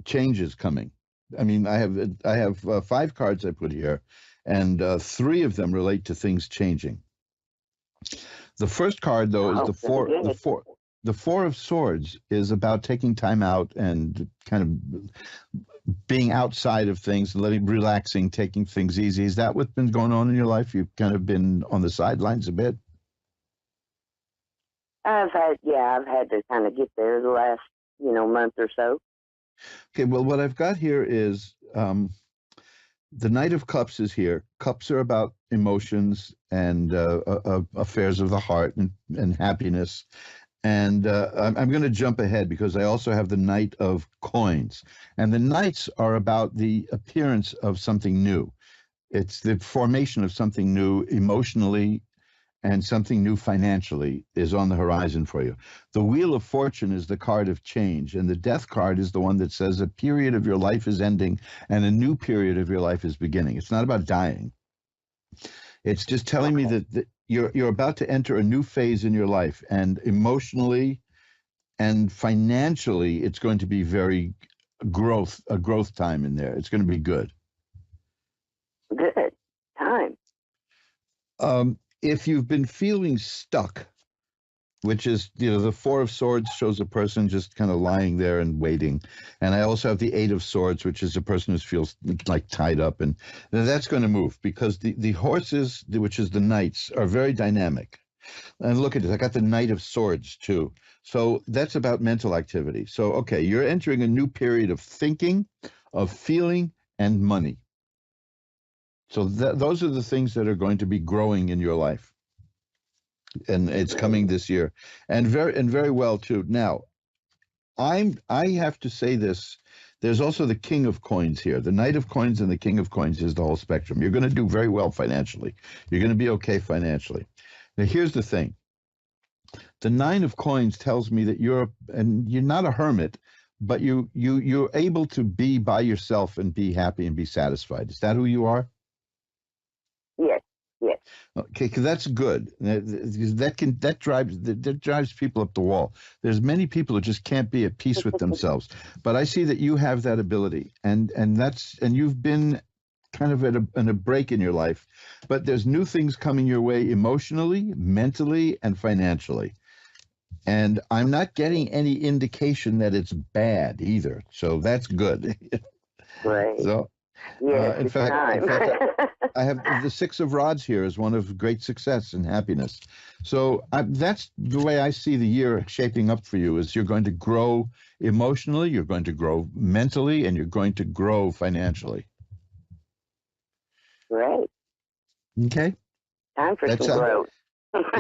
changes coming. I mean, I have 5 cards I put here, and 3 of them relate to things changing. The first card, though, is the 4 of Swords is about taking time out and kind of being outside of things, relaxing, taking things easy. Is that what's been going on in your life? You've kind of been on the sidelines a bit? I've had to kind of get there the last, month or so. Okay, well, what I've got here is the Knight of Cups is here. Cups are about emotions and affairs of the heart and happiness. And I'm going to jump ahead because I also have the Knight of Coins. And the Knights are about the appearance of something new. It's the formation of something new emotionally, and something new financially is on the horizon for you. The Wheel of Fortune is the card of change, and the Death card is the one that says a period of your life is ending and a new period of your life is beginning. It's not about dying. It's just telling me that you're about to enter a new phase in your life, and emotionally and financially, it's going to be a growth time in there. It's going to be good. Good time. If you've been feeling stuck, which is, the Four of Swords shows a person just kind of lying there and waiting. And I also have the Eight of Swords, which is a person who feels like tied up. And that's going to move because the horses, which is the knights, are very dynamic. And look at this. I got the Knight of Swords, too. So that's about mental activity. So, okay, you're entering a new period of thinking, of feeling, and money. So those are the things that are going to be growing in your life. And it's coming this year, and very well too. Now, I have to say this. There's also the King of Coins here. The Knight of Coins and the King of Coins is the whole spectrum. You're going to do very well financially. You're going to be okay financially. Now, here's the thing. The Nine of Coins tells me that you're not a hermit, but you're able to be by yourself and be happy and be satisfied. Is that who you are? Yes. Yes. Okay, because that's good. That drives people up the wall. There's many people who just can't be at peace with themselves. But I see that you have that ability, and you've been kind of in a break in your life. But there's new things coming your way emotionally, mentally, and financially. And I'm not getting any indication that it's bad either. So that's good. Right. So. Yes, In fact, I have the Six of Rods here as one of great success and happiness. So that's the way I see the year shaping up for you. Is you're going to grow emotionally, you're going to grow mentally, and you're going to grow financially. Right. Okay. Time for some growth.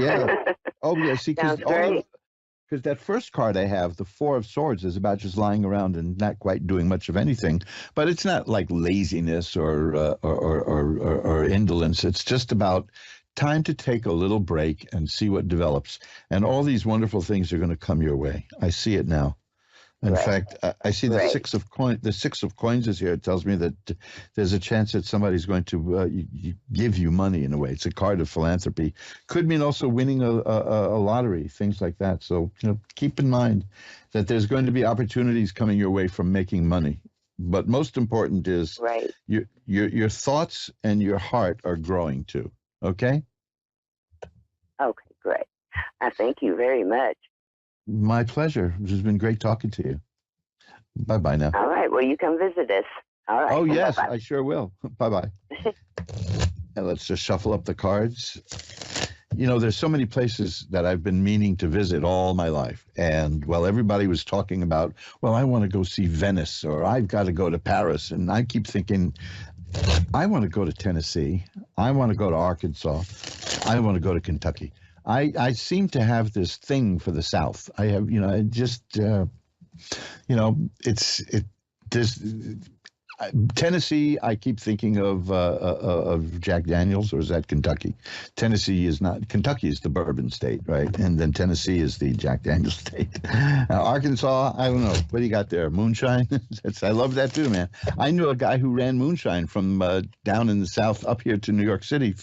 Yeah. Oh, yeah. See, because that first card I have, the Four of Swords, is about just lying around and not quite doing much of anything. But it's not like laziness or indolence. It's just about time to take a little break and see what develops. And all these wonderful things are going to come your way. I see it now. In fact, I see the Six of Coins. The Six of Coins is here. It tells me that there's a chance that somebody's going to give you money in a way. It's a card of philanthropy. Could mean also winning a lottery, things like that. So keep in mind that there's going to be opportunities coming your way from making money. But most important is your thoughts and your heart are growing too. Okay? Okay, great. I thank you very much. My pleasure. It's been great talking to you. Bye-bye now. All right. Well, you come visit us. All right. Oh, yes, bye-bye. I sure will. Bye-bye. And let's just shuffle up the cards. There's so many places that I've been meaning to visit all my life. And, everybody was talking about, I want to go see Venice, or I've got to go to Paris. And I keep thinking, I want to go to Tennessee. I want to go to Arkansas. I want to go to Kentucky. I seem to have this thing for the South. I have, Tennessee, I keep thinking of Jack Daniels, or is that Kentucky? Tennessee is not. Kentucky is the bourbon state, right? And then Tennessee is the Jack Daniels state. Arkansas, I don't know. What do you got there? Moonshine? I love that too, man. I knew a guy who ran moonshine from down in the South up here to New York City,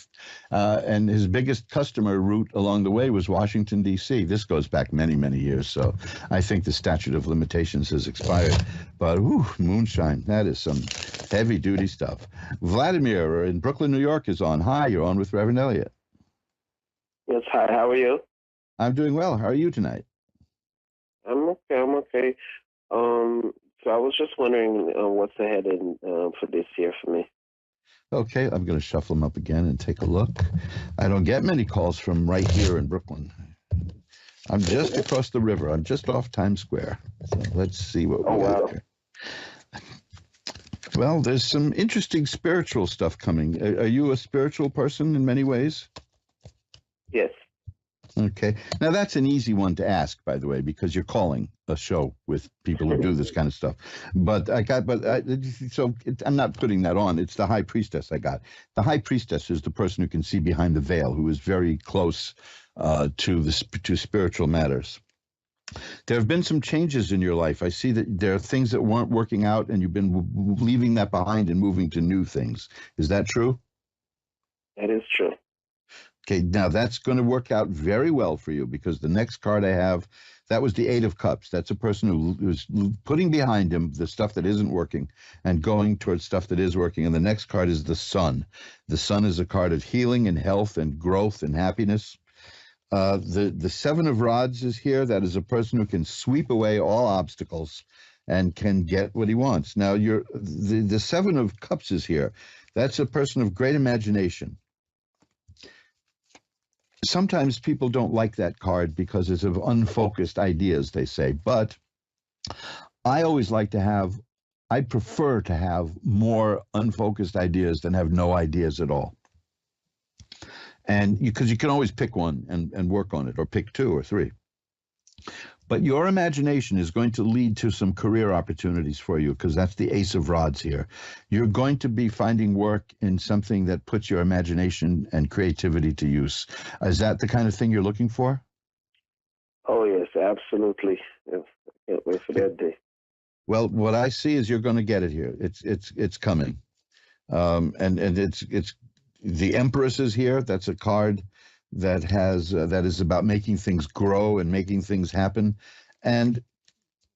and his biggest customer route along the way was Washington, D.C. This goes back many, many years, so I think the statute of limitations has expired. But moonshine, that is some heavy-duty stuff. Vladimir in Brooklyn, New York is on. Hi, you're on with Reverend Elliott. Yes, hi, how are you? I'm doing well. How are you tonight? I'm okay. So I was just wondering what's ahead for this year for me. Okay, I'm going to shuffle them up again and take a look. I don't get many calls from right here in Brooklyn. I'm just across the river. I'm just off Times Square. So let's see what we got here. Well, there's some interesting spiritual stuff coming. Are you a spiritual person in many ways? Yes. Okay. Now, that's an easy one to ask, by the way, because you're calling a show with people who do this kind of stuff. So I'm not putting that on. It's the High Priestess I got. The High Priestess is the person who can see behind the veil, who is very close to spiritual matters. There have been some changes in your life. I see that there are things that weren't working out, and you've been leaving that behind and moving to new things. Is that true? That is true. Okay, now that's going to work out very well for you, because the next card I have, that was the Eight of Cups. That's a person who's putting behind him the stuff that isn't working and going towards stuff that is working. And the next card is the Sun. The Sun is a card of healing and health and growth and happiness. The seven of rods is here. That is a person who can sweep away all obstacles and can get what he wants. Now, the seven of cups is here. That's a person of great imagination. Sometimes people don't like that card because it's of unfocused ideas, they say. But I always like to have, I prefer to have more unfocused ideas than have no ideas at all. And because you can always pick one and work on it, or pick two or three. But your imagination is going to lead to some career opportunities for you, because that's the ace of rods here. You're going to be finding work in something that puts your imagination and creativity to use. Is that the kind of thing you're looking for? Oh, yes, absolutely. I can't wait for that day. Well, what I see is you're going to get it here. It's coming. And it's the Empress is here. That's a card that has that is about making things grow and making things happen. And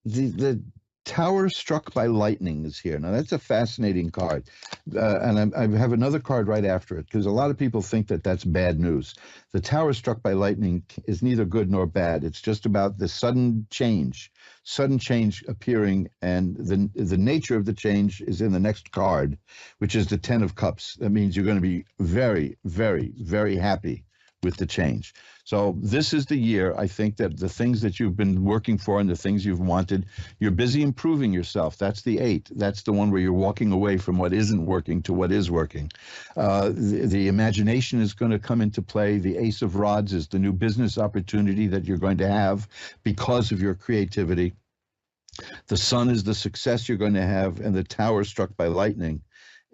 the Tower Struck by Lightning is here. Now, that's a fascinating card. And I have another card right after it, because a lot of people think that that's bad news. The Tower Struck by Lightning is neither good nor bad. It's just about the sudden change appearing, and the nature of the change is in the next card, which is the Ten of Cups. That means you're going to be very, very, very happy with the change. So this is the year, I think, that the things that you've been working for and the things you've wanted, you're busy improving yourself. That's the 8. That's the one where you're walking away from what isn't working to what is working. The imagination is going to come into play. The Ace of Rods is the new business opportunity that you're going to have because of your creativity. The Sun is the success you're going to have, and the Tower Struck by Lightning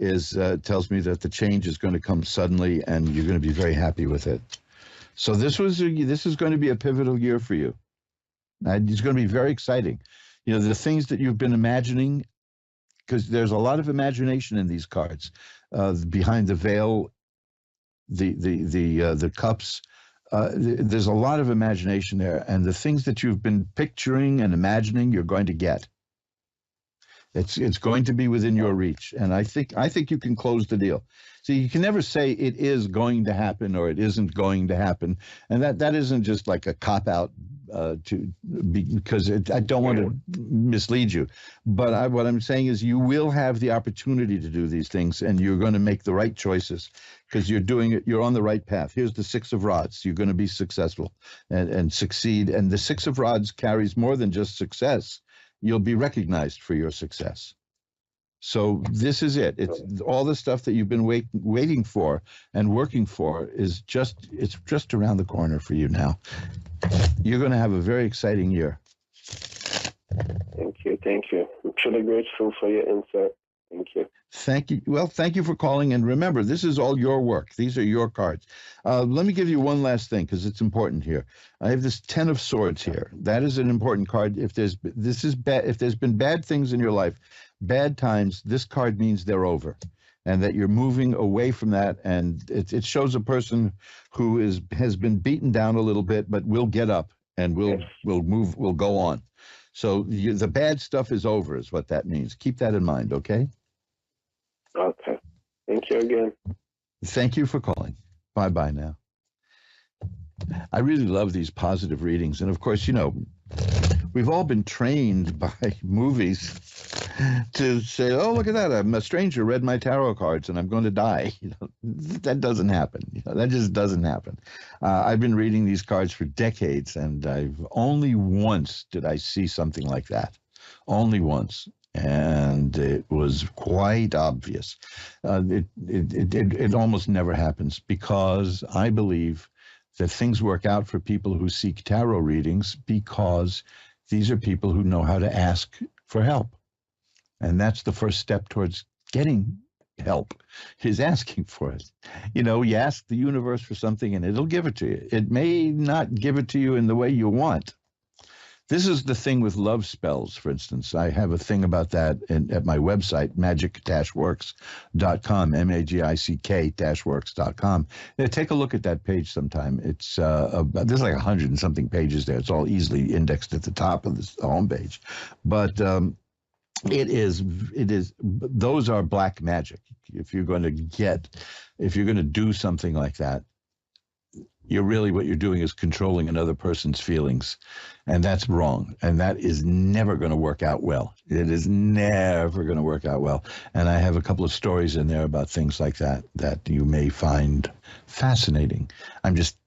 is tells me that the change is going to come suddenly, and you're going to be very happy with it. So this is going to be a pivotal year for you. It's going to be very exciting. You know, the things that you've been imagining, because there's a lot of imagination in these cards. Behind the veil, the cups, there's a lot of imagination there, and the things that you've been picturing and imagining, you're going to get. It's going to be within your reach, and I think you can close the deal. See, you can never say it is going to happen or it isn't going to happen, and that isn't just like a cop out because I don't want to mislead you. But what I'm saying is you will have the opportunity to do these things, and you're going to make the right choices because you're doing it. You're on the right path. Here's the Six of Rods. You're going to be successful and succeed. And the Six of Rods carries more than just success. You'll be recognized for your success. So this is it. It's all the stuff that you've been waiting for and working for it's just around the corner for you now. You're going to have a very exciting year. Thank you. I'm truly grateful for your insight. Thank you. Thank you. Well, thank you for calling. And remember, this is all your work. These are your cards. Let me give you one last thing, because it's important here. I have this 10 of Swords here. That is an important card. If there's been bad things in your life, bad times, this card means they're over, and that you're moving away from that. And it shows a person who has been beaten down a little bit, but will get up and will go on. So the bad stuff is over, is what that means. Keep that in mind, okay? Okay. Thank you again. Thank you for calling. Bye-bye now. I really love these positive readings. And of course, you know, we've all been trained by movies to say, oh, look at that. A stranger read my tarot cards and I'm going to die. You know, that doesn't happen. You know, that just doesn't happen. I've been reading these cards for decades, and only once did I see something like that. Only once. And it was quite obvious. It almost never happens, because I believe that things work out for people who seek tarot readings, because these are people who know how to ask for help. And that's the first step towards getting help, is asking for it. You know, you ask the universe for something and it'll give it to you. It may not give it to you in the way you want. This is the thing with love spells, for instance. I have a thing about that at my website, magic-works.com, magic-works.com. Take a look at that page sometime. It's there's like 100 and something pages there. It's all easily indexed at the top of the homepage. But it is those are black magic. If you're going to do something like that, what you're doing is controlling another person's feelings, and that's wrong, and that is never going to work out well. It is never going to work out well. And I have a couple of stories in there about things like that you may find fascinating. I'm just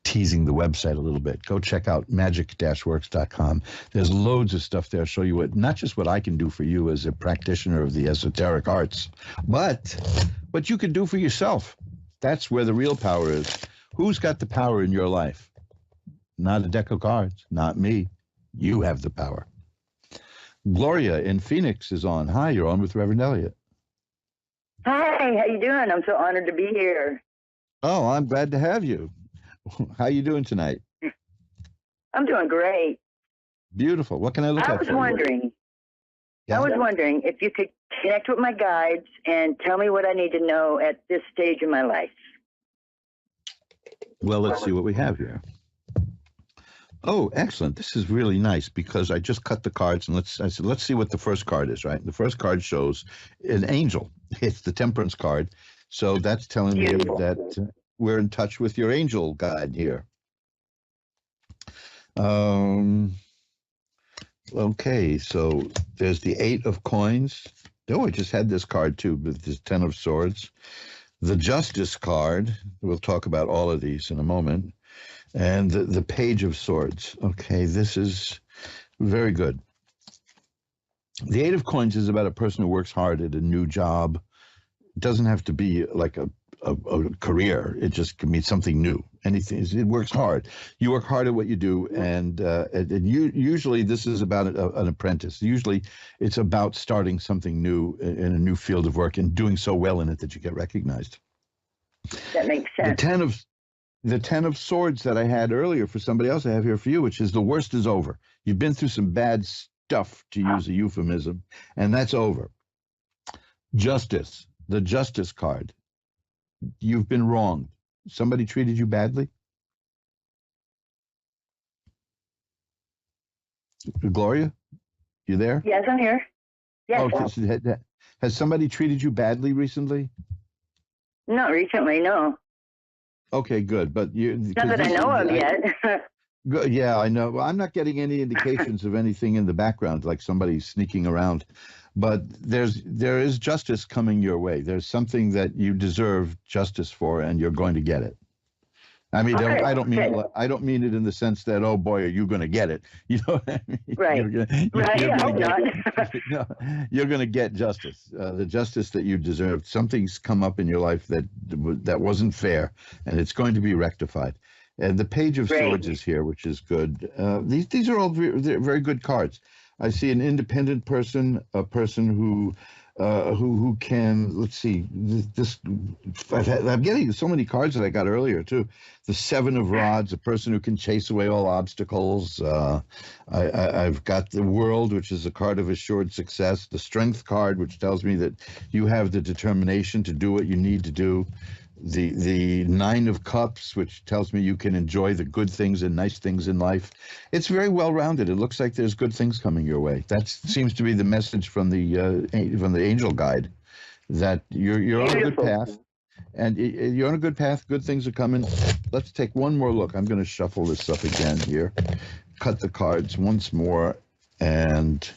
teasing the website a little bit. Go check out magic-works.com. There's loads of stuff there. Show you not just what I can do for you as a practitioner of the esoteric arts, but what you can do for yourself. That's where the real power is. Who's got the power in your life? Not a deck of cards, not me. You have the power. Gloria in Phoenix is on. Hi, you're on with Reverend Elliot. Hi, how you doing? I'm so honored to be here. Oh, I'm glad to have you. How you doing tonight? I'm doing great. Beautiful. What can I look at? I was wondering if you could connect with my guides and tell me what I need to know at this stage of my life. Well, let's see what we have here. Oh, excellent. This is really nice because I just cut the cards and I said, let's see what the first card is, right? The first card shows an angel. It's the Temperance card. So that's telling me that we're in touch with your angel guide here. Okay, so there's the 8 of coins. Oh, I just had this card too, with this 10 of swords. The Justice card. We'll talk about all of these in a moment. And the Page of Swords. Okay, this is very good. The 8 of coins is about a person who works hard at a new job. It doesn't have to be like a career. It just can mean something new. Anything. It works hard. You work hard at what you do, and usually this is about an apprentice. Usually it's about starting something new in a new field of work and doing so well in it that you get recognized. That makes sense. The 10 of swords that I had earlier for somebody else, I have here for you, which is the worst is over. You've been through some bad stuff, to use a euphemism, and that's over. Justice, the Justice card. You've been wronged. Somebody treated you badly? Gloria, you there? Yes, I'm here. Yes. Oh, has somebody treated you badly recently? Not recently, no. Okay, good. But not that I know of yet. Good. Yeah, I know. Well, I'm not getting any indications of anything in the background, like somebody sneaking around. But there is justice coming your way. There's something that you deserve justice for, and you're going to get it. I mean, okay, I don't mean it in the sense that, oh boy, are you going to get it? You know what I mean? Right. You're going to get justice, the justice that you deserve. Something's come up in your life that wasn't fair, and it's going to be rectified. And the Page of Swords is here, which is good. These are all very good cards. I see an independent person, a person who can, let's see, I'm getting so many cards that I got earlier too. The 7 of Rods, a person who can chase away all obstacles. I've got the World, which is a card of assured success. The Strength card, which tells me that you have the determination to do what you need to do. The 9 of Cups, which tells me you can enjoy the good things and nice things in life. It's very well rounded. It looks like there's good things coming your way. That seems to be the message from the angel guide, that you're on a good path, and you're on a good path. Good things are coming. Let's take one more look. I'm going to shuffle this up again here, cut the cards once more, and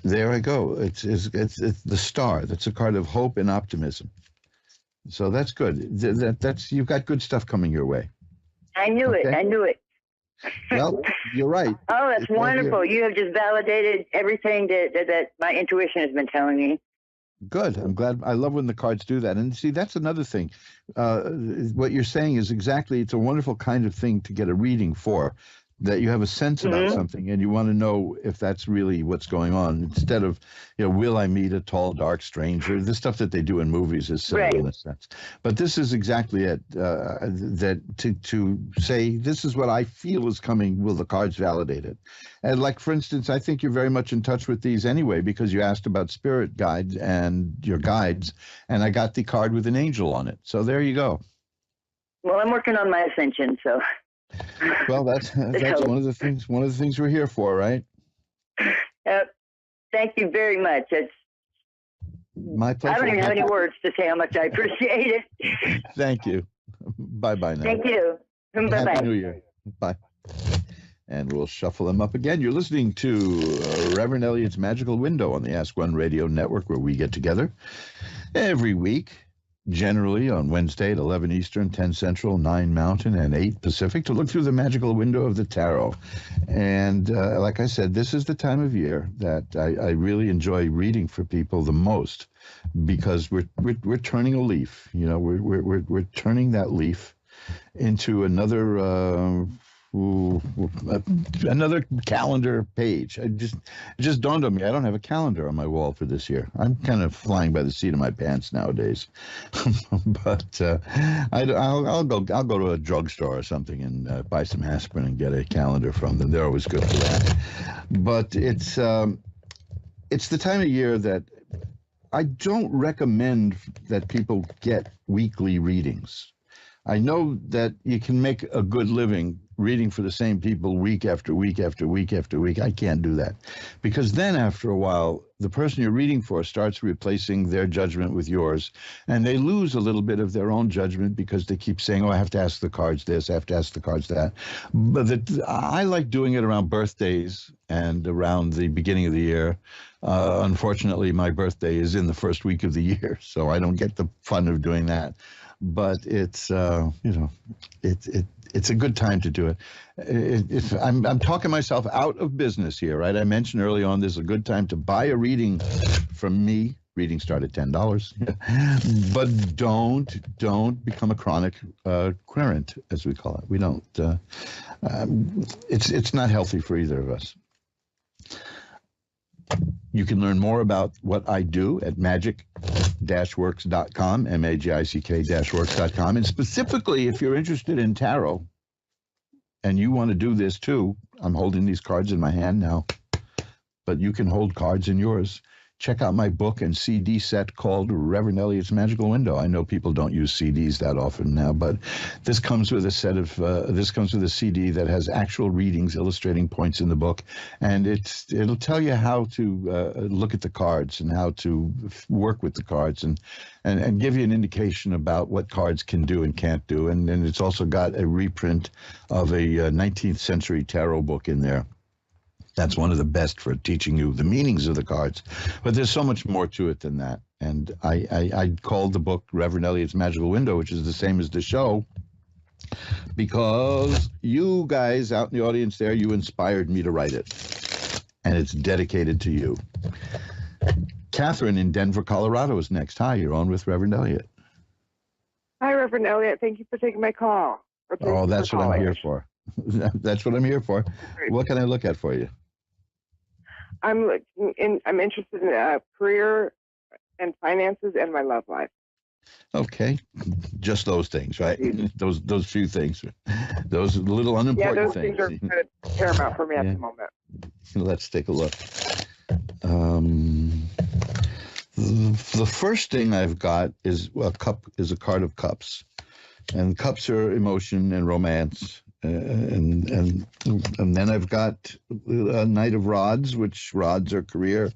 there I go. It's the Star. That's a card of hope and optimism. So that's good. That's you've got good stuff coming your way. I knew it. I knew it. Well, you're right. Oh, that's wonderful. You have just validated everything that my intuition has been telling me. Good. I'm glad. I love when the cards do that. And see, that's another thing. What you're saying is exactly, it's a wonderful kind of thing to get a reading for. That you have a sense about something and you want to know if that's really what's going on, instead of, will I meet a tall, dark stranger? The stuff that they do in movies is silly in a sense. But this is exactly it, that to say, this is what I feel is coming, will the cards validate it? And like, for instance, I think you're very much in touch with these anyway, because you asked about spirit guides and your guides, and I got the card with an angel on it. So there you go. Well, I'm working on my ascension, so... Well, that's one of the things we're here for, right? Thank you very much. It's my pleasure. I don't even have any words to say how much I appreciate it. Thank you. Bye-bye now. Thank you. Bye-bye. Happy New Year. Bye. And we'll shuffle them up again. You're listening to Reverend Elliot's Magical Window on the Ask One Radio Network, where we get together every week, generally on Wednesday at 11 Eastern, 10 Central, 9 Mountain, and 8 Pacific, to look through the magical window of the tarot. And like I said, this is the time of year that I really enjoy reading for people the most, because we're turning a leaf. You know, we're turning that leaf into another calendar page. It just dawned on me, I don't have a calendar on my wall for this year. I'm kind of flying by the seat of my pants nowadays. But I'll go to a drugstore or something and buy some aspirin and get a calendar from them. They're always good for that. But it's the time of year that I don't recommend that people get weekly readings. I know that you can make a good living reading for the same people week after week after week after week. I can't do that, because then after a while, the person you're reading for starts replacing their judgment with yours, and they lose a little bit of their own judgment because they keep saying, oh, I have to ask the cards this, I have to ask the cards that. But I like doing it around birthdays and around the beginning of the year. Unfortunately, my birthday is in the first week of the year, so I don't get the fun of doing that. But it's it's a good time to do it. I'm talking myself out of business here, right? I mentioned early on this is a good time to buy a reading from me. Readings start at $10, but don't become a chronic querent, as we call it. We don't. It's not healthy for either of us. You can learn more about what I do at magic-works.com, magick-works.com. And specifically, if you're interested in tarot and you want to do this too, I'm holding these cards in my hand now, but you can hold cards in yours. Check out my book and CD set called Reverend Elliot's Magical Window. I know people don't use CDs that often now, but this comes with a set of this comes with a CD that has actual readings illustrating points in the book, and it'll tell you how to look at the cards and how to work with the cards and give you an indication about what cards can do and can't do. And it's also got a reprint of a 19th century tarot book in there. That's one of the best for teaching you the meanings of the cards. But there's so much more to it than that. And I called the book Reverend Elliot's Magical Window, which is the same as the show, because you guys out in the audience there, you inspired me to write it. And it's dedicated to you. Catherine in Denver, Colorado is next. Hi, you're on with Reverend Elliot. Hi, Reverend Elliot. Thank you for taking my call. Oh, that's what I'm here for. That's what I'm here for. Great. What can I look at for you? I'm interested in career and finances and my love life. Okay, just those things, right? Those few things, those little unimportant things. Yeah, those things are kind of paramount for me at the moment. Let's take a look. The first thing I've got is a card of cups, and cups are emotion and romance. And then I've got a Knight of Rods, which rods are career,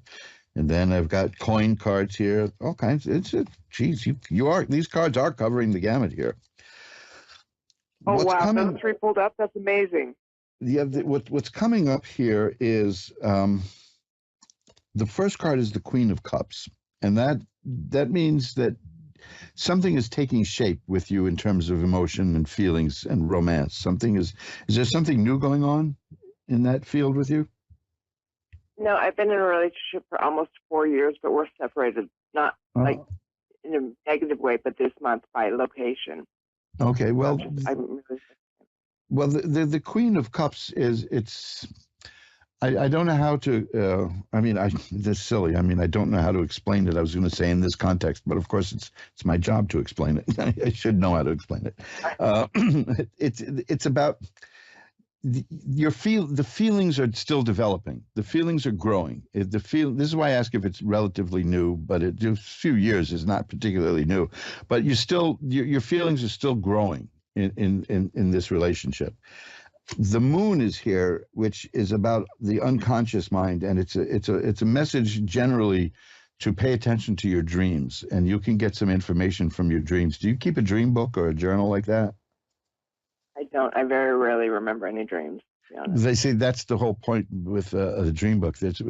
and then I've got coin cards here, all kinds. These cards are covering the gamut here. Oh, wow, those three pulled up. That's amazing. Yeah, what's coming up here is the first card is the Queen of Cups, and that means that something is taking shape with you in terms of emotion and feelings and romance. Is there something new going on in that field with you? No, I've been in a relationship for almost 4 years, but we're separated, not like in a negative way, but this month by location. Okay, well, I'm really the Queen of Cups I don't know how to, that's silly. I mean, I don't know how to explain it. I was going to say in this context, but of course it's my job to explain it. I should know how to explain it. It's about the feelings are still developing. The feelings are growing. This is why I ask if it's relatively new, but a few years is not particularly new, but your feelings are still growing in this relationship. The moon is here, which is about the unconscious mind, and it's a message generally to pay attention to your dreams, and you can get some information from your dreams. Do you keep a dream book or a journal like that? I very rarely remember any dreams, to be honest. They say that's the whole point with a dream book. It's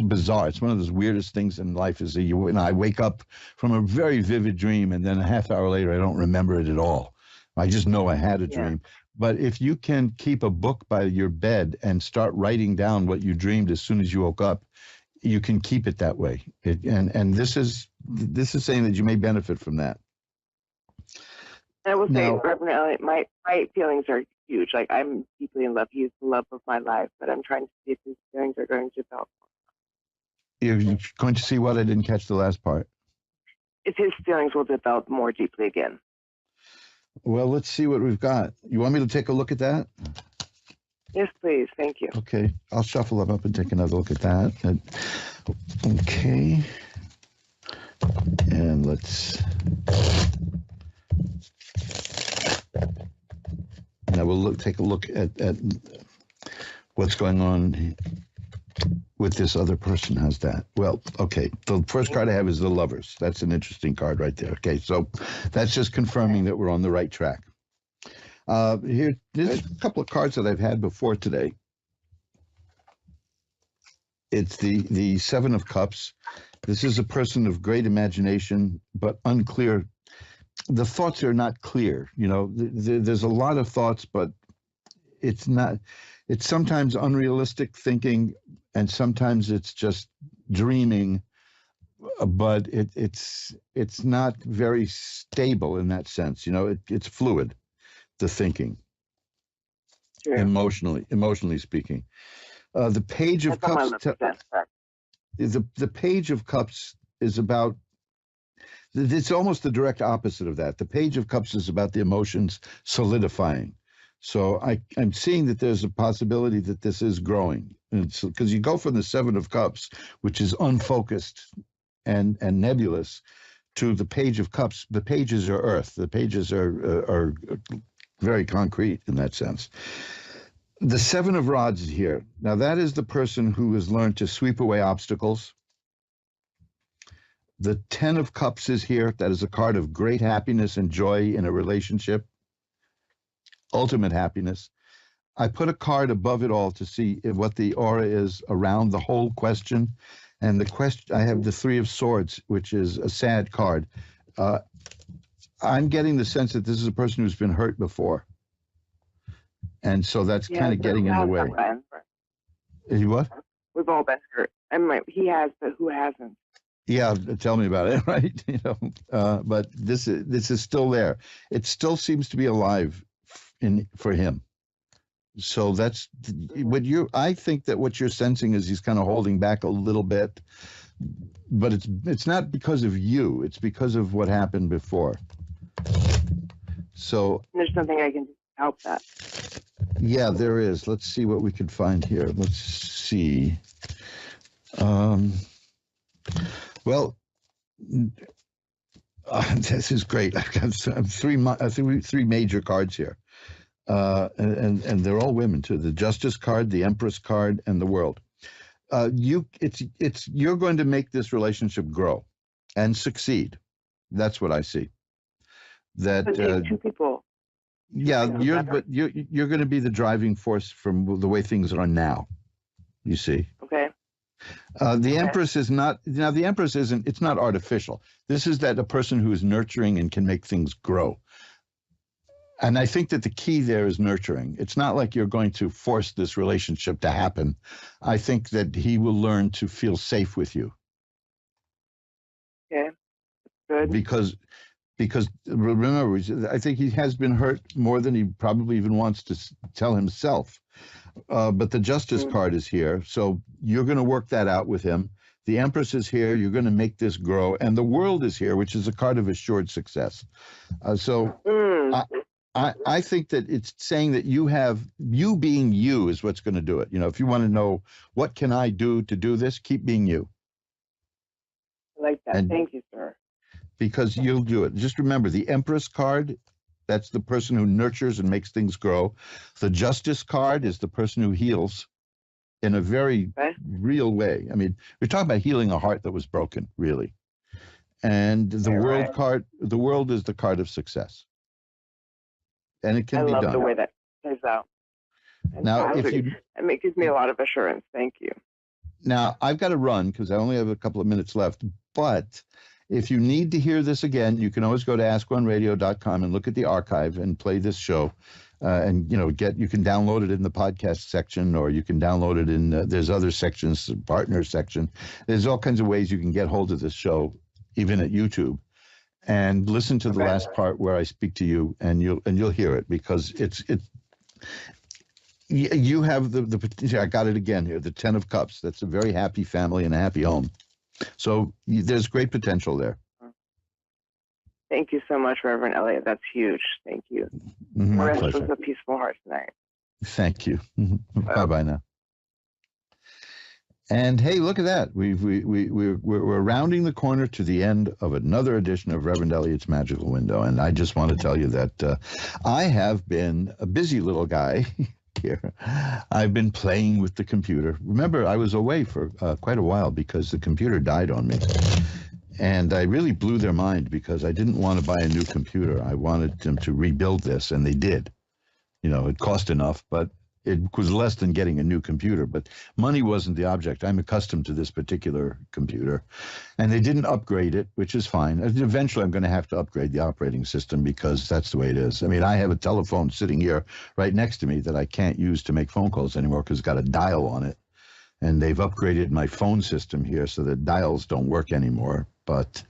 bizarre. It's one of those weirdest things in life is that I wake up from a very vivid dream, and then a half hour later, I don't remember it at all. I just know I had a dream. But if you can keep a book by your bed and start writing down what you dreamed as soon as you woke up, you can keep it that way. And this is saying that you may benefit from that. I will say, Reverend Elliott, my feelings are huge. Like, I'm deeply in love. He is the love of my life, but I'm trying to see if his feelings are going to develop. You're going to see what? I didn't catch the last part. If his feelings will develop more deeply again. Well, let's see what we've got. You want me to take a look at that? Yes, please. Thank you. Okay. I'll shuffle them up and take another look at that. Okay. And let's... Now we'll take a look at what's going on with this other person. How's that? Well, okay. The first card I have is the Lovers. That's an interesting card right there. Okay, so that's just confirming that we're on the right track. There's a couple of cards that I've had before today. It's the Seven of Cups. This is a person of great imagination, but unclear. The thoughts are not clear. You know, there's a lot of thoughts, but it's not. It's sometimes unrealistic thinking, and sometimes it's just dreaming. But it's not very stable in that sense. You know, it's fluid, the thinking. Sure. Emotionally speaking, the Page of Cups. The Page of Cups is about. It's almost the direct opposite of that. The Page of Cups is about the emotions solidifying. So I'm seeing that there's a possibility that this is growing. Because you go from the Seven of Cups, which is unfocused and nebulous, to the Page of Cups. The pages are earth. The pages are very concrete in that sense. The Seven of Rods is here. Now, that is the person who has learned to sweep away obstacles. The Ten of Cups is here. That is a card of great happiness and joy in a relationship. Ultimate happiness. I put a card above it all to see what the aura is around the whole question. And the question, I have the Three of Swords, which is a sad card. I'm getting the sense that this is a person who's been hurt before. And so that's kind of getting in the way. You what? We've all been hurt. He has, but who hasn't? Yeah, tell me about it, right? You know, but this is still there. It still seems to be alive for him. So that's what I think that what you're sensing is he's kind of holding back a little bit, but it's not because of you. It's because of what happened before. So there's nothing I can do to help that. Yeah, there is. Let's see what we can find here. Let's see. Well, this is great. I've got three major cards here, and they're all women too. The Justice card, the Empress card, and the World. You're going to make this relationship grow and succeed. That's what I see. That two people. Yeah, you're going to be the driving force from the way things are now. You see. Okay. The Empress is not, now the Empress isn't, it's not artificial. This is that a person who is nurturing and can make things grow. And I think that the key there is nurturing. It's not like you're going to force this relationship to happen. I think that he will learn to feel safe with you. Okay, good. Because remember, I think he has been hurt more than he probably even wants to tell himself. But the Justice card is here, so you're going to work that out with him. The Empress is here. You're going to make this grow. And the World is here, which is a card of assured success. I think that it's saying that you being you is what's going to do it. You know, if you want to know what can I do to do this, keep being you. I like that. Thank you, sir. Because you'll do it. Just remember, the Empress card, that's the person who nurtures and makes things grow. The Justice card is the person who heals in a very real way. I mean, we're talking about healing a heart that was broken, really. And the World card, the World is the card of success. And it can be done. So, Now, if you it gives me a lot of assurance. Thank you. Now, I've got to run because I only have a couple of minutes left. But if you need to hear this again, you can always go to askonradio.com and look at the archive and play this show. And, you can download it in the podcast section, or you can download it in, there's other sections, the partner section. There's all kinds of ways you can get hold of this show, even at YouTube. And listen to the last part where I speak to you, and you'll hear it, because you have the potential. I got it again here, the 10 of Cups. That's a very happy family and a happy home. So there's great potential there. Thank you so much, Reverend Elliott. That's huge. Thank you. My Rest pleasure. with a peaceful heart tonight. Thank you. Bye-bye now. And hey, look at that. We're rounding the corner to the end of another edition of Reverend Elliott's Magical Window. And I just want to tell you that I have been a busy little guy here. I've been playing with the computer. Remember, I was away for quite a while because the computer died on me. And I really blew their mind because I didn't want to buy a new computer. I wanted them to rebuild this, and they did. It cost enough, but it was less than getting a new computer. But money wasn't the object. I'm accustomed to this particular computer. And they didn't upgrade it, which is fine. Eventually, I'm going to have to upgrade the operating system because that's the way it is. I mean, I have a telephone sitting here right next to me that I can't use to make phone calls anymore because it's got a dial on it. And they've upgraded my phone system here so that dials don't work anymore. But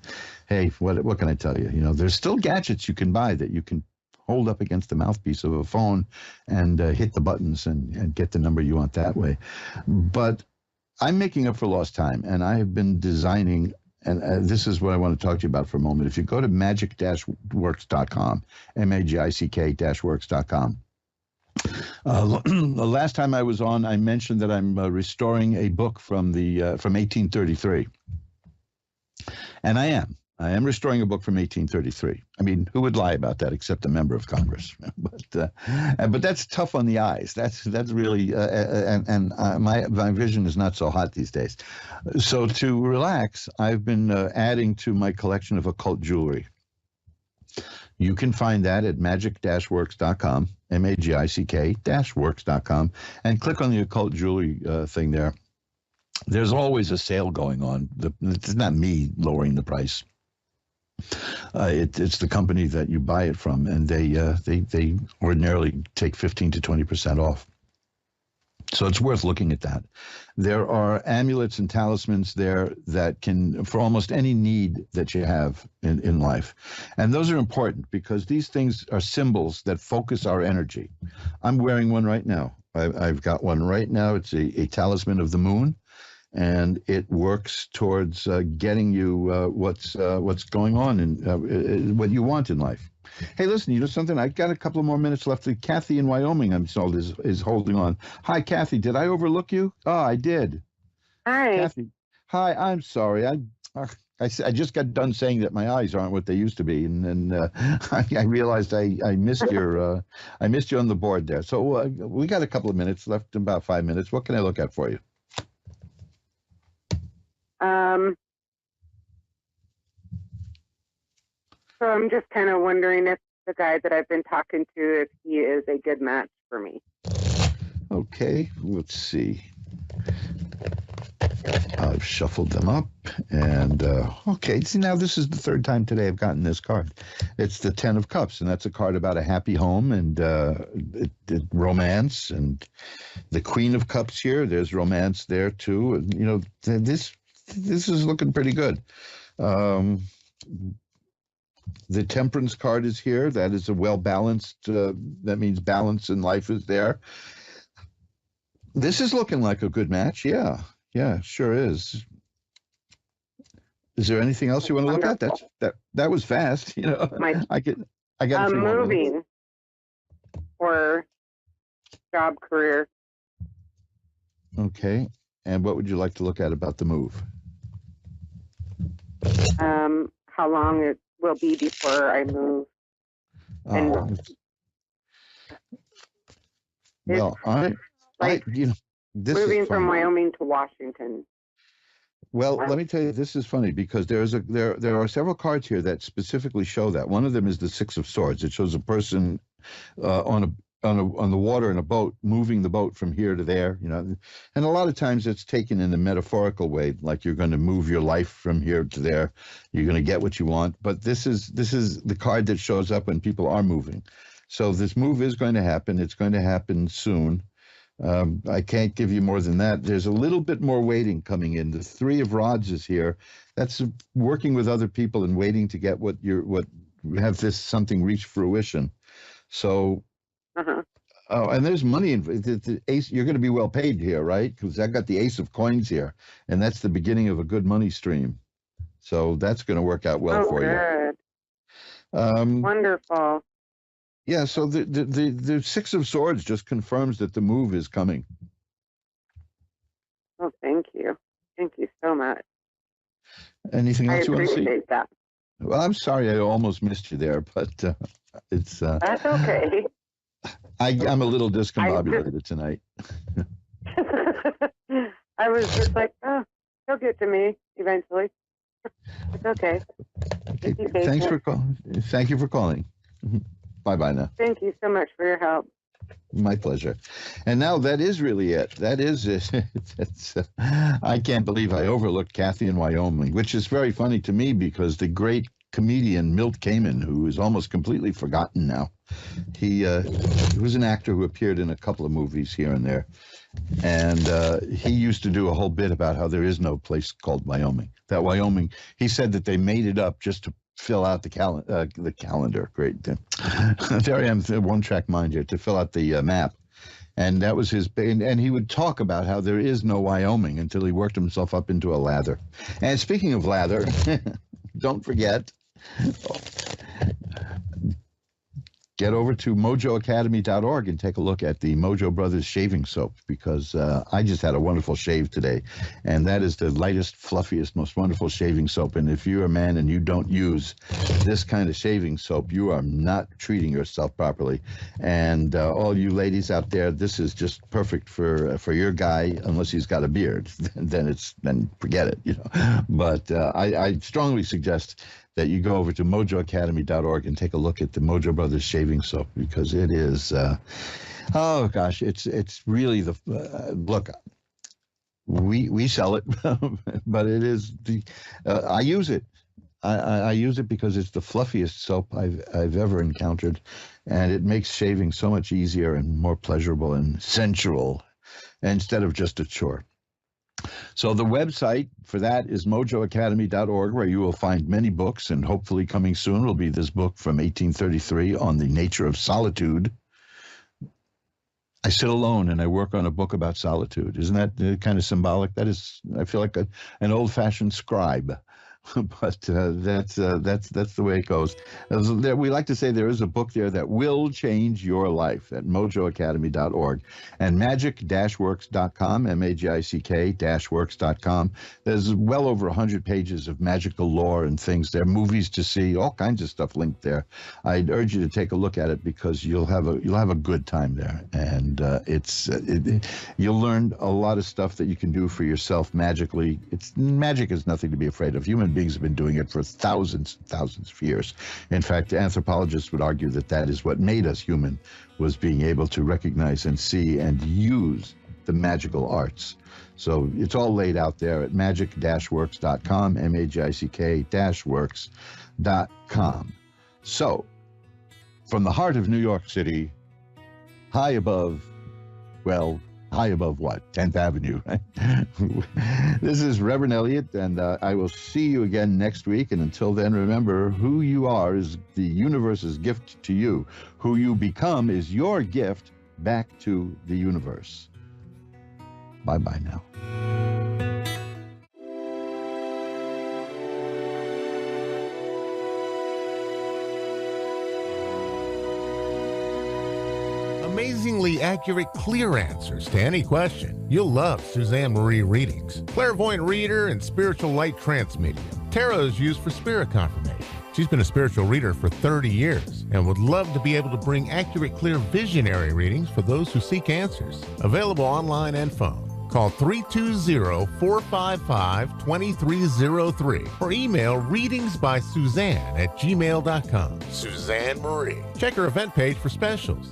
hey, what can I tell you? There's still gadgets you can buy that you can hold up against the mouthpiece of a phone and hit the buttons and get the number you want that way. But I'm making up for lost time, and I have been designing, and this is what I want to talk to you about for a moment. If you go to magic-works.com, magic-works.com, the last time I was on, I mentioned that I'm restoring a book from 1833. And I am restoring a book from 1833. I mean, who would lie about that except a member of Congress? But that's tough on the eyes. That's really my vision is not so hot these days. So to relax, I've been adding to my collection of occult jewelry. You can find that at magic-works.com, magic-works.com, and click on the occult jewelry thing there. There's always a sale going on. It's not me lowering the price. It's the company that you buy it from, and they ordinarily take 15 to 20% off. So it's worth looking at that. There are amulets and talismans there that can, for almost any need that you have in life. And those are important because these things are symbols that focus our energy. I'm wearing one right now. I've got one right now. It's a talisman of the moon. And it works towards getting you what's going on and what you want in life. Hey, listen, something? I got a couple of more minutes left. Kathy in Wyoming, I'm told, is holding on. Hi, Kathy. Did I overlook you? Oh, I did. Hi. Kathy. Hi. I'm sorry. I just got done saying that my eyes aren't what they used to be, and I realized I missed your I missed you on the board there. So we got a couple of minutes left, about 5 minutes. What can I look at for you? So I'm just kind of wondering if the guy that I've been talking to, if he is a good match for me. Okay, let's see. I've shuffled them up, and okay. See, now this is the third time today I've gotten this card. It's the 10 of Cups, and that's a card about a happy home and romance. And the Queen of Cups here, there's romance there too. And, this is looking pretty good. The Temperance card is here. That is a well-balanced, that means balance in life is there. This is looking like a good match. Yeah, sure is. Is there anything else you want to look at? That was fast. I got moving or job career. Okay. And what would you like to look at about the move? How long it will be before I move. This moving is from Wyoming to Washington. Well, let me tell you, this is funny because there are several cards here that specifically show that. One of them is the 6 of Swords. It shows a person on the water in a boat, moving the boat from here to there, and a lot of times it's taken in a metaphorical way, like you're going to move your life from here to there, you're going to get what you want. But this is the card that shows up when people are moving. So this move is going to happen. It's going to happen soon. I can't give you more than that. There's a little bit more waiting coming in. The Three of Rods is here. That's working with other people and waiting to get have this something reach fruition. So, oh, and there's money in the ace. You're going to be well paid here, right? Because I got the Ace of Coins here, and that's the beginning of a good money stream. So that's going to work out well for you. Wonderful. Yeah. So the Six of Swords just confirms that the move is coming. Oh, thank you. Thank you so much. Anything else you want to see? I appreciate that. Well, I'm sorry I almost missed you there, but it's That's okay. I'm a little discombobulated tonight. I was just like, oh, he'll get to me eventually. It's okay. Thanks for calling. Thank you for calling. Bye now. Thank you so much for your help. My pleasure. And now that is really it. That is it. I can't believe I overlooked Kathy in Wyoming, which is very funny to me because the great comedian Milt Kamen, who is almost completely forgotten now, he was an actor who appeared in a couple of movies here and there. And he used to do a whole bit about how there is no place called Wyoming. That Wyoming, he said that they made it up just to fill out the calendar. Great. There I am, one-track mind here, to fill out the map. And that was his, and he would talk about how there is no Wyoming until he worked himself up into a lather. And speaking of lather, don't forget, get over to mojoacademy.org and take a look at the Mojo Brothers shaving soap, because I just had a wonderful shave today, and that is the lightest, fluffiest, most wonderful shaving soap. And if you're a man and you don't use this kind of shaving soap, you are not treating yourself properly. And all you ladies out there, this is just perfect for your guy, unless he's got a beard. Then forget it, But I strongly suggest that you go over to mojoacademy.org and take a look at the Mojo Brothers shaving soap, because it is, oh gosh, it's really the, look, we sell it, but it is I use it. I use it because it's the fluffiest soap I've ever encountered, and it makes shaving so much easier and more pleasurable and sensual instead of just a chore. So the website for that is mojoacademy.org, where you will find many books, and hopefully coming soon will be this book from 1833 on the nature of solitude. I sit alone and I work on a book about solitude. Isn't that kind of symbolic? That is, I feel like an old-fashioned scribe. But that's the way it goes. We like to say there is a book there that will change your life at mojoacademy.org. And magic-works.com, MAGICK-works.com. There's well over 100 pages of magical lore and things there, movies to see, all kinds of stuff linked there. I'd urge you to take a look at it, because you'll have a good time there. And you'll learn a lot of stuff that you can do for yourself magically. Magic is nothing to be afraid of. Human beings have been doing it for thousands and thousands of years. In fact, anthropologists would argue that is what made us human, was being able to recognize and see and use the magical arts. So it's all laid out there at magic-works.com, MAGICK-works.com. So, from the heart of New York City, high above what? 10th Avenue, right? This is Reverend Elliot, and I will see you again next week. And until then, remember, who you are is the universe's gift to you. Who you become is your gift back to the universe. Bye-bye now. Amazingly accurate, clear answers to any question. You'll love Suzanne Marie readings. Clairvoyant reader and spiritual light trance medium. Tarot is used for spirit confirmation. She's been a spiritual reader for 30 years and would love to be able to bring accurate, clear, visionary readings for those who seek answers. Available online and phone. Call 320-455-2303 or email readingsbysuzanne@gmail.com. Suzanne Marie. Check her event page for specials.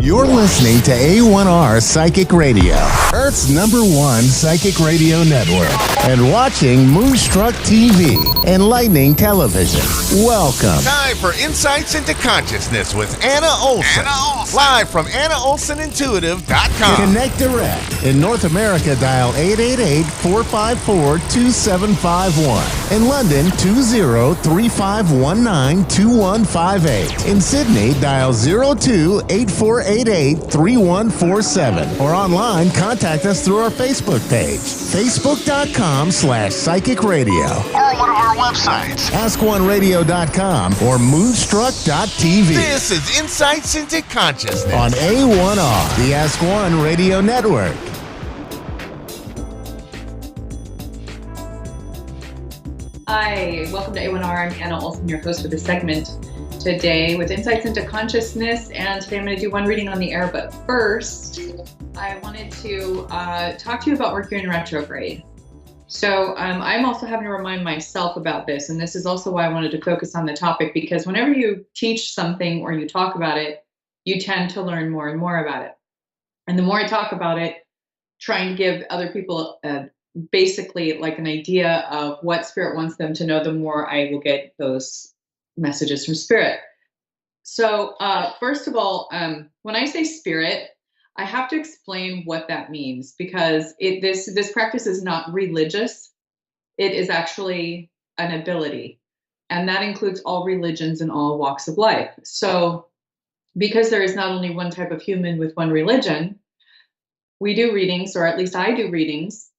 You're listening to A1R Psychic Radio, Earth's #1 psychic radio network, and watching Moonstruck TV, enlightening television. Welcome. Time for Insights into Consciousness with Anna Olson. Live from AnnaOlsonIntuitive.com. Connect direct. In North America, dial 888-454-2751. In London, 20-3519-2158. In Sydney, dial 02-8488-3147. Or online, contact us through our Facebook page, facebook.com/psychic radio. Or one of our websites, AskOneRadio.com or Moonstruck.tv. This is Insights into Consciousness on A1R, the Ask One Radio Network. Hi, welcome to A1R. I'm Anna Olson, your host for this segment today with Insights into Consciousness. And today I'm going to do one reading on the air. But first, I wanted to talk to you about Mercury in retrograde. So I'm also having to remind myself about this. And this is also why I wanted to focus on the topic, because whenever you teach something or you talk about it, you tend to learn more and more about it. And the more I talk about it, trying to give other people basically like an idea of what Spirit wants them to know, the more I will get those messages from Spirit. So first of all, when I say Spirit, I have to explain what that means, because this practice is not religious. It is actually an ability, and that includes all religions and all walks of life. So because there is not only one type of human with one religion, we do readings, or at least I do readings,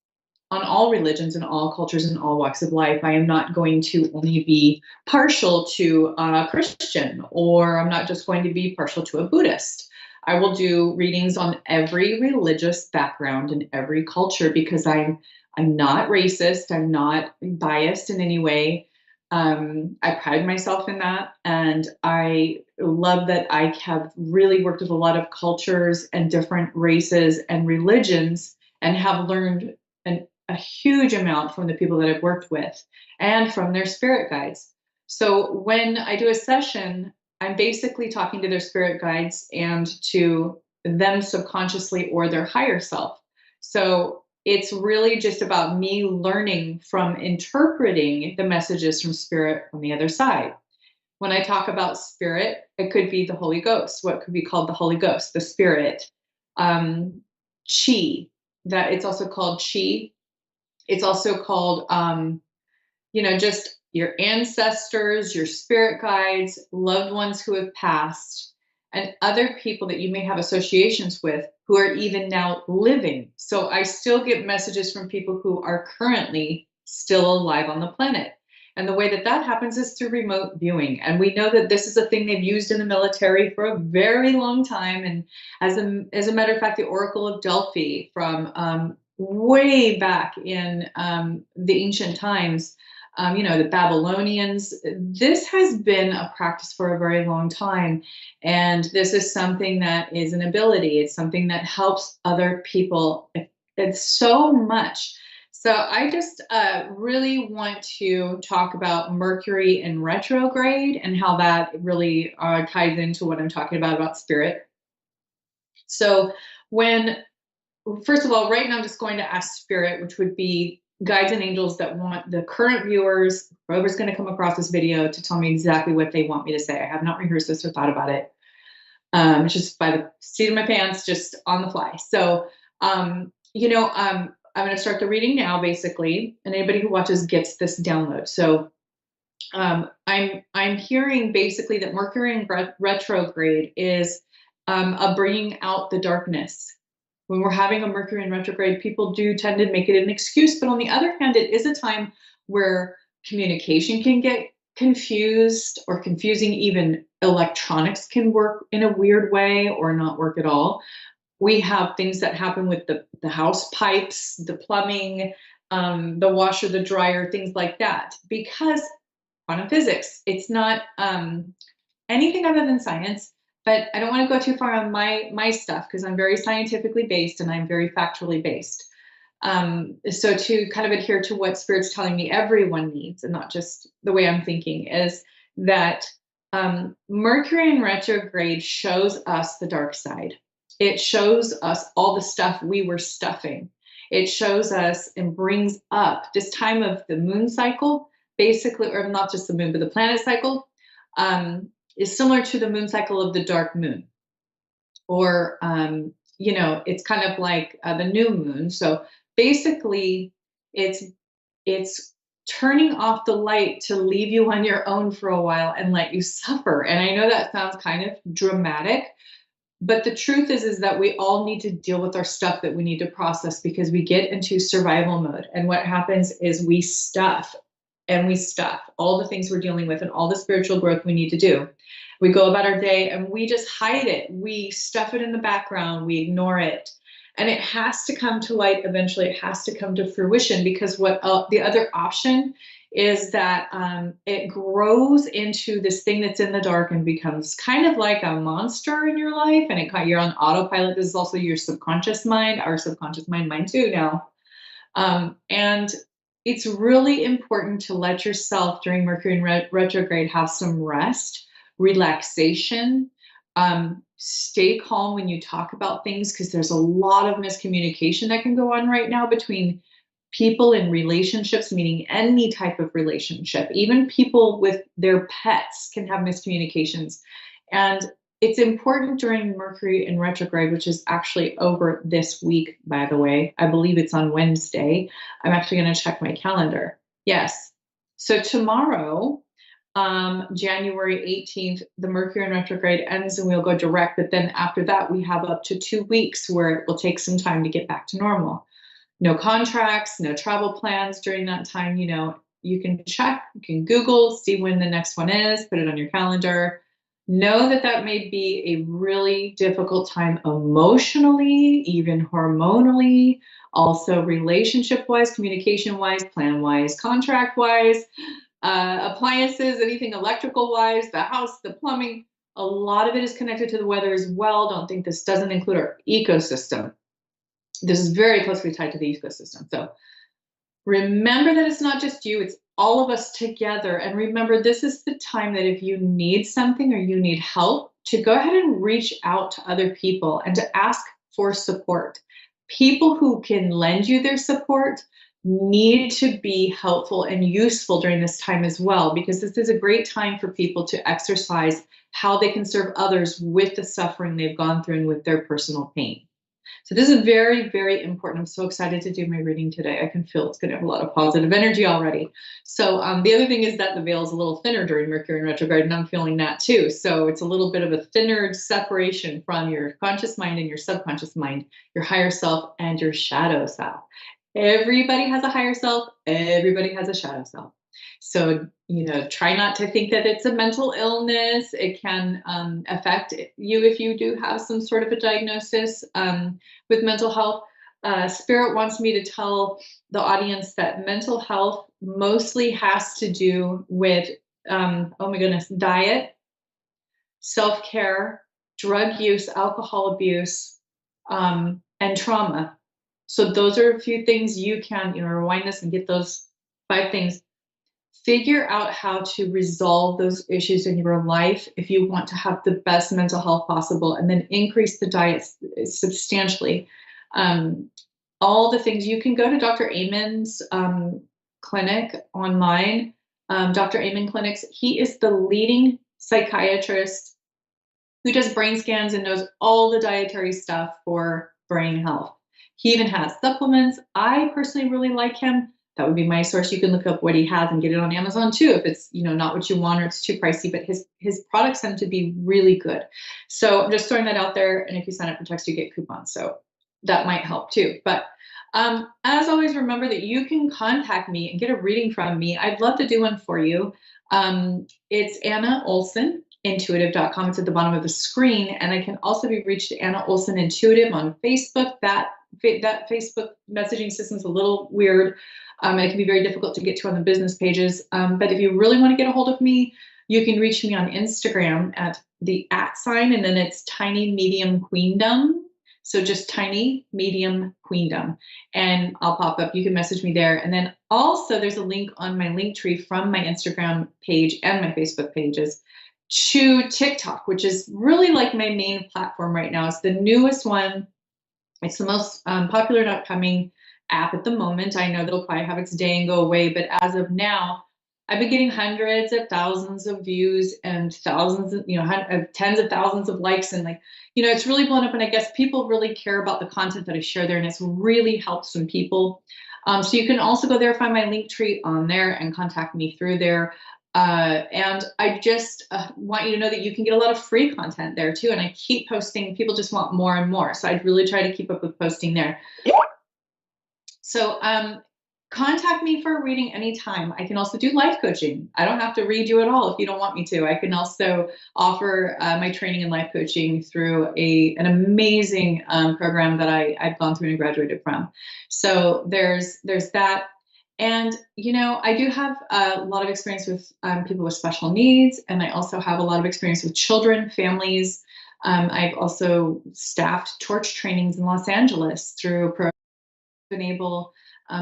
on all religions and all cultures and all walks of life. I am not going to only be partial to a Christian, or I'm not just going to be partial to a Buddhist. I will do readings on every religious background and every culture, because I'm not racist. I'm not biased in any way. I pride myself in that. And I love that I have really worked with a lot of cultures and different races and religions, and have learned a huge amount from the people that I've worked with and from their spirit guides. So when I do a session, I'm basically talking to their spirit guides and to them subconsciously or their higher self. So it's really just about me learning from interpreting the messages from Spirit on the other side. When I talk about Spirit, it could be the Holy Ghost, what could be called the Holy Ghost, the Spirit, Chi, that it's also called Chi. It's also called, just your ancestors, your spirit guides, loved ones who have passed, and other people that you may have associations with who are even now living. So I still get messages from people who are currently still alive on the planet. And the way that that happens is through remote viewing. And we know that this is a thing they've used in the military for a very long time. And as a matter of fact, the Oracle of Delphi from way back in the ancient times, the Babylonians, this has been a practice for a very long time. And this is something that is an ability. It's something that helps other people. It's so much. So I just really want to talk about Mercury in retrograde and how that really ties into what I'm talking about Spirit. So first of all, right now I'm just going to ask Spirit, which would be guides and angels that want the current viewers, whoever's going to come across this video, to tell me exactly what they want me to say. I have not rehearsed this or thought about it. It's just by the seat of my pants, just on the fly. So, I'm going to start the reading now, basically, and anybody who watches gets this download. So I'm hearing basically that Mercury in retrograde is a bringing out the darkness. When we're having a Mercury in retrograde, people do tend to make it an excuse. But on the other hand, it is a time where communication can get confused or confusing. Even electronics can work in a weird way or not work at all. We have things that happen with the house pipes, the plumbing, the washer, the dryer, things like that. Because quantum physics, it's not anything other than science. But I don't want to go too far on my stuff, because I'm very scientifically based and I'm very factually based. So to kind of adhere to what Spirit's telling me everyone needs, and not just the way I'm thinking, is that Mercury in retrograde shows us the dark side. It shows us all the stuff we were stuffing. It shows us and brings up this time of the moon cycle, basically, or not just the moon, but the planet cycle, is similar to the moon cycle of the dark moon. Or, it's kind of like the new moon. So basically, it's turning off the light to leave you on your own for a while and let you suffer. And I know that sounds kind of dramatic, but the truth is that we all need to deal with our stuff that we need to process, because we get into survival mode. And what happens is we stuff all the things we're dealing with and all the spiritual growth we need to do. We go about our day and we just hide it. We stuff it in the background. We ignore it. And it has to come to light eventually. It has to come to fruition, because what the other option is that it grows into this thing that's in the dark and becomes kind of like a monster in your life. And you're on autopilot. This is also your subconscious mind, our subconscious mind, mine too now. And it's really important to let yourself during Mercury in retrograde have some rest, relaxation, stay calm when you talk about things, because there's a lot of miscommunication that can go on right now between people in relationships, meaning any type of relationship. Even people with their pets can have miscommunications. And it's important during Mercury in retrograde, which is actually over this week, by the way. I believe it's on Wednesday. I'm actually going to check my calendar. Yes. So tomorrow, January 18th, the Mercury in retrograde ends and we'll go direct. But then after that, we have up to 2 weeks where it will take some time to get back to normal. No contracts, no travel plans during that time. You can check, you can Google, see when the next one is, put it on your calendar. Know that may be a really difficult time emotionally, even hormonally, also relationship-wise, communication-wise, plan-wise, contract-wise, appliances, anything electrical-wise, the house, the plumbing. A lot of it is connected to the weather as well. Don't think this doesn't include our ecosystem. This is very closely tied to the ecosystem. So remember that it's not just you, it's all of us together. And remember, this is the time that if you need something or you need help, to go ahead and reach out to other people and to ask for support. People who can lend you their support need to be helpful and useful during this time as well, because this is a great time for people to exercise how they can serve others with the suffering they've gone through and with their personal pain. So this is very, very important. I'm so excited to do my reading today. I can feel it's going to have a lot of positive energy already. So the other thing is that the veil is a little thinner during Mercury in retrograde, and I'm feeling that too. So it's a little bit of a thinner separation from your conscious mind and your subconscious mind, your higher self and your shadow self. Everybody has a higher self. Everybody has a shadow self. So, try not to think that it's a mental illness. It can affect you if you do have some sort of a diagnosis with mental health. Spirit wants me to tell the audience that mental health mostly has to do with, diet, self-care, drug use, alcohol abuse, and trauma. So those are a few things you can, rewind this and get those 5 things. Figure out how to resolve those issues in your life if you want to have the best mental health possible, and then increase the diet substantially. All the things, you can go to Dr. Amen's clinic online, Dr. Amen Clinics. He is the leading psychiatrist who does brain scans and knows all the dietary stuff for brain health. He even has supplements. I personally really like him. That would be my source. You can look up what he has and get it on Amazon too, if it's not what you want or it's too pricey, but his products tend to be really good. So I'm just throwing that out there. And if you sign up for text, you get coupons. So that might help too. But as always, remember that you can contact me and get a reading from me. I'd love to do one for you. It's Anna Olson, intuitive.com. It's at the bottom of the screen. And I can also be reached at Anna Olson Intuitive on Facebook. That Facebook messaging system is a little weird. And it can be very difficult to get to on the business pages. But if you really want to get a hold of me, you can reach me on Instagram at the @ and then it's Tiny Medium Queendom. So just Tiny Medium Queendom, and I'll pop up. You can message me there. And then also there's a link on my link tree from my Instagram page and my Facebook pages to TikTok, which is really like my main platform right now. It's the newest one. It's the most popular and upcoming app at the moment. I know that'll probably have its day and go away, but as of now, I've been getting hundreds of thousands of views and thousands of, tens of thousands of likes. And like, it's really blown up. And I guess people really care about the content that I share there. And it's really helped some people. So you can also go there, find my link tree on there and contact me through there. And I just want you to know that you can get a lot of free content there too. And I keep posting. People just want more and more. So I really try to keep up with posting there. So contact me for a reading anytime. I can also do life coaching. I don't have to read you at all if you don't want me to. I can also offer my training in life coaching through an amazing program that I've gone through and graduated from. So there's that. And, I do have a lot of experience with people with special needs, and I also have a lot of experience with children, families. I've also staffed torch trainings in Los Angeles through a program to enable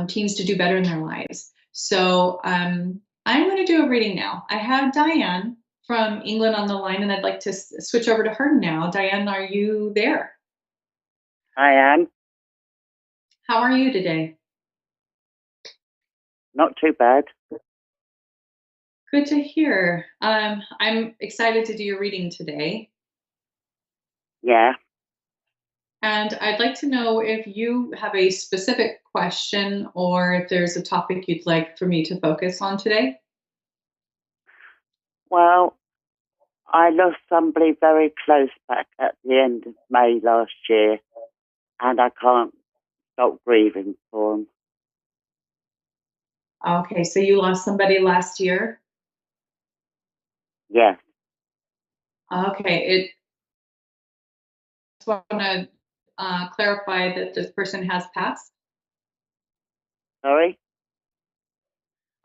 teens to do better in their lives. So I'm going to do a reading now. I have Diane from England on the line, and I'd like to switch over to her now. Diane, are you there? I am. How are you today? Not too bad. Good to hear. I'm excited to do your reading today. Yeah. And I'd like to know if you have a specific question or if there's a topic you'd like for me to focus on today. Well, I lost somebody very close back at the end of May last year, and I can't stop grieving for them. Okay, so you lost somebody last year? Yes. Okay, I just want to clarify that this person has passed. Sorry?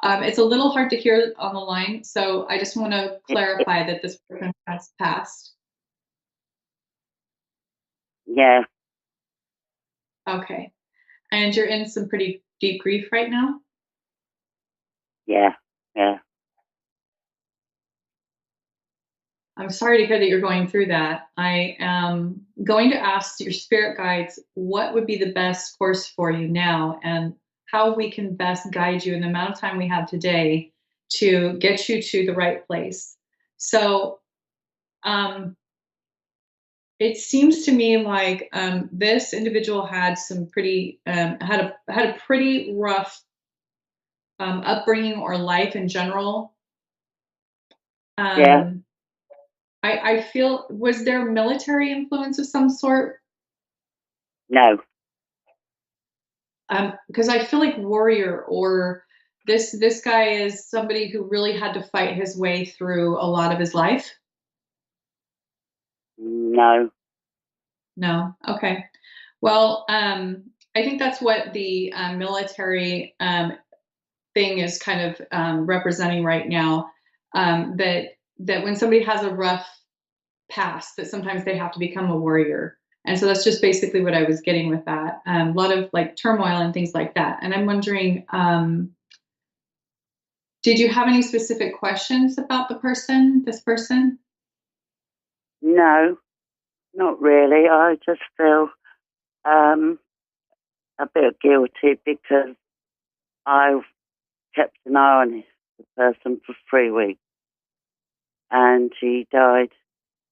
It's a little hard to hear on the line, so I just want to clarify that this person has passed. Yeah. Okay. And you're in some pretty deep grief right now? Yeah. Yeah. I'm sorry to hear that you're going through that. I am going to ask your spirit guides what would be the best course for you now and how we can best guide you in the amount of time we have today to get you to the right place. So it seems to me like this individual had some pretty had a pretty rough upbringing or life in general. Yeah. I feel, was there military influence of some sort? No. Because I feel like warrior, or this guy is somebody who really had to fight his way through a lot of his life. No. No. Okay. Well, I think that's what the military thing is kind of representing right now. That when somebody has a rough past, that sometimes they have to become a warrior. And so that's just basically what I was getting with that. A lot of like turmoil and things like that. And I'm wondering, did you have any specific questions about this person? No, not really. I just feel a bit guilty because I've kept an eye on the person for 3 weeks, and he died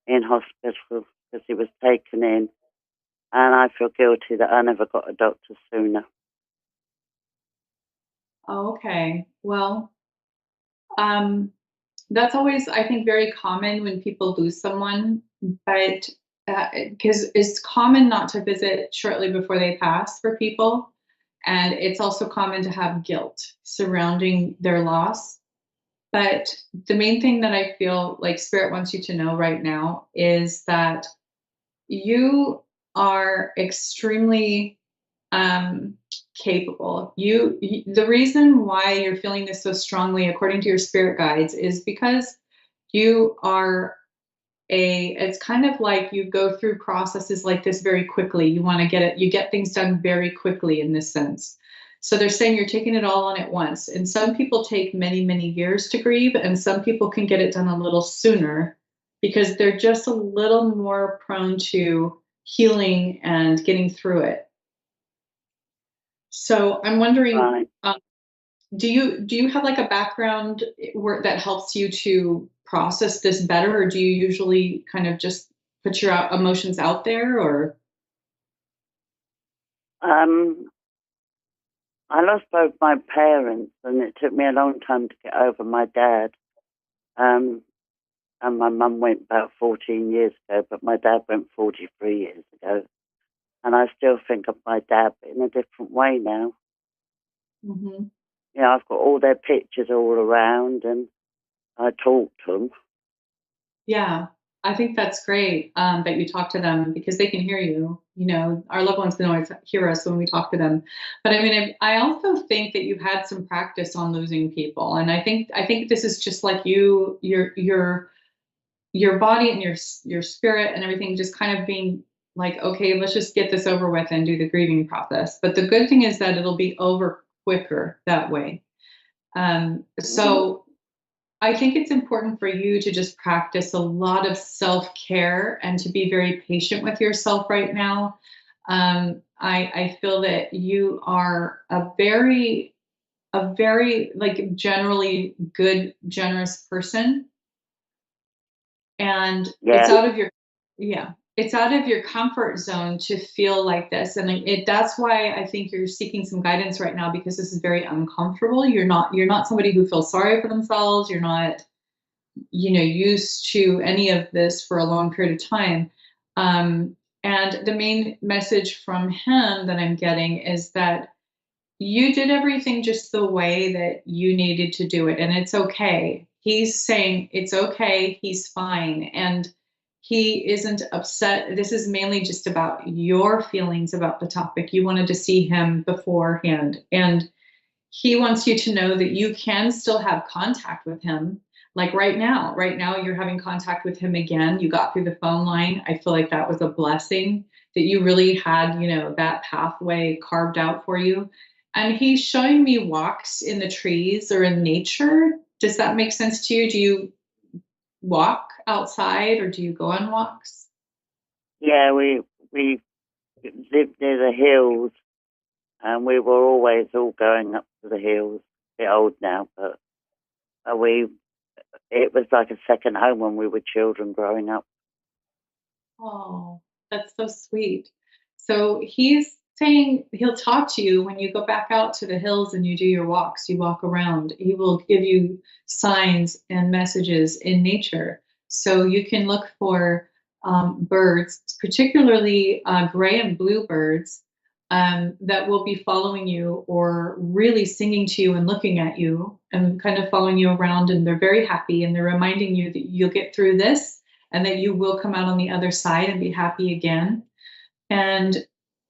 in hospital because he was taken in, and I feel guilty that I never got a doctor sooner. Oh, okay. Well, that's always, I think, very common when people lose someone, but because it's common not to visit shortly before they pass for people. And it's also common to have guilt surrounding their loss. But the main thing that I feel like Spirit wants you to know right now is that you are extremely capable. The reason why you're feeling this so strongly, according to your spirit guides, is because you are it's kind of like you go through processes like this very quickly. You want to you get things done very quickly in this sense. So they're saying you're taking it all on at once. And some people take many, many years to grieve, and some people can get it done a little sooner. because they're just a little more prone to healing and getting through it. So I'm wondering, Right. do you have like a background where that helps you to process this better, or do you usually kind of just put your emotions out there, or? I lost both my parents, and it took me a long time to get over my dad. And my mum went about 14 years ago, but my dad went 43 years ago. And I still think of my dad, but in a different way now. Mm-hmm. You know, I've got all their pictures all around, and I talk to them. Yeah, I think that's great that you talk to them, because they can hear you. You know, our loved ones can always hear us when we talk to them. But I mean, I also think that you've had some practice on losing people, and I think this is just like your body and your spirit and everything just kind of being like, okay, let's just get this over with and do the grieving process. But the good thing is that it'll be over quicker that way. So I think it's important for you to just practice a lot of self-care and to be very patient with yourself right now. I feel that you are a very like generally good, generous person. And Yeah. it's out of your comfort zone to feel like this. And that's why I think you're seeking some guidance right now, because this is very uncomfortable. You're not somebody who feels sorry for themselves. You're not, used to any of this for a long period of time. And the main message from him that I'm getting is that you did everything just the way that you needed to do it, and it's okay. He's saying it's okay, he's fine, and he isn't upset. This is mainly just about your feelings about the topic. You wanted to see him beforehand, and he wants you to know that you can still have contact with him. Like right now you're having contact with him again. You got through the phone line. I feel like that was a blessing, that you really had, that pathway carved out for you. And he's showing me walks in the trees or in nature. Does that make sense to you? Do you walk outside, or do you go on walks? Yeah, we lived near the hills, and we were always all going up to the hills. A bit old now, but it was like a second home when we were children growing up. Oh, that's so sweet. So he's saying he'll talk to you when you go back out to the hills and you do your walks, you walk around. He will give you signs and messages in nature. So you can look for birds, particularly gray and blue birds, that will be following you or really singing to you and looking at you and kind of following you around. And they're very happy, and they're reminding you that you'll get through this and that you will come out on the other side and be happy again. And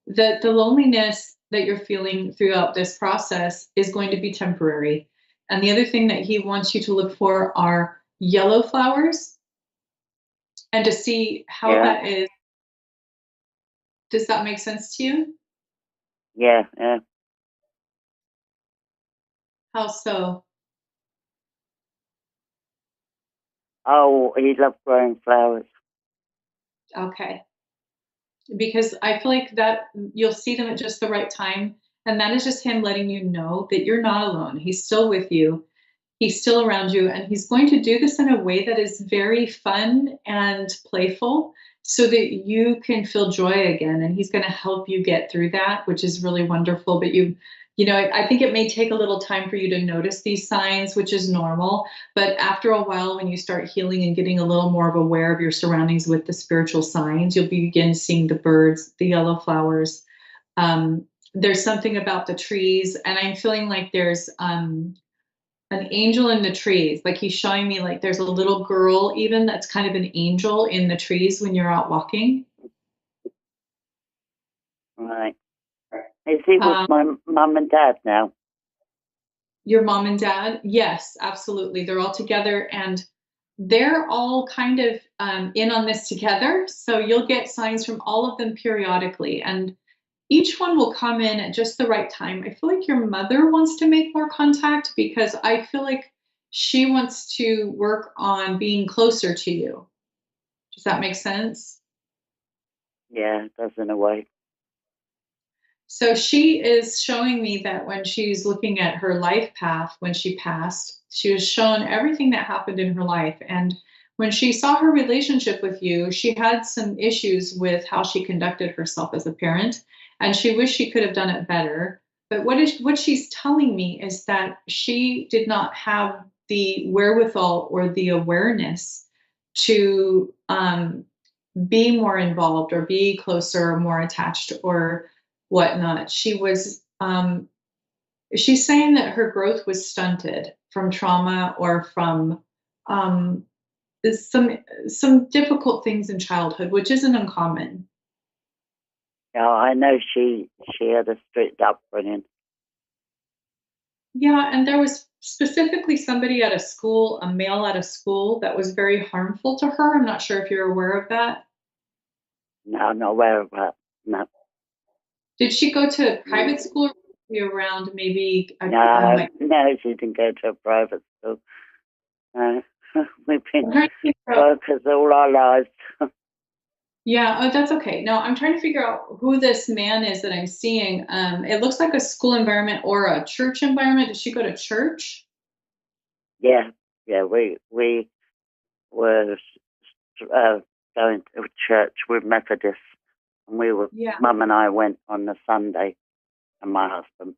that the loneliness that you're feeling throughout this process is going to be temporary. And the other thing that he wants you to look for are yellow flowers, and to see how that is. Does that make sense to you? Yeah. How so? Oh, he loved growing flowers. Okay. Because I feel like that you'll see them at just the right time. And that is just him letting you know that you're not alone. He's still with you. He's still around you. And he's going to do this in a way that is very fun and playful, so that you can feel joy again. And he's going to help you get through that, which is really wonderful. But I think it may take a little time for you to notice these signs, which is normal. But after a while, when you start healing and getting a little more of aware of your surroundings with the spiritual signs, you'll begin seeing the birds, the yellow flowers. There's something about the trees, and I'm feeling like there's an angel in the trees. Like he's showing me like there's a little girl even that's kind of an angel in the trees when you're out walking. Right. Is he with my mum and dad now? Your mom and dad? Yes, absolutely. They're all together, and they're all kind of in on this together. So you'll get signs from all of them periodically, and each one will come in at just the right time. I feel like your mother wants to make more contact, because I feel like she wants to work on being closer to you. Does that make sense? Yeah, it does in a way. So she is showing me that when she's looking at her life path, when she passed, she was shown everything that happened in her life. And when she saw her relationship with you, she had some issues with how she conducted herself as a parent, and she wished she could have done it better. But what she's telling me is that she did not have the wherewithal or the awareness to be more involved or be closer or more attached or whatnot. She's saying that her growth was stunted from trauma or from um, some difficult things in childhood, which isn't uncommon. Yeah, I know she had a strict upbringing. Yeah, and there was specifically somebody at a school, a male at a school, that was very harmful to her. I'm not sure if you're aware of that. No, I'm not aware of that. No. Did she go to a private school or be around maybe No, she didn't go to a private school. No. We've been workers all our lives. Yeah, oh, that's okay. No, I'm trying to figure out who this man is that I'm seeing. It looks like a school environment or a church environment. Did she go to church? Yeah, we were going to church with Methodists, and Mum and I went on the Sunday, and my husband.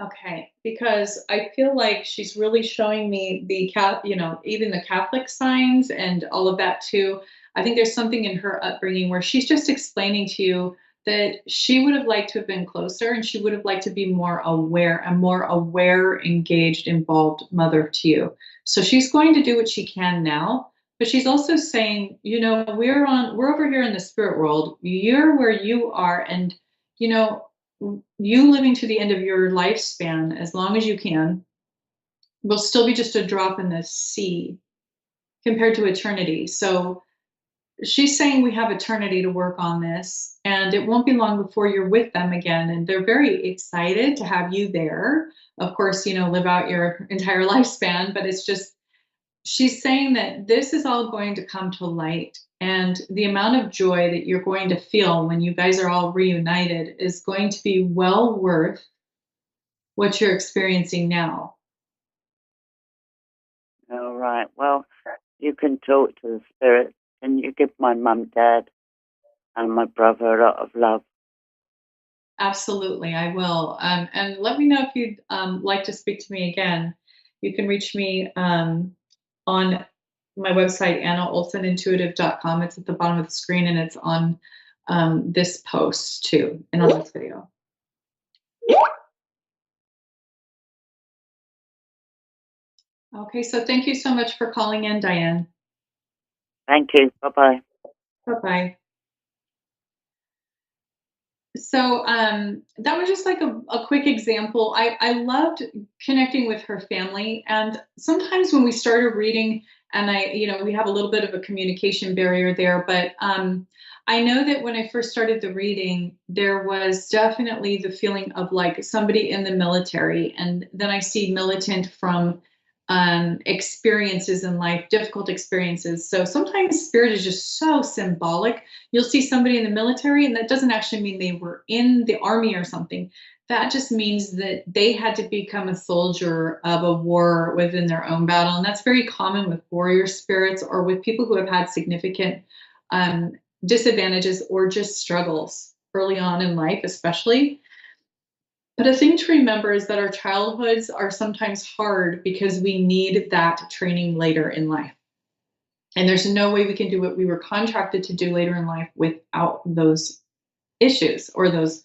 Okay, because I feel like she's really showing me even the Catholic signs and all of that too. I think there's something in her upbringing where she's just explaining to you that she would have liked to have been closer and she would have liked to be more aware, engaged, involved mother to you. So she's going to do what she can now, but she's also saying, we're over here in the spirit world. You're where you are, and you living to the end of your lifespan as long as you can will still be just a drop in the sea compared to eternity. So she's saying we have eternity to work on this, and it won't be long before you're with them again. And they're very excited to have you there. Of course, live out your entire lifespan, but it's just, she's saying that this is all going to come to light. And the amount of joy that you're going to feel when you guys are all reunited is going to be well worth what you're experiencing now. All right. Well, you can talk to the spirit, and you give my mum, dad, and my brother a lot of love. Absolutely, I will. And let me know if you'd like to speak to me again. You can reach me on my website, AnnaOlsonIntuitive.com. It's at the bottom of the screen, and it's on this post too, and on this video. Okay, so thank you so much for calling in, Diane. Thank you. Bye-bye. Bye-bye. So that was just like a quick example. I loved connecting with her family. And sometimes when we started reading, and we have a little bit of a communication barrier there, but I know that when I first started the reading, there was definitely the feeling of like somebody in the military. And then I see militant from experiences in life, difficult experiences. So sometimes spirit is just so symbolic. You'll see somebody in the military, and that doesn't actually mean they were in the army or something. That just means that they had to become a soldier of a war within their own battle. And that's very common with warrior spirits or with people who have had significant disadvantages or just struggles early on in life, especially. But a thing to remember is that our childhoods are sometimes hard because we need that training later in life. And there's no way we can do what we were contracted to do later in life without those issues or those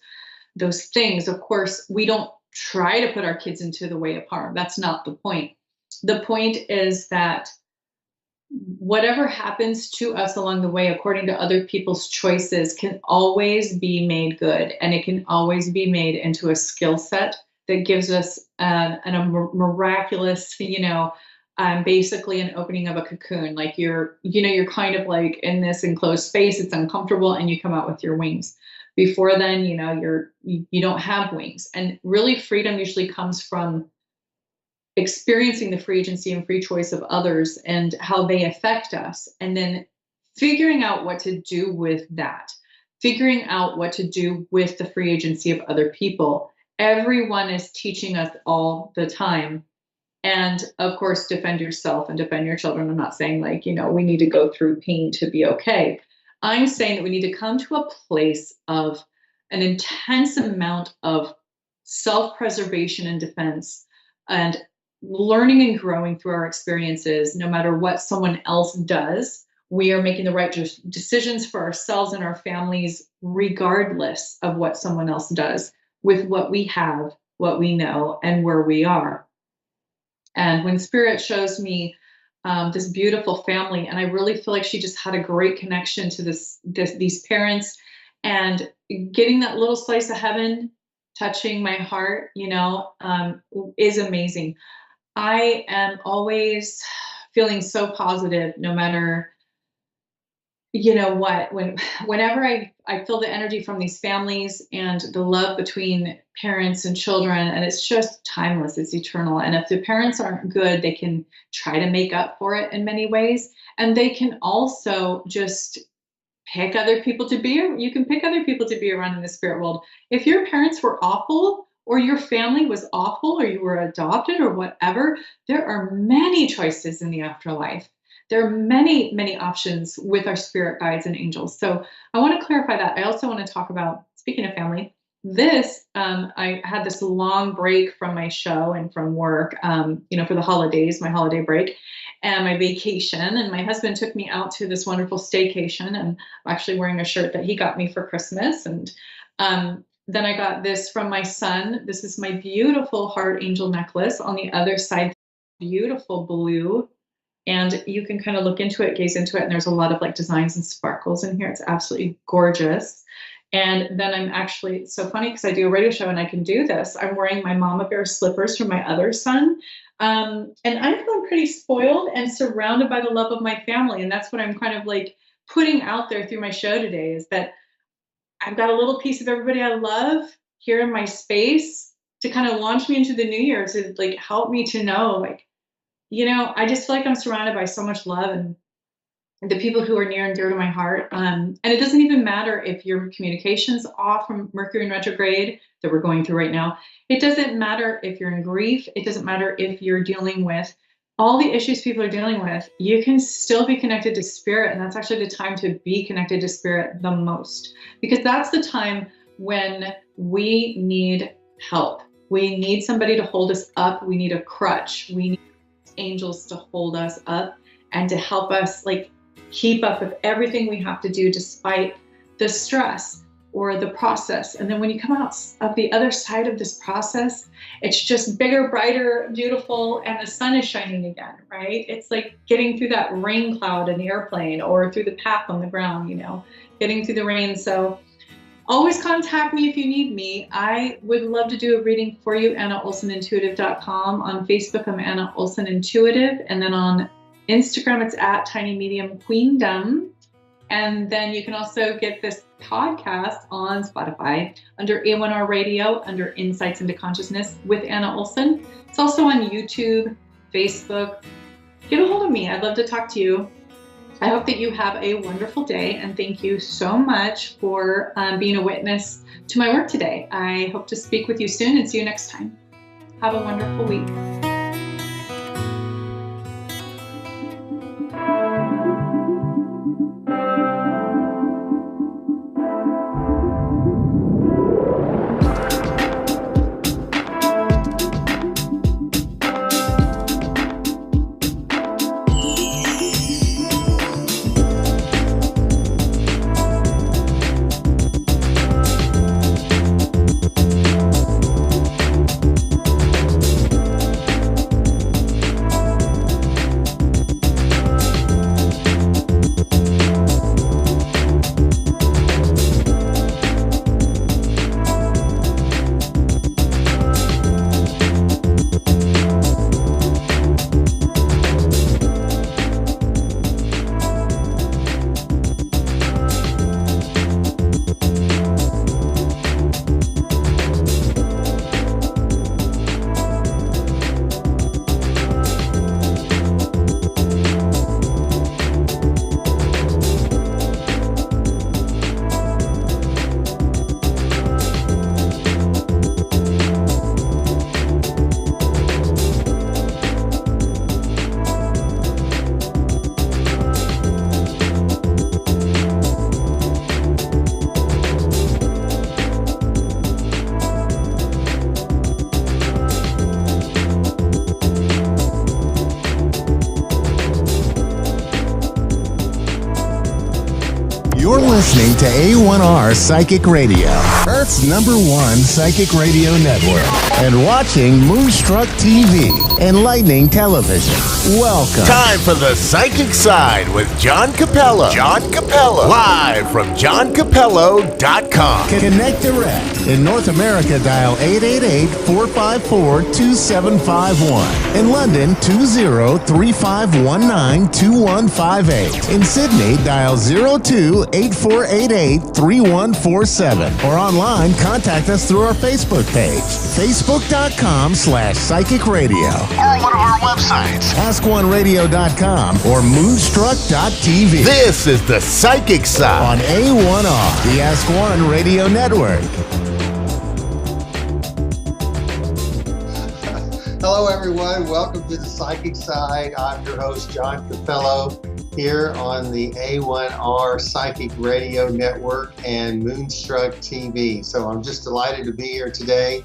things. Of course, we don't try to put our kids into the way of harm. That's not the point. The point is that whatever happens to us along the way, according to other people's choices, can always be made good, and it can always be made into a skill set that gives us a miraculous, basically an opening of a cocoon. Like you're kind of like in this enclosed space, it's uncomfortable, and you come out with your wings. Before then, you don't have wings. And really, freedom usually comes from experiencing the free agency and free choice of others and how they affect us, and then figuring out what to do with that, figuring out what to do with the free agency of other people. Everyone is teaching us all the time. And of course, defend yourself and defend your children. I'm not saying like, we need to go through pain to be okay. I'm saying that we need to come to a place of an intense amount of self-preservation and defense, and learning and growing through our experiences. No matter what someone else does, we are making the right decisions for ourselves and our families, regardless of what someone else does, with what we have, what we know, and where we are. And when Spirit shows me this beautiful family, and I really feel like she just had a great connection to these parents, and getting that little slice of heaven touching my heart, is amazing. I am always feeling so positive, no matter, what, whenever I feel the energy from these families and the love between parents and children, and it's just timeless, it's eternal. And if the parents aren't good, they can try to make up for it in many ways. And they can also just pick other people to be, you can pick other people to be around in the spirit world. If your parents were awful, or your family was awful, or you were adopted, or whatever, there are many choices in the afterlife. There are many, many options with our spirit guides and angels. So I want to clarify that. I also want to talk about, speaking of family, I had this long break from my show and from work, for the holidays, my holiday break and my vacation. And my husband took me out to this wonderful staycation, and I'm actually wearing a shirt that he got me for Christmas. And then I got this from my son. This is my beautiful heart angel necklace. On the other side, beautiful blue. And you can kind of look into it, gaze into it, and there's a lot of like designs and sparkles in here. It's absolutely gorgeous. And then I'm actually, it's so funny because I do a radio show and I can do this. I'm wearing my mama bear slippers from my other son. And I'm feeling pretty spoiled and surrounded by the love of my family. And that's what I'm kind of like putting out there through my show today, is that I've got a little piece of everybody I love here in my space to kind of launch me into the new year, to like help me to know, like, I just feel like I'm surrounded by so much love and the people who are near and dear to my heart. And it doesn't even matter if your communication's off from Mercury in retrograde that we're going through right now. It doesn't matter if you're in grief. It doesn't matter if you're dealing with all the issues people are dealing with. You can still be connected to spirit. And that's actually the time to be connected to spirit the most, because that's the time when we need help. We need somebody to hold us up. We need a crutch. We need angels to hold us up and to help us like keep up with everything we have to do despite the stress or the process. And then when you come out of the other side of this process, it's just bigger, brighter, beautiful, and the sun is shining again, right? It's like getting through that rain cloud in the airplane, or through the path on the ground, getting through the rain. So always contact me if you need me. I would love to do a reading for you. AnnaOlsonIntuitive.com. On Facebook, I'm Anna Olson Intuitive. And then on Instagram, it's at Tiny Medium Queendom. And then you can also get this podcast on Spotify under A1R Radio, under Insights into Consciousness with Anna Olson. It's also on YouTube, Facebook. Get a hold of me. I'd love to talk to you. I hope that you have a wonderful day, and thank you so much for being a witness to my work today. I hope to speak with you soon and see you next time. Have a wonderful week. listening to A1R Psychic Radio, Earth's #1 psychic radio network, and watching Moonstruck TV, enlightening television. Welcome. Time for the Psychic Side with John Capello. John Capello. Live from JohnCapello.com. Connect direct. In North America, dial 888-454-2751. In London, 20-3519-2158. In Sydney, dial 02-8488-3147. Or online, contact us through our Facebook page, facebook.com/psychic radio. Or one of our websites, AskOneRadio.com or Moonstruck.tv. This is the Psychic Side on A1R, the Ask One Radio Network. Hello, everyone. Welcome to the Psychic Side. I'm your host, John Capello, here on the A1R Psychic Radio Network and Moonstruck TV. So I'm just delighted to be here today.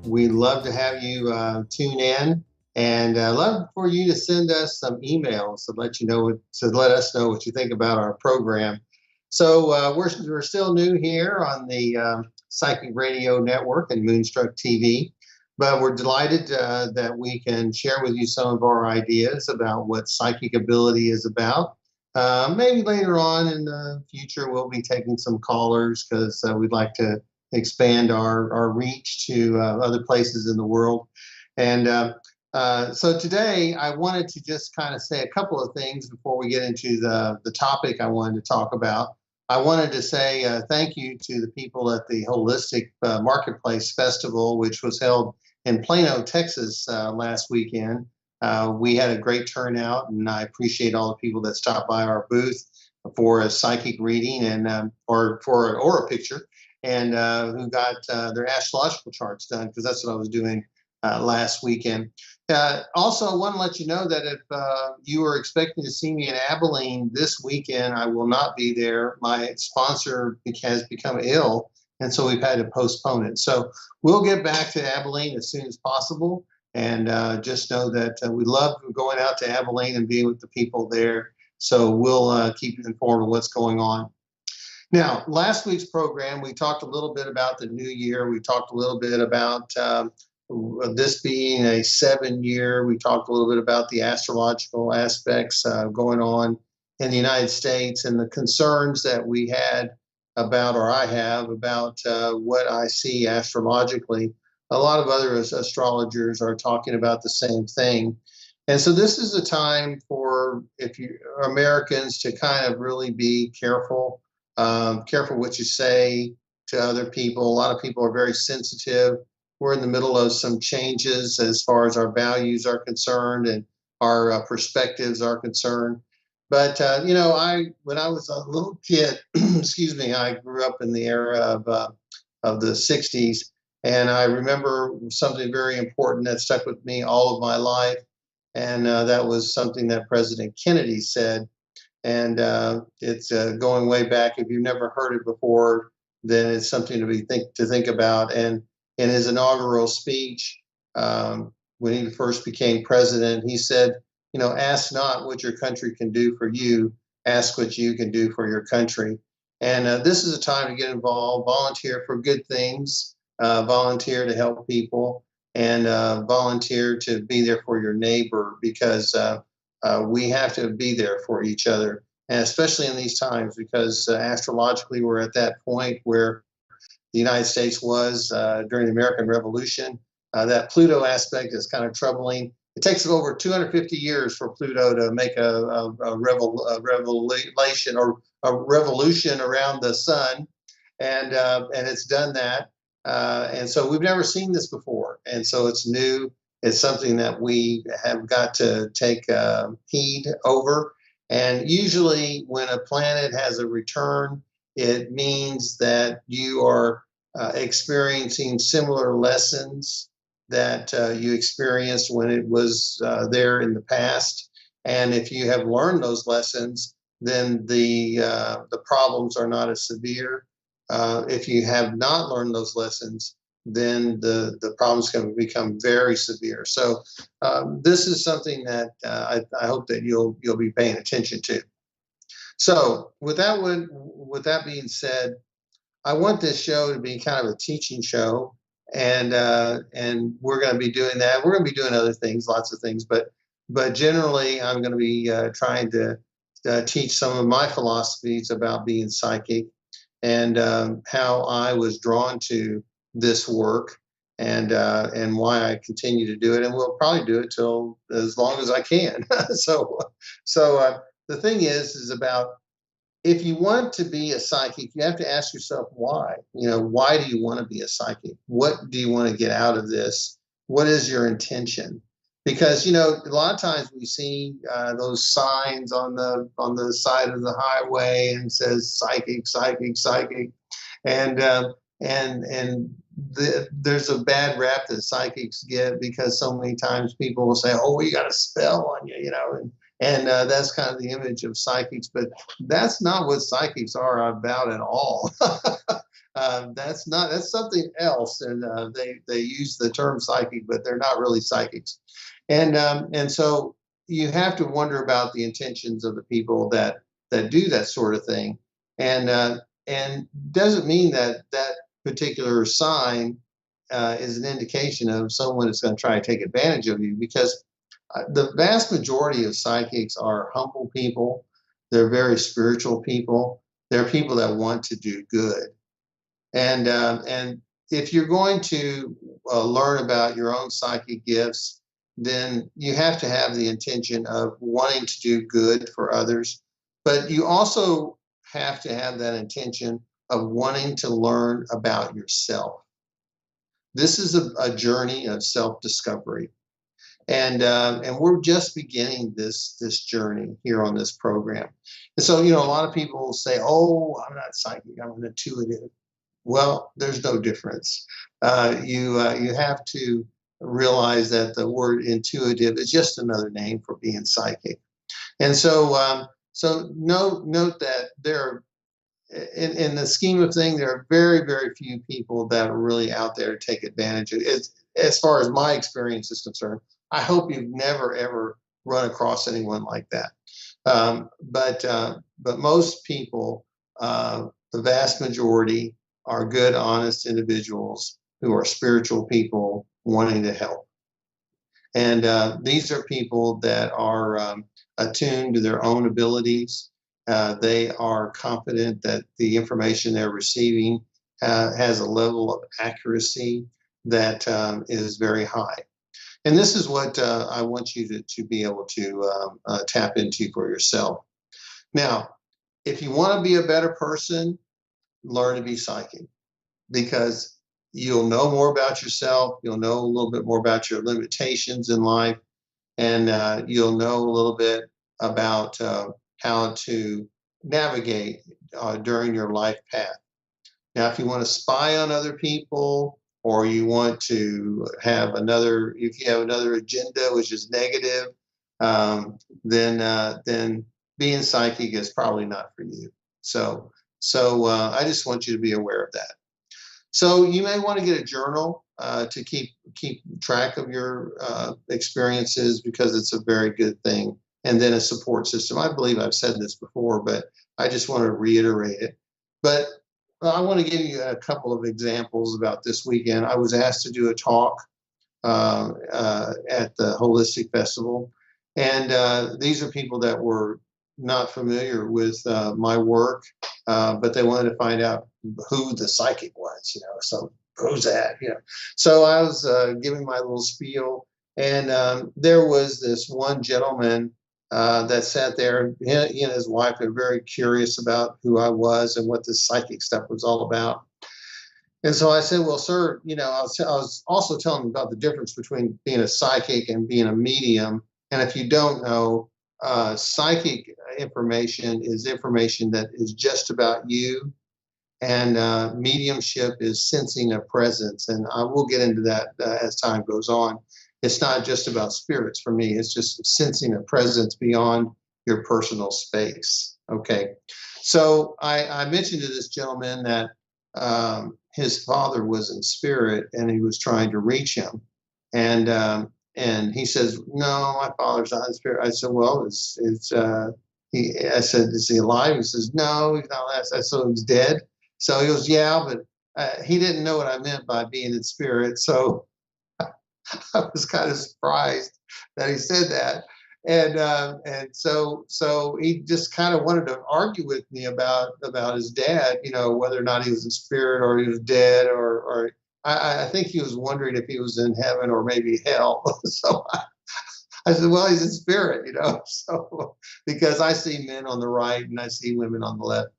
We'd love to have you tune in, and love for you to send us some emails to let us know what you think about our program. So we're still new here on the Psychic Radio Network and Moonstruck TV. But we're delighted that we can share with you some of our ideas about what psychic ability is about. Maybe later on in the future, we'll be taking some callers because we'd like to expand our reach to other places in the world. And so today, I wanted to just kind of say a couple of things before we get into the topic I wanted to talk about. I wanted to say thank you to the people at the Holistic Marketplace Festival, which was held in Plano, Texas last weekend. We had a great turnout, and I appreciate all the people that stopped by our booth for a psychic reading and or for an aura picture, and who got their astrological charts done, because that's what I was doing last weekend. Also, I want to let you know that if you are expecting to see me in Abilene this weekend, I will not be there. My sponsor has become ill, and so we've had to postpone it. So we'll get back to Abilene as soon as possible. And just know that we love going out to Abilene and being with the people there. So we'll keep you informed of what's going on. Now, last week's program, we talked a little bit about the new year. We talked a little bit about this being a 7-year. We talked a little bit about the astrological aspects going on in the United States and the concerns that we had about, or I have, about what I see astrologically. A lot of other astrologers are talking about the same thing. And so this is a time for Americans to kind of really be careful what you say to other people. A lot of people are very sensitive. We're in the middle of some changes as far as our values are concerned and our perspectives are concerned. But, when I was a little kid, excuse me, I grew up in the era of the 60s. And I remember something very important that stuck with me all of my life. And that was something that President Kennedy said. And it's going way back. If you've never heard it before, then it's something to think about. And in his inaugural speech, when he first became president, he said, ask not what your country can do for you, ask what you can do for your country. And this is a time to get involved, volunteer for good things, volunteer to help people, and volunteer to be there for your neighbor, because we have to be there for each other. And especially in these times, because astrologically we're at that point where the United States was during the American Revolution. That Pluto aspect is kind of troubling. It takes over 250 years for Pluto to make a revelation or a revolution around the sun, and it's done that. And so we've never seen this before, and so it's new. It's something that we have got to take heed over. And usually, when a planet has a return, it means that you are experiencing similar lessons that you experienced when it was there in the past. And if you have learned those lessons, then the problems are not as severe. If you have not learned those lessons, then the problems can become very severe. So this is something that I hope that you'll be paying attention to. So with that being said, I want this show to be kind of a teaching show, and we're going to be doing that. We're going to be doing other things, lots of things, but generally, I'm going to be trying to teach some of my philosophies about being psychic, and how I was drawn to this work, and why I continue to do it, and we'll probably do it till as long as I can. so the thing is about, if you want to be a psychic, you have to ask yourself why. Why do you want to be a psychic? What do you want to get out of this? What is your intention? Because a lot of times we see those signs on the side of the highway and says psychic, psychic, psychic, and there's a bad rap that psychics get, because so many times people will say, "Oh, we got a spell on you," and that's kind of the image of psychics, but that's not what psychics are about at all. That's something else, and they use the term psychic, but they're not really psychics. And so you have to wonder about the intentions of the people that do that sort of thing, and doesn't mean that particular sign is an indication of someone that's going to try to take advantage of you, because the vast majority of psychics are humble people. They're very spiritual people. They're people that want to do good. And if you're going to learn about your own psychic gifts, then you have to have the intention of wanting to do good for others. But you also have to have that intention of wanting to learn about yourself. This is a journey of self-discovery. And we're just beginning this journey here on this program. And so, a lot of people say, "Oh, I'm not psychic, I'm an intuitive." Well, there's no difference. You have to realize that the word intuitive is just another name for being psychic. And so note that there are, in the scheme of things, there are very, very few people that are really out there to take advantage of it. As far as my experience is concerned, I hope you've never, ever run across anyone like that. But most people, the vast majority, are good, honest individuals who are spiritual people wanting to help. And these are people that are attuned to their own abilities. They are confident that the information they're receiving has a level of accuracy that is very high. And this is what I want you to be able to tap into for yourself. Now, if you want to be a better person, learn to be psychic, because you'll know more about yourself. You'll know a little bit more about your limitations in life, and you'll know a little bit about how to navigate during your life path. Now, if you want to spy on other people, or you want to have if you have another agenda which is negative, then being psychic is probably not for you. So I just want you to be aware of that. So you may want to get a journal to keep track of your experiences, because it's a very good thing. And then a support system. I believe I've said this before, but I just want to reiterate it. But I want to give you a couple of examples about this weekend. I was asked to do a talk at the Holistic Festival. And these are people that were not familiar with my work, but they wanted to find out who the psychic was, so who's that, So I was giving my little spiel, and there was this one gentleman that sat there. He and his wife are very curious about who I was and what this psychic stuff was all about. And so I said, "Well, sir, I was also telling him about the difference between being a psychic and being a medium. And if you don't know, psychic information is information that is just about you, and mediumship is sensing a presence. And I will get into that as time goes on. It's not just about spirits for me. It's just sensing a presence beyond your personal space." Okay. So I mentioned to this gentleman that his father was in spirit, and he was trying to reach him. And he says, "No, my father's not in spirit." I said, "Well, he I said, is he alive? He says, no, he's not alive. I said, so he's dead? So he goes, yeah, but he didn't know what I meant by being in spirit. So I was kind of surprised that he said that. And so he just kind of wanted to argue with me about his dad, whether or not he was in spirit or he was dead, or I think he was wondering if he was in heaven or maybe hell. So I said, well, he's in spirit, so because I see men on the right and I see women on the left.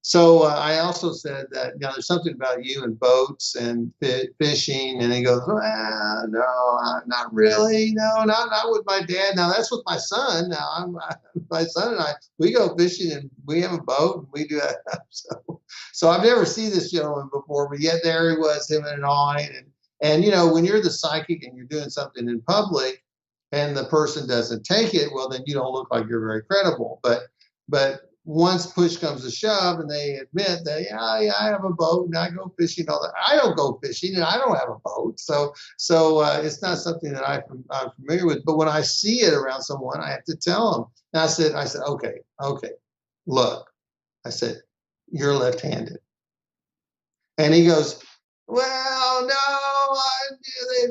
So I also said that, there's something about you and boats and fishing. And he goes, well, no, not really. No, not with my dad. Now that's with my son. Now my son and I, we go fishing and we have a boat and we do that. So I've never seen this gentleman before, but yet there he was, him and I. And when you're the psychic and you're doing something in public and the person doesn't take it, well, then you don't look like you're very credible. But once push comes to shove and they admit that, yeah, I have a boat and I go fishing all that. I don't go fishing and I don't have a boat. So it's not something that I'm familiar with. But when I see it around someone, I have to tell them. And I said, okay, look, I said, you're left-handed. And he goes, well, no,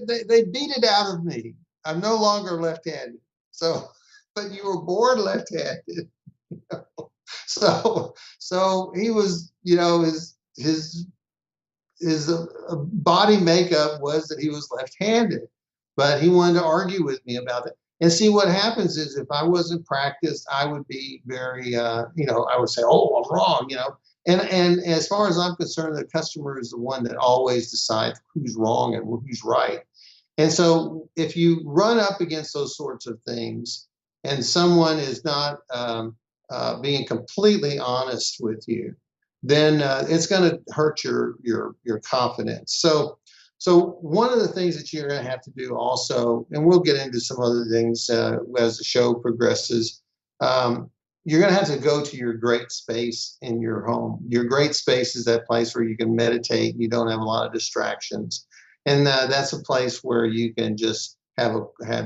they beat it out of me. I'm no longer left-handed. So, but you were born left-handed. So he was, his body makeup was that he was left-handed, but he wanted to argue with me about it. And see, what happens is if I wasn't practiced, I would be very, I would say, oh, I'm wrong, And as far as I'm concerned, the customer is the one that always decides who's wrong and who's right. And so if you run up against those sorts of things and someone is not being completely honest with you, then it's going to hurt your confidence. So one of the things that you're going to have to do also, and we'll get into some other things as the show progresses, you're going to have to go to your great space in your home. Your great space is that place where you can meditate. You don't have a lot of distractions, and that's a place where you can just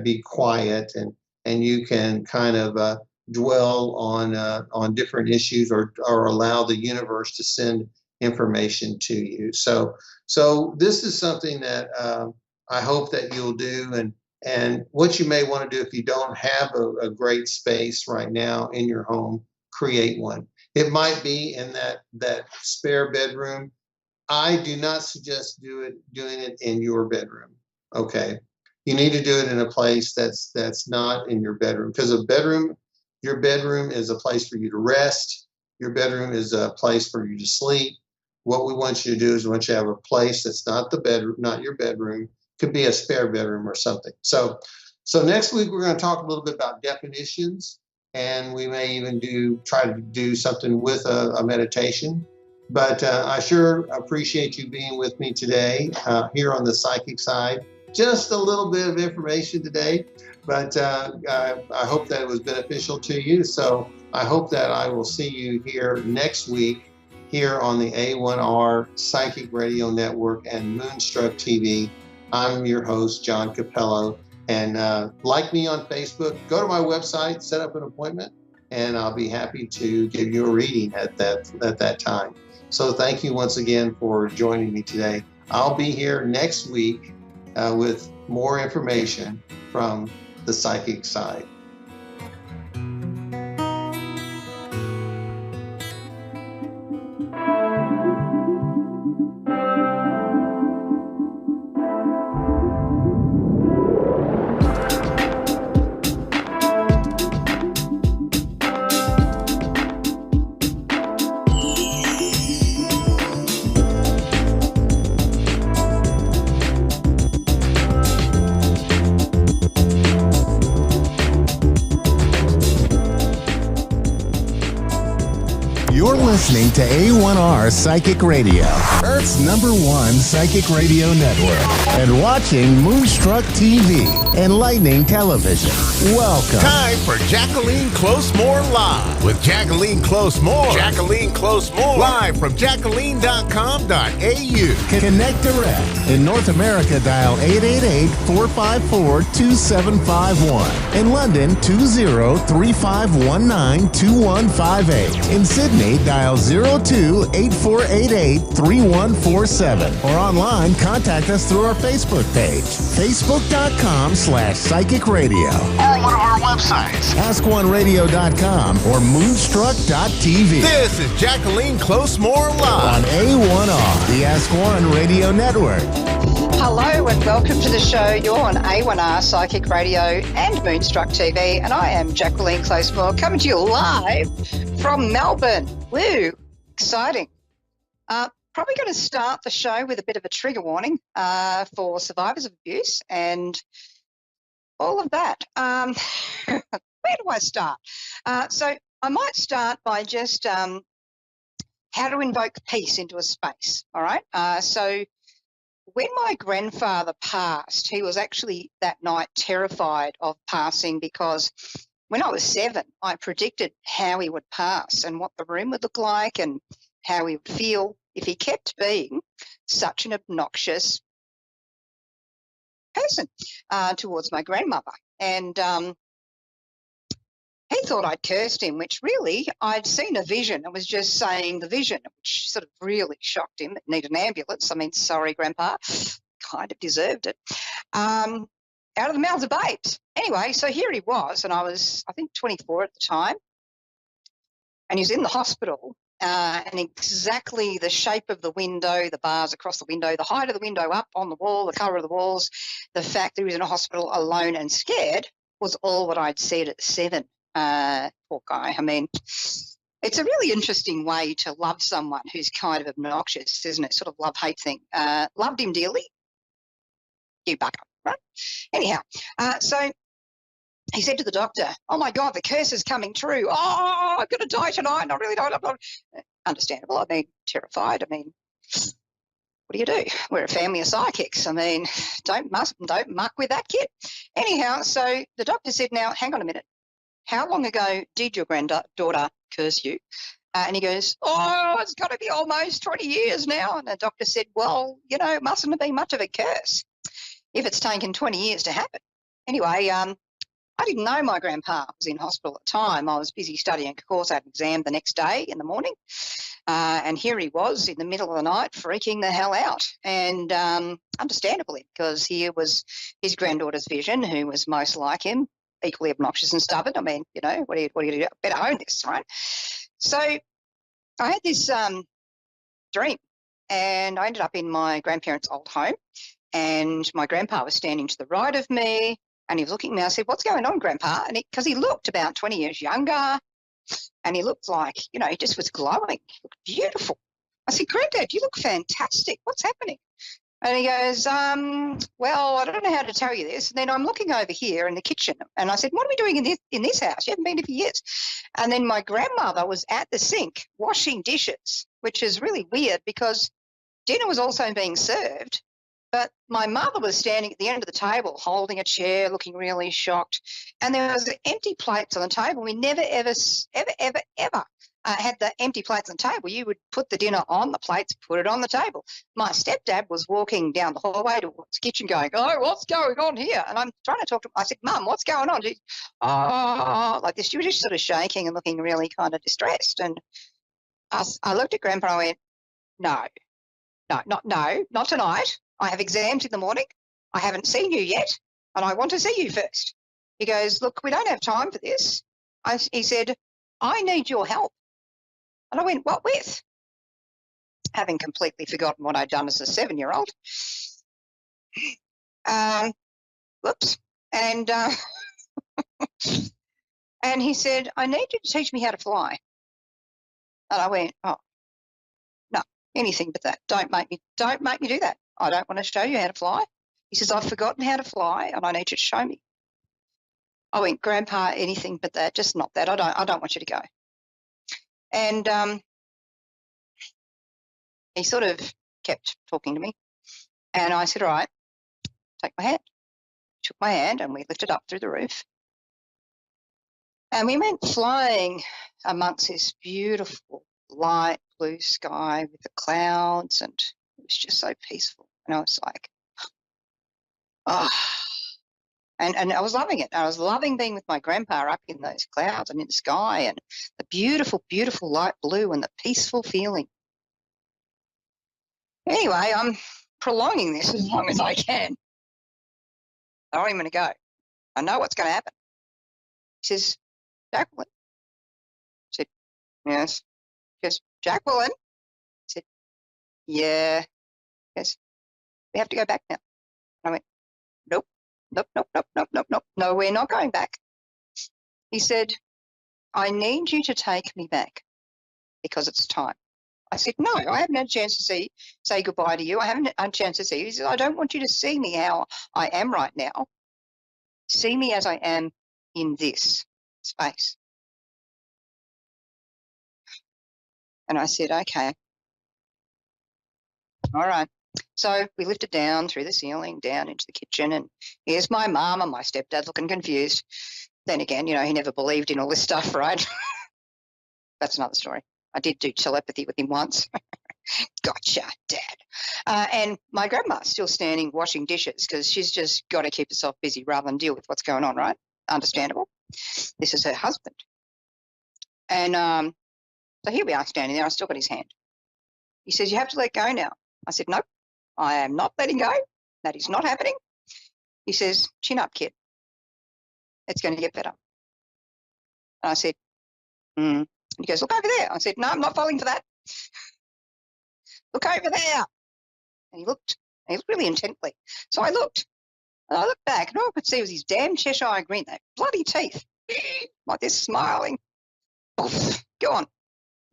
be quiet and you can kind of dwell on different issues or allow the universe to send information to you. So this is something that I hope that you'll do. And what you may want to do if you don't have a great space right now in your home, create one. It might be in that spare bedroom. I do not suggest doing it in your bedroom. Okay. You need to do it in a place that's not in your bedroom, because your bedroom is a place for you to rest. Your bedroom is a place for you to sleep. What we want you to do is we want you to have a place that's not the bedroom, not your bedroom. Could be a spare bedroom or something. So next week we're going to talk a little bit about definitions, and we may even try to do something with a meditation. But I sure appreciate you being with me today here on the psychic side. Just a little bit of information today, but I hope that it was beneficial to you. So I hope that I will see you here next week here on the A1R Psychic Radio Network and Moonstruck TV. I'm your host, John Capello, and like me on Facebook, go to my website, set up an appointment, and I'll be happy to give you a reading at that time. So thank you once again for joining me today. I'll be here next week with more information from the psychic side. listening to A1R Psychic Radio, Earth's #1 psychic radio network, and watching Moonstruck TV, enlightening television. Welcome. Time for Jacqueline Close-More Live with Jacqueline Close-More. Jacqueline Close-More. Live from jacqueline.com.au. Connect direct. In North America, dial 888-454-2751. In London, 20-3519-2158. In Sydney, dial 02-8488-3147. Or online, contact us through our Facebook page, facebook.com/psychic radio. Or one of our websites, askoneradio.com or moonstruck.tv. This is Jacqueline Close-More Live on A1R, the Ask One Radio Network. Hello and welcome to the show. You're on A1R Psychic Radio and Moonstruck TV, and I am Jacqueline Close-More, coming to you live from Melbourne. Woo, exciting. Probably going to start the show with a bit of a trigger warning for survivors of abuse and all of that. Where do I start? So I might start by just how to invoke peace into a space, all right? So when my grandfather passed, he was actually that night terrified of passing because when I was 7, I predicted how he would pass and what the room would look like and how he would feel if he kept being such an obnoxious person towards my grandmother. And he thought I'd cursed him, which really I'd seen a vision. I was just saying the vision, which sort of really shocked him. It needed an ambulance. I mean, sorry, Grandpa, kind of deserved it. Out of the mouths of babes. Anyway, so here he was, and I was, I think, 24 at the time, and he was in the hospital. And exactly the shape of the window, the bars across the window, the height of the window up on the wall, the colour of the walls, the fact that he was in a hospital alone and scared was all what I'd said at 7. Poor guy. I mean, it's a really interesting way to love someone who's kind of obnoxious, isn't it? Sort of love-hate thing. Loved him dearly. You buck up, right? Anyhow, so he said to the doctor, "Oh, my God, the curse is coming true. Oh, I'm going to die tonight. I really don't." I'm not. Understandable. I mean, terrified. I mean, what do you do? We're a family of psychics. I mean, don't muck with that kid. Anyhow, so the doctor said, "Now, hang on a minute. How long ago did your granddaughter curse you?" And he goes, "Oh, it's got to be almost 20 years now." And the doctor said, "Well, you know, it mustn't have been much of a curse if it's taken 20 years to happen." Anyway, I didn't know my grandpa was in hospital at the time. I was busy studying. Of course, I had an exam the next day in the morning. And here he was in the middle of the night freaking the hell out. And understandably, because here was his granddaughter's vision, who was most like him, equally obnoxious and stubborn. I mean, you know, what are you going to do? Better own this, right? So I had this dream, and I ended up in my grandparents' old home, and my grandpa was standing to the right of me, and he was looking at me. I said, "What's going on, Grandpa?" And because he looked about 20 years younger, and he looked like, you know, he just was glowing. He looked beautiful. I said, "Granddad, you look fantastic. What's happening?" And he goes, "Well, I don't know how to tell you this." And then I'm looking over here in the kitchen, and I said, "What are we doing in this house? You haven't been here for years." And then my grandmother was at the sink washing dishes, which is really weird because dinner was also being served, but my mother was standing at the end of the table holding a chair, looking really shocked, and there was empty plates on the table. We never, ever had the empty plates on the table. You would put the dinner on the plates, put it on the table. My stepdad was walking down the hallway towards the kitchen going, "Oh, what's going on here?" And I'm trying to talk to him. I said, "Mum, what's going on?" She, like this. She was just sort of shaking and looking really kind of distressed. And I looked at Grandpa and I went, no, not tonight. I have exams in the morning. I haven't seen you yet, and I want to see you first. He goes, "Look, we don't have time for this." He said, "I need your help." And I went, "What with?" Having completely forgotten what I'd done as a 7-year-old. Whoops. And and he said, "I need you to teach me how to fly." And I went, "Oh, no, anything but that. Don't make me do that. I don't want to show you how to fly." He says, "I've forgotten how to fly and I need you to show me." I went, "Grandpa, anything but that, just not that. I don't want you to go." And he sort of kept talking to me. And I said, all right, take my hand. Took my hand and we lifted up through the roof. And we went flying amongst this beautiful light blue sky with the clouds, and it was just so peaceful. And I was like, oh. And I was loving it. I was loving being with my grandpa up in those clouds and in the sky and the beautiful, beautiful light blue and the peaceful feeling. Anyway, I'm prolonging this as long as I can. I don't even want to go. I know what's going to happen. He says, Jacqueline. I said, yes. He goes, Jacqueline. I said, yeah. He goes, we have to go back now. I went, nope. No, we're not going back. He said, I need you to take me back because it's time. I said, no, I haven't had a chance to say goodbye to you. I haven't had a chance to see you. He said, I don't want you to see me how I am right now. See me as I am in this space. And I said, okay. All right. So we lifted down through the ceiling, down into the kitchen, and here's my mum and my stepdad looking confused. Then again, he never believed in all this stuff, right? That's another story. I did do telepathy with him once. Gotcha, Dad. And my grandma's still standing washing dishes because she's just got to keep herself busy rather than deal with what's going on, right? Understandable. This is her husband. And so here we are standing there. I still got his hand. He says, you have to let go now. I said, nope, I am not letting go. That is not happening. He says, chin up, kid. It's going to get better. And I said, And he goes, look over there. I said, no, I'm not falling for that. Look over there. And he looked really intently. So I looked, and I looked back, and all I could see was his damn Cheshire grin, that bloody teeth, like this smiling. Oof, go on.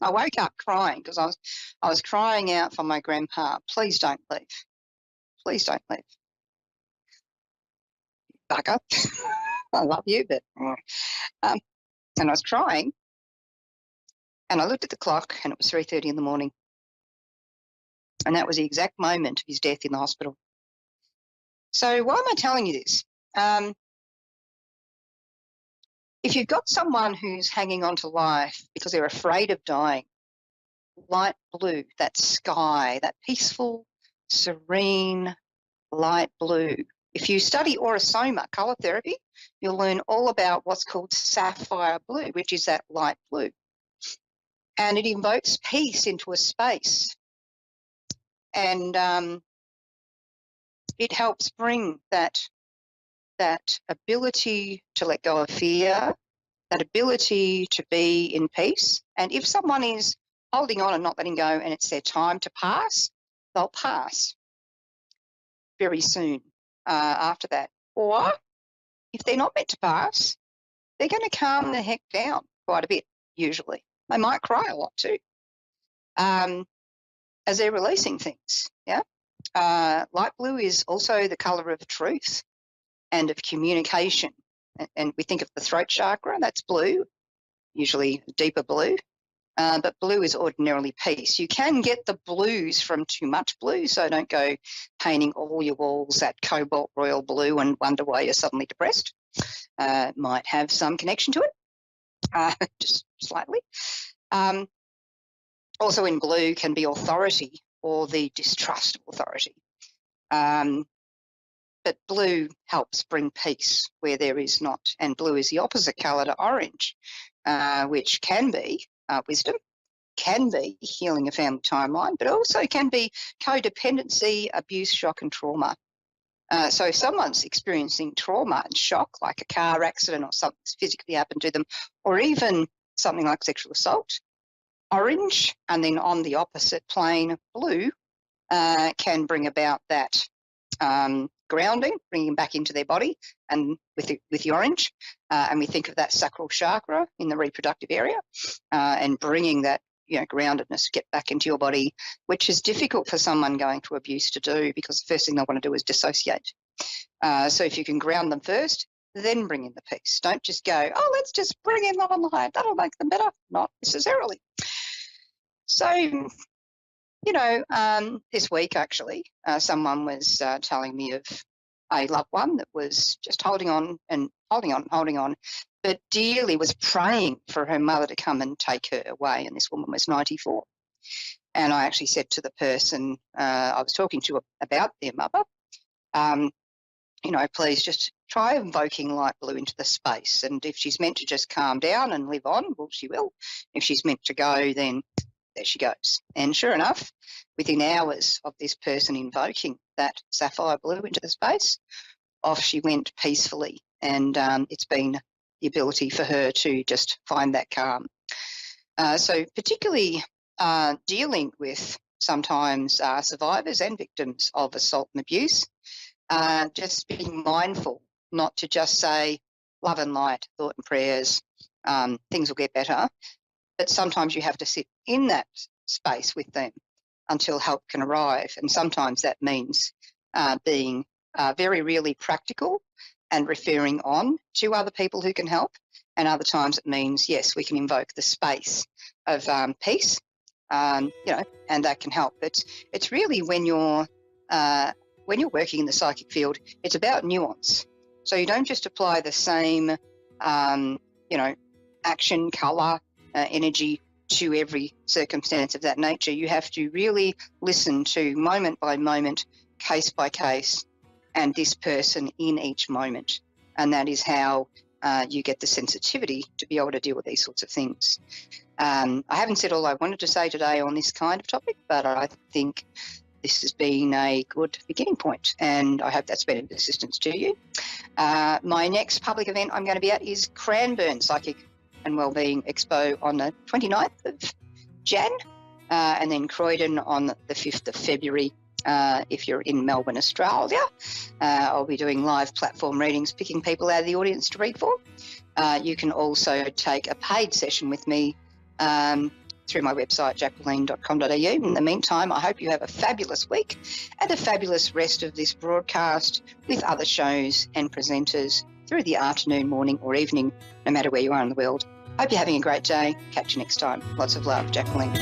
I woke up crying because I was crying out for my grandpa. Please don't leave. Please don't leave. Bugger. I love you, but and I was crying, and I looked at the clock, and it was 3:30 in the morning, and that was the exact moment of his death in the hospital. So why am I telling you this? If you've got someone who's hanging on to life because they're afraid of dying, light blue, that sky, that peaceful, serene light blue. If you study aurosoma, colour therapy, you'll learn all about what's called sapphire blue, which is that light blue. And it invokes peace into a space. And it helps bring that ability to let go of fear, that ability to be in peace. And if someone is holding on and not letting go and it's their time to pass, they'll pass very soon after that. Or if they're not meant to pass, they're going to calm the heck down quite a bit, usually. They might cry a lot too, as they're releasing things, yeah? Light blue is also the colour of truth and of communication. And we think of the throat chakra, that's blue, usually deeper blue. But blue is ordinarily peace. You can get the blues from too much blue, so don't go painting all your walls that cobalt royal blue and wonder why you're suddenly depressed. Might have some connection to it, just slightly. Also in blue can be authority or the distrust of authority. But blue helps bring peace where there is not. And blue is the opposite colour to orange, which can be wisdom, can be healing a family timeline, but also can be codependency, abuse, shock and trauma. So if someone's experiencing trauma and shock, like a car accident or something's physically happened to them, or even something like sexual assault, orange, and then on the opposite plane, blue, can bring about that grounding, bringing them back into their body, and with the orange, and we think of that sacral chakra in the reproductive area, and bringing that groundedness, get back into your body, which is difficult for someone going through abuse to do because the first thing they want to do is dissociate. So if you can ground them first, then bring in the peace. Don't just go, oh, let's just bring in love and light. That'll make them better. Not necessarily. So This week actually, someone was telling me of a loved one that was just holding on, but dearly was praying for her mother to come and take her away. And this woman was 94. And I actually said to the person I was talking to about their mother, please just try invoking light blue into the space. And if she's meant to just calm down and live on, well, she will. If she's meant to go, then there she goes. And sure enough, within hours of this person invoking that sapphire blue into the space, off she went peacefully. And it's been the ability for her to just find that calm. So particularly dealing with sometimes survivors and victims of assault and abuse, just being mindful not to just say love and light, thought and prayers, things will get better. But sometimes you have to sit in that space with them until help can arrive. And sometimes that means being very, really practical and referring on to other people who can help. And other times it means, yes, we can invoke the space of peace, and that can help. But it's really when you're working in the psychic field, it's about nuance. So you don't just apply the same, action, colour, energy to every circumstance of that nature. You have to really listen to moment by moment, case by case, and this person in each moment. And that is how you get the sensitivity to be able to deal with these sorts of things. I haven't said all I wanted to say today on this kind of topic, but I think this has been a good beginning point, and I hope that's been of assistance to you. My next public event I'm going to be at is Cranbourne Psychic and Wellbeing Expo on the 29th of Jan, and then Croydon on the 5th of February. If you're in Melbourne, Australia, I'll be doing live platform readings, picking people out of the audience to read for. You can also take a paid session with me through my website, jacqueline.com.au. In the meantime, I hope you have a fabulous week and a fabulous rest of this broadcast with other shows and presenters through the afternoon, morning or evening, no matter where you are in the world. Hope you're having a great day. Catch you next time. Lots of love, Jacqueline.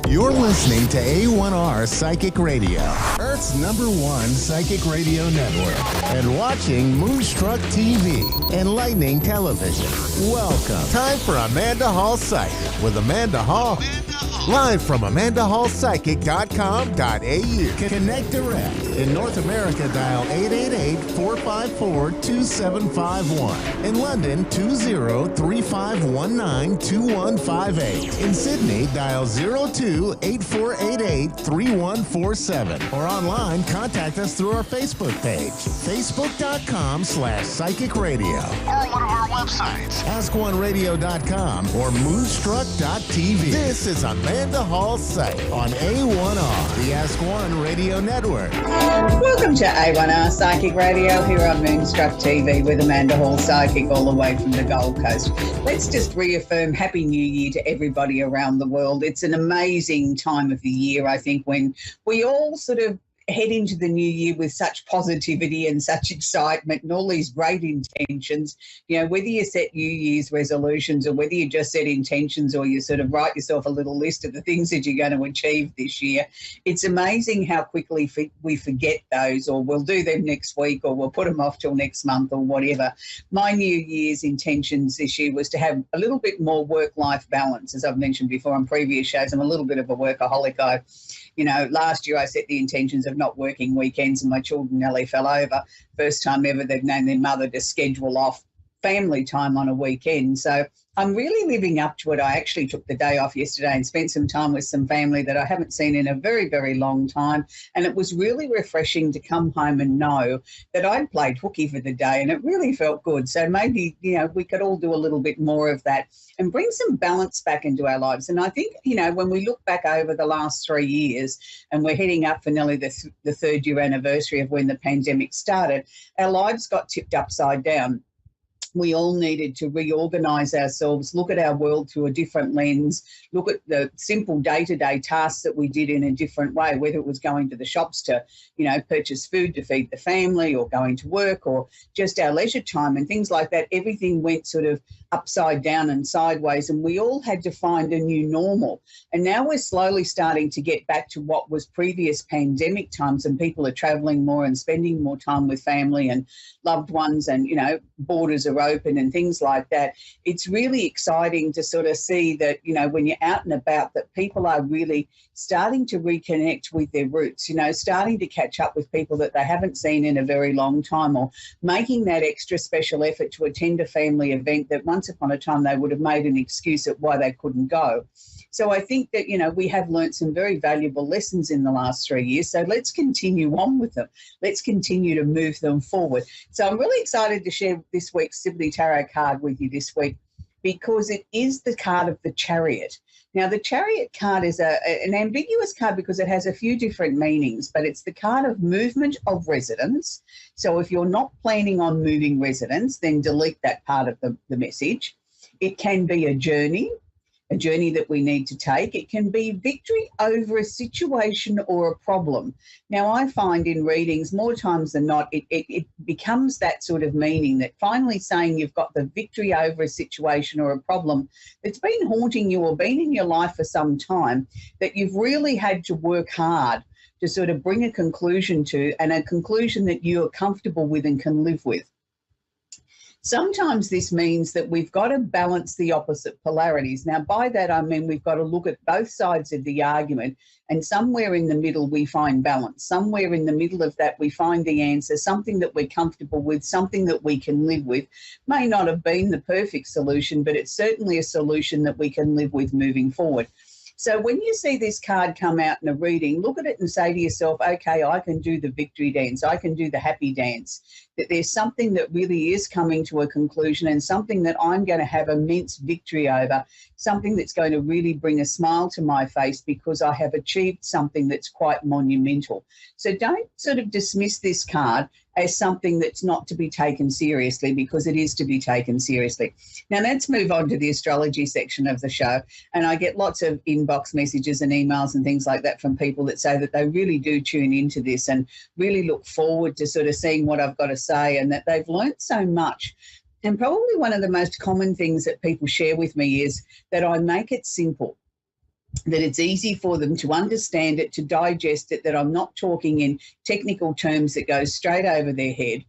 You're listening to A1R Psychic Radio, Earth's #1 psychic radio network, and watching Moonstruck TV, Enlightening Television. Welcome. Time for Amanda Hall Psychic with Amanda Hall. Live from AmandaHallPsychic.com.au. Connect direct. In North America, dial 888-454-2751. In London, 20-3519-2158. In Sydney, dial 02-8488-3147. Or online, contact us through our Facebook page, facebook.com/Psychic Radio. Or one of our websites, AskOneRadio.com or Moonstruck.tv. This is Amanda Hall Psych on A1R, the Ask One Radio Network. Welcome to A1R Psychic Radio here on Moonstruck TV with Amanda Hall Psychic all the way from the Gold Coast. Let's just reaffirm Happy New Year to everybody around the world. It's an amazing time of the year, I think, when we all sort of head into the new year with such positivity and such excitement and all these great intentions. You know, whether you set New Year's resolutions or whether you just set intentions or you sort of write yourself a little list of the things that you're going to achieve this year, it's amazing how quickly we forget those, or we'll do them next week, or we'll put them off till next month or whatever. My New Year's intentions this year was to have a little bit more work-life balance. As I've mentioned before on previous shows, I'm a little bit of a workaholic. Last year I set the intentions of not working weekends and my children nearly fell over. First time ever they've known their mother to schedule off family time on a weekend. So I'm really living up to it. I actually took the day off yesterday and spent some time with some family that I haven't seen in a very, very long time. And it was really refreshing to come home and know that I'd played hooky for the day, and it really felt good. So maybe, we could all do a little bit more of that and bring some balance back into our lives. And I think, when we look back over the last 3 years, and we're heading up for nearly the third year anniversary of when the pandemic started, our lives got tipped upside down. We all needed to reorganise ourselves, look at our world through a different lens, look at the simple day-to-day tasks that we did in a different way, whether it was going to the shops to, purchase food to feed the family, or going to work, or just our leisure time and things like that. Everything went sort of upside down and sideways, and we all had to find a new normal. And now we're slowly starting to get back to what was previous pandemic times, and people are travelling more and spending more time with family and loved ones, and, borders are open and things like that. It's really exciting to sort of see that, when you're out and about, that people are really starting to reconnect with their roots, starting to catch up with people that they haven't seen in a very long time, or making that extra special effort to attend a family event that once upon a time they would have made an excuse at why they couldn't go. So I think that, we have learnt some very valuable lessons in the last 3 years. So let's continue on with them. Let's continue to move them forward. So I'm really excited to share this week's Sibley Tarot card with you this week, because it is the card of the Chariot. Now, the Chariot card is an ambiguous card because it has a few different meanings, but it's the card of movement of residence. So if you're not planning on moving residence, then delete that part of the message. It can be a journey that we need to take. It can be victory over a situation or a problem. Now, I find in readings, more times than not, it becomes that sort of meaning, that finally saying you've got the victory over a situation or a problem that's been haunting you or been in your life for some time, that you've really had to work hard to sort of bring a conclusion to, and a conclusion that you're comfortable with and can live with. Sometimes this means that we've got to balance the opposite polarities. Now, by that, I mean we've got to look at both sides of the argument, and somewhere in the middle we find balance. Somewhere in the middle of that we find the answer, something that we're comfortable with, something that we can live with. May not have been the perfect solution, but it's certainly a solution that we can live with moving forward. So when you see this card come out in a reading, look at it and say to yourself, okay, I can do the victory dance. I can do the happy dance. That there's something that really is coming to a conclusion, and something that I'm going to have immense victory over, something that's going to really bring a smile to my face because I have achieved something that's quite monumental. So don't sort of dismiss this card as something that's not to be taken seriously, because it is to be taken seriously. Now let's move on to the astrology section of the show. And I get lots of inbox messages and emails and things like that from people that say that they really do tune into this and really look forward to sort of seeing what I've got to say, and that they've learnt so much. And probably one of the most common things that people share with me is that I make it simple. that it's easy for them to understand it, to digest it, that I'm not talking in technical terms that go straight over their head,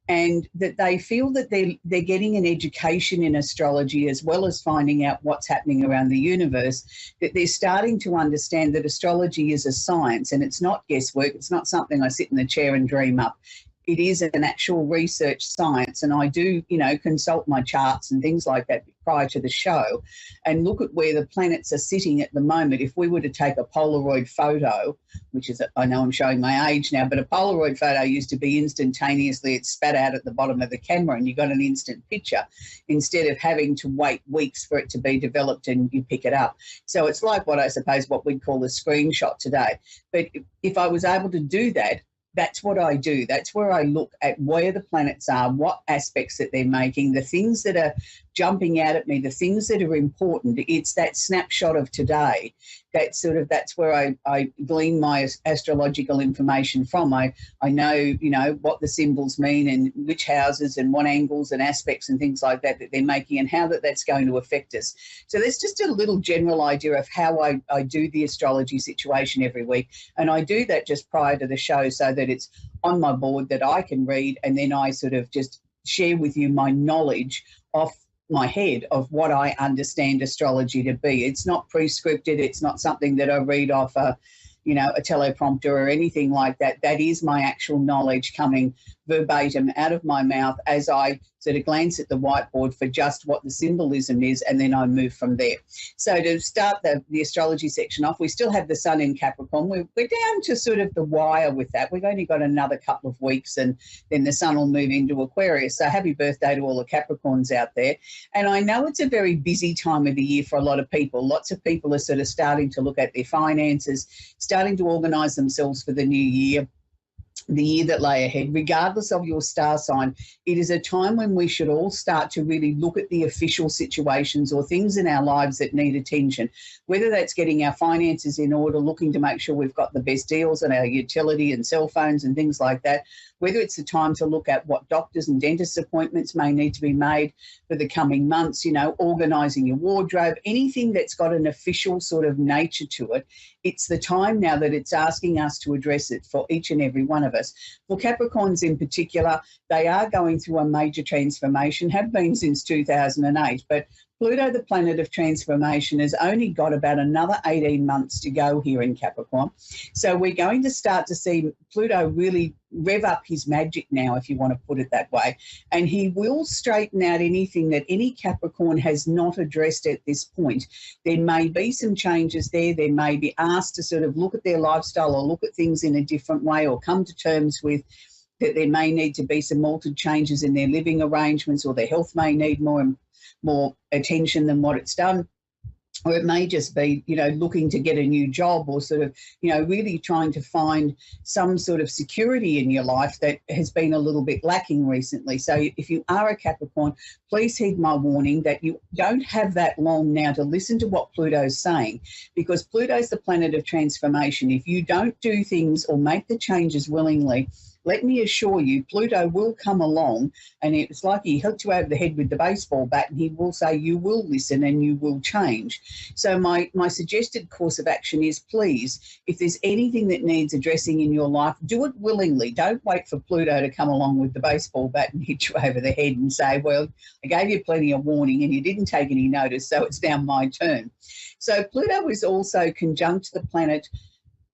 and that they feel that they're getting an education in astrology as well as finding out what's happening around the universe, that they're starting to understand that astrology is a science and it's not guesswork. It's not something I sit in the chair and dream up. It is an actual research science, and I do, consult my charts and things like that prior to the show and look at where the planets are sitting at the moment. If we were to take a Polaroid photo, which is, I know I'm showing my age now, but a Polaroid photo used to be instantaneously, it spat out at the bottom of the camera and you got an instant picture instead of having to wait weeks for it to be developed and you pick it up. So it's like what we'd call a screenshot today. But if I was able to do that, that's what I do. That's where I look at where the planets are, what aspects that they're making, the things that are jumping out at me, the things that are important. It's that snapshot of today. That's where I glean my astrological information from. I know, what the symbols mean and which houses and what angles and aspects and things like that they're making and how that's going to affect us. So there's just a little general idea of how I do the astrology situation every week. And I do that just prior to the show so that it's on my board that I can read, and then I sort of just share with you my knowledge off my head of what I understand astrology to be. It's not prescripted. It's not something that I read off a teleprompter or anything like that. That is my actual knowledge coming verbatim out of my mouth as I sort of glance at the whiteboard for just what the symbolism is, and then I move from there. So to start the astrology section off, we still have the sun in Capricorn. We're down to sort of the wire with that. We've only got another couple of weeks and then the sun will move into Aquarius. So happy birthday to all the Capricorns out there. And I know it's a very busy time of the year for a lot of people. Lots of people are sort of starting to look at their finances, starting to organise themselves for the new year, the year that lay ahead. Regardless of your star sign, it is a time when we should all start to really look at the official situations or things in our lives that need attention, whether that's getting our finances in order, looking to make sure we've got the best deals on our utility and cell phones and things like that, whether it's the time to look at what doctors and dentist appointments may need to be made for the coming months, organising your wardrobe, anything that's got an official sort of nature to it. It's the time now that it's asking us to address it for each and every one of us. For Capricorns in particular, they are going through a major transformation, have been since 2008, but Pluto, the planet of transformation, has only got about another 18 months to go here in Capricorn. So we're going to start to see Pluto really rev up his magic now, if you want to put it that way. And he will straighten out anything that any Capricorn has not addressed at this point. There may be some changes there. They may be asked to sort of look at their lifestyle or look at things in a different way or come to terms with that there may need to be some altered changes in their living arrangements, or their health may need more attention than what it's done. Or it may just be, looking to get a new job, or sort of, really trying to find some sort of security in your life that has been a little bit lacking recently. So if you are a Capricorn, please heed my warning that you don't have that long now to listen to what Pluto's saying, because Pluto's the planet of transformation. If you don't do things or make the changes willingly, let me assure you, Pluto will come along, and it's like he hit you over the head with the baseball bat, and he will say you will listen and you will change. So my suggested course of action is, please, if there's anything that needs addressing in your life, do it willingly. Don't wait for Pluto to come along with the baseball bat and hit you over the head and say, well, I gave you plenty of warning and you didn't take any notice, so it's now my turn. So Pluto is also conjunct the planet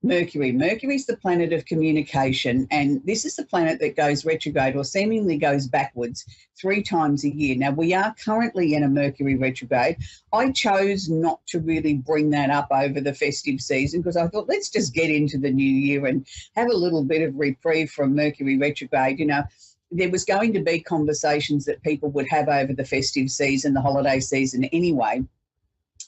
Mercury. Mercury is the planet of communication, and this is the planet that goes retrograde or seemingly goes backwards 3 times a year. Now, we are currently in a Mercury retrograde. I chose not to really bring that up over the festive season because I thought, let's just get into the new year and have a little bit of reprieve from Mercury retrograde. There was going to be conversations that people would have over the festive season, the holiday season anyway,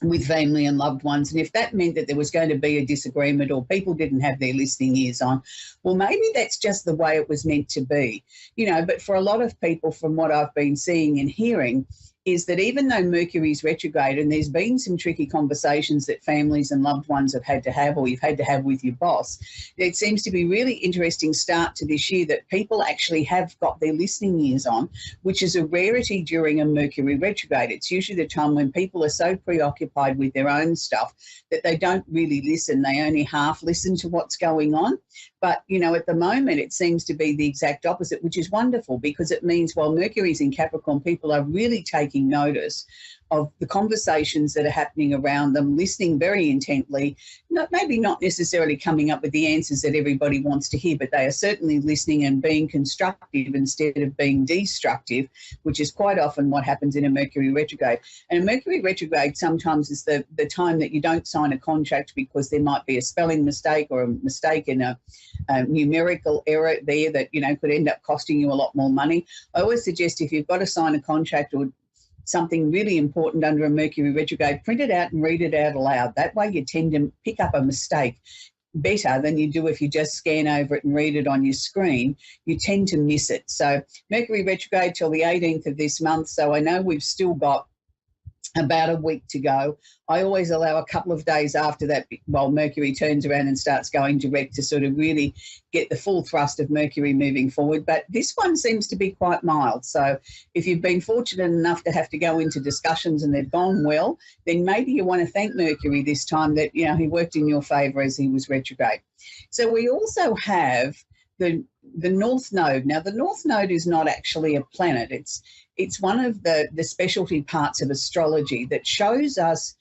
with family and loved ones. And if that meant that there was going to be a disagreement or people didn't have their listening ears on, well, maybe that's just the way it was meant to be. But for a lot of people, from what I've been seeing and hearing, is that even though Mercury's retrograde, and there's been some tricky conversations that families and loved ones have had to have, or you've had to have with your boss, it seems to be really interesting start to this year that people actually have got their listening ears on, which is a rarity during a Mercury retrograde. It's usually the time when people are so preoccupied with their own stuff that they don't really listen. They only half listen to what's going on. But, you know, at the moment, it seems to be the exact opposite, which is wonderful, because it means while Mercury's in Capricorn, people are really taking notice of the conversations that are happening around them, listening very intently, maybe not necessarily coming up with the answers that everybody wants to hear, but they are certainly listening and being constructive instead of being destructive, which is quite often what happens in a Mercury retrograde. And a Mercury retrograde sometimes is the time that you don't sign a contract because there might be a spelling mistake or a mistake in a numerical error there that, you know, could end up costing you a lot more money. I always suggest if you've got to sign a contract or something really important under a Mercury retrograde, print it out and read it out aloud. That way you tend to pick up a mistake better than you do if you just scan over it and read it on your screen. You tend to miss it. So Mercury retrograde till the 18th of this month. So I know we've still got about a week to go. I always allow a couple of days after that while Mercury turns around and starts going direct to sort of really get the full thrust of Mercury moving forward. But this one seems to be quite mild. So if you've been fortunate enough to have to go into discussions and they've gone well, then maybe you want to thank Mercury this time that, you know, he worked in your favour as he was retrograde. So we also have the North Node. Now, the North Node is not actually a planet. It's one of the specialty parts of astrology that shows us,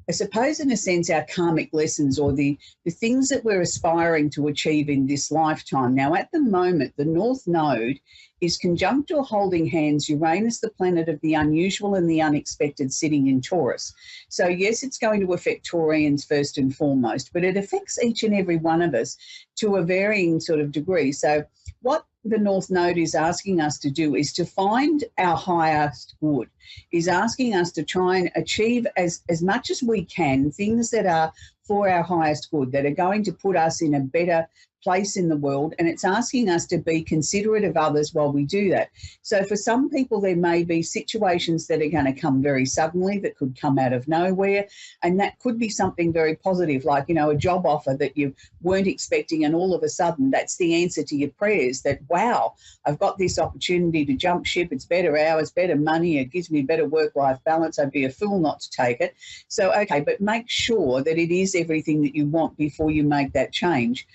I suppose, in a sense, our karmic lessons or the things that we're aspiring to achieve in this lifetime. Now, at the moment, the North Node is conjunct or holding hands Uranus, the planet of the unusual and the unexpected, sitting in Taurus. So, yes, it's going to affect Taurians first and foremost, but it affects each and every one of us to a varying sort of degree. So what the North Node is asking us to do is to find our highest good, is asking us to try and achieve as much as we can things that are for our highest good, that are going to put us in a better place in the world, and it's asking us to be considerate of others while we do that. So for some people, there may be situations that are going to come very suddenly, that could come out of nowhere, and that could be something very positive, like, you know, a job offer that you weren't expecting, and all of a sudden that's the answer to your prayers, that, wow, I've got this opportunity to jump ship, it's better hours, better money, it gives me better work-life balance, I'd be a fool not to take it. So, okay, but make sure that it is everything that you want before you make that change.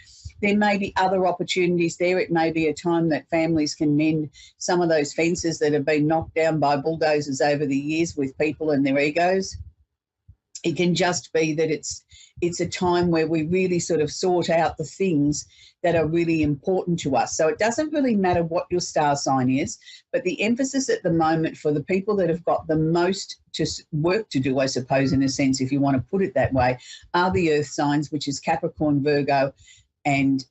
There may be other opportunities there. It may be a time that families can mend some of those fences that have been knocked down by bulldozers over the years with people and their egos. It can just be that it's a time where we really sort of sort out the things that are really important to us. So it doesn't really matter what your star sign is, but the emphasis at the moment for the people that have got the most work to do, I suppose, in a sense, if you want to put it that way, are the earth signs, which is Capricorn, Virgo, and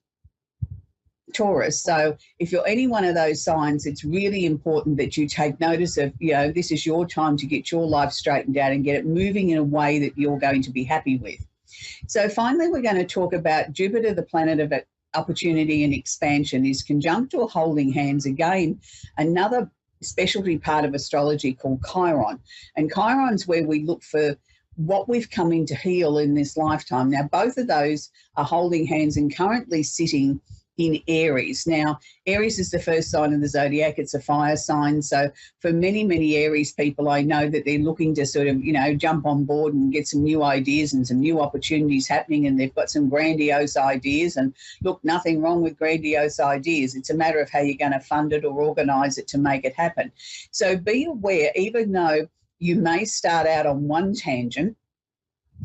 Taurus. So if you're any one of those signs, it's really important that you take notice of, you know, this is your time to get your life straightened out and get it moving in a way that you're going to be happy with. So finally, we're going to talk about Jupiter, the planet of opportunity and expansion, is conjunct or holding hands. Again, another specialty part of astrology called Chiron. And Chiron's where we look for what we've come in to heal in this lifetime. Now, both of those are holding hands and currently sitting in Aries. Now, Aries is the first sign of the zodiac. It's a fire sign. So for many, many Aries people, I know that they're looking to sort of, you know, jump on board and get some new ideas and some new opportunities happening, and they've got some grandiose ideas. And look, nothing wrong with grandiose ideas. It's a matter of how you're going to fund it or organise it to make it happen. So be aware, even though you may start out on one tangent,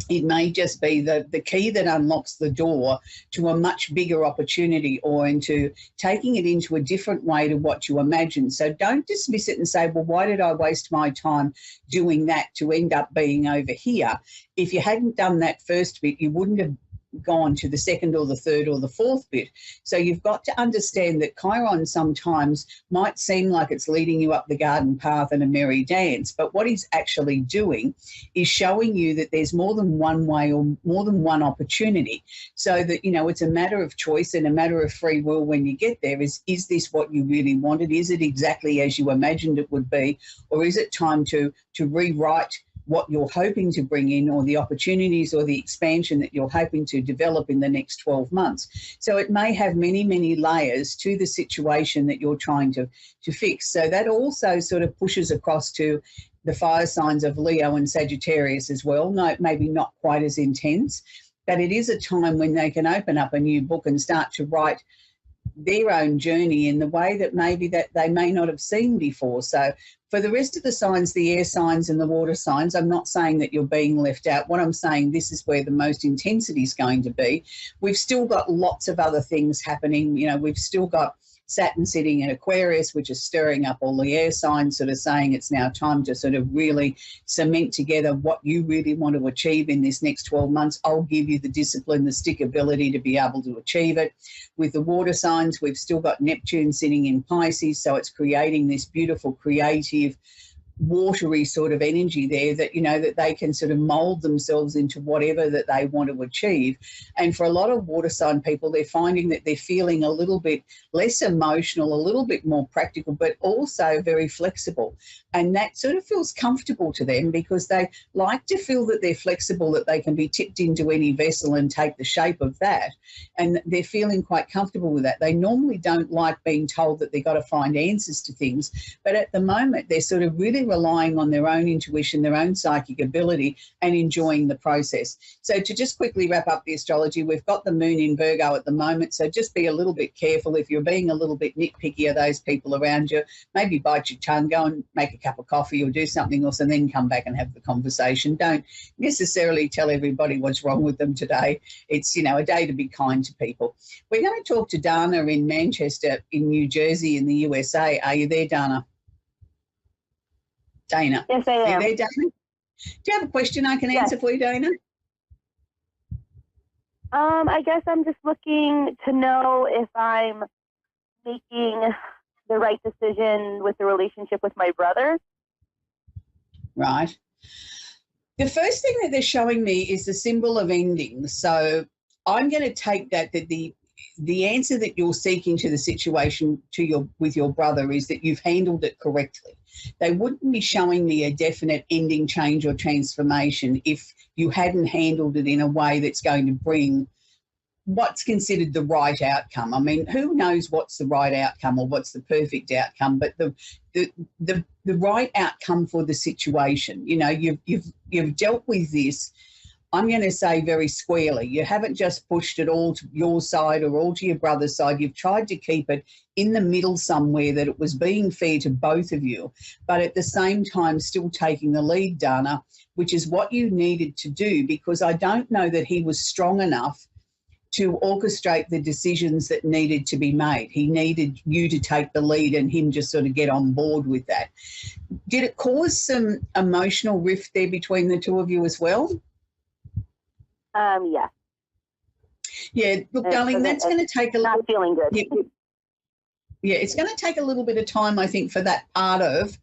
it may just be the key that unlocks the door to a much bigger opportunity, or into taking it into a different way to what you imagine. So don't dismiss it and say, well, why did I waste my time doing that to end up being over here? If you hadn't done that first bit, you wouldn't have gone to the second or the third or the fourth bit. So you've got to understand that Chiron sometimes might seem like it's leading you up the garden path in a merry dance, but what he's actually doing is showing you that there's more than one way or more than one opportunity, so that, you know, it's a matter of choice and a matter of free will when you get there. Is this what you really wanted? Is it exactly as you imagined it would be? Or is it time to rewrite what you're hoping to bring in, or the opportunities or the expansion that you're hoping to develop in the next 12 months. So it may have many, many layers to the situation that you're trying to fix. So that also sort of pushes across to the fire signs of Leo and Sagittarius as well. No, maybe not quite as intense, but it is a time when they can open up a new book and start to write their own journey in the way that maybe that they may not have seen before. So for the rest of the signs, the air signs and the water signs, I'm not saying that you're being left out. What I'm saying, this is where the most intensity is going to be. We've still got lots of other things happening. You know, we've still got Saturn sitting in Aquarius, which is stirring up all the air signs, sort of saying it's now time to sort of really cement together what you really want to achieve in this next 12 months. I'll give you the discipline, the stickability to be able to achieve it. With the water signs, we've still got Neptune sitting in Pisces, so it's creating this beautiful, creative, watery sort of energy there that, you know, that they can sort of mold themselves into whatever that they want to achieve. And for a lot of water sign people, they're finding that they're feeling a little bit less emotional, a little bit more practical, but also very flexible. And that sort of feels comfortable to them because they like to feel that they're flexible, that they can be tipped into any vessel and take the shape of that. And they're feeling quite comfortable with that. They normally don't like being told that they've got to find answers to things, but at the moment they're sort of really relying on their own intuition, their own psychic ability, and enjoying the process. So to just quickly wrap up the astrology, we've got the moon in Virgo at the moment, so just be a little bit careful. If you're being a little bit nitpicky of those people around you, maybe bite your tongue, go and make a cup of coffee or do something else and then come back and have the conversation. Don't necessarily tell everybody what's wrong with them today. It's, you know, a day to be kind to people. We're going to talk to Dana in Manchester in New Jersey in the USA. Are you there, Dana? Dana. Yes, I am. Are you there, Dana? Do you have a question I can answer for you, Dana? I guess I'm just looking to know if I'm making the right decision with the relationship with my brother. Right. The first thing that they're showing me is the symbol of ending. So I'm going to take that the answer that you're seeking to the situation with your brother is that you've handled it correctly. They wouldn't be showing me a definite ending, change or transformation if you hadn't handled it in a way that's going to bring what's considered the right outcome. I mean, who knows what's the right outcome or what's the perfect outcome, but the right outcome for the situation. You know, you've dealt with this, I'm going to say, very squarely. You haven't just pushed it all to your side or all to your brother's side. You've tried to keep it in the middle somewhere, that it was being fair to both of you, but at the same time still taking the lead, Dana, which is what you needed to do, because I don't know that he was strong enough to orchestrate the decisions that needed to be made. He needed you to take the lead and him just sort of get on board with that. Did it cause some emotional rift there between the two of you as well? Yeah. Yeah, look, darling, that's going to take a not feeling good. Yeah, it's going to take a little bit of time, I think, for that part of,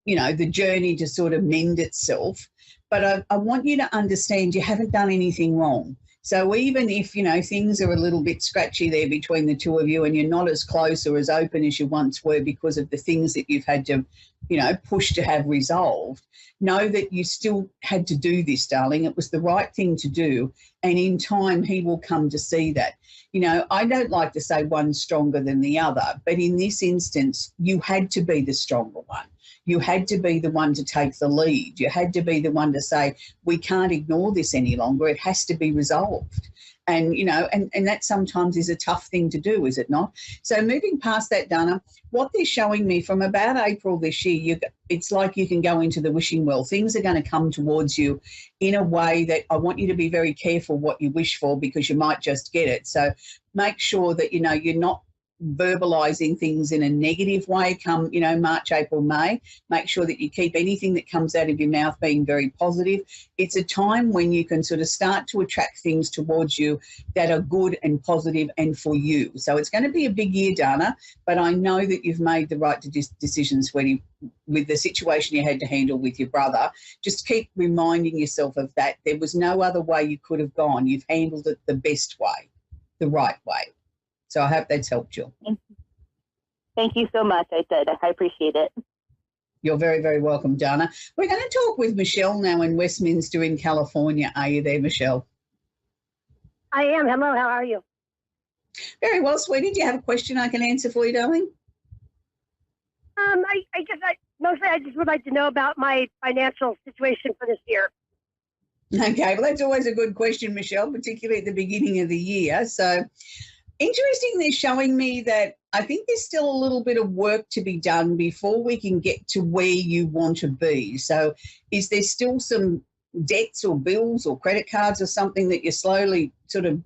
you know, the journey to sort of mend itself. But I want you to understand you haven't done anything wrong. So even if, you know, things are a little bit scratchy there between the two of you and you're not as close or as open as you once were because of the things that you've had to, you know, push to have resolved, know that you still had to do this, darling. It was the right thing to do. And in time, he will come to see that. You know, I don't like to say one's stronger than the other, but in this instance, you had to be the stronger one. You had to be the one to take the lead. You had to be the one to say, we can't ignore this any longer. It has to be resolved. And, you know, and that sometimes is a tough thing to do, is it not? So moving past that, Dana, what they're showing me from about April this year, it's like you can go into the wishing well. Things are going to come towards you in a way that I want you to be very careful what you wish for, because you might just get it. So make sure that, you know, you're not verbalizing things in a negative way come, March, April, May. Make sure that you keep anything that comes out of your mouth being very positive. It's a time when you can sort of start to attract things towards you that are good and positive and for you. So it's going to be a big year, Dana, but I know that you've made the right decisions, sweetie, with the situation you had to handle with your brother. Just keep reminding yourself of that. There was no other way you could have gone. You've handled it the best way, the right way. So I hope that's helped you. Thank you so much. I appreciate it. You're very, very welcome, Dana. We're going to talk with Michelle now in Westminster in California. Are you there, Michelle? I am. Hello, how are you? Very well, sweetie. Do you have a question I can answer for you, darling? I just would like to know about my financial situation for this year. Okay, well, that's always a good question, Michelle, particularly at the beginning of the year. So interesting, they're showing me that I think there's still a little bit of work to be done before we can get to where you want to be. So is there still some debts or bills or credit cards or something that you're slowly sort of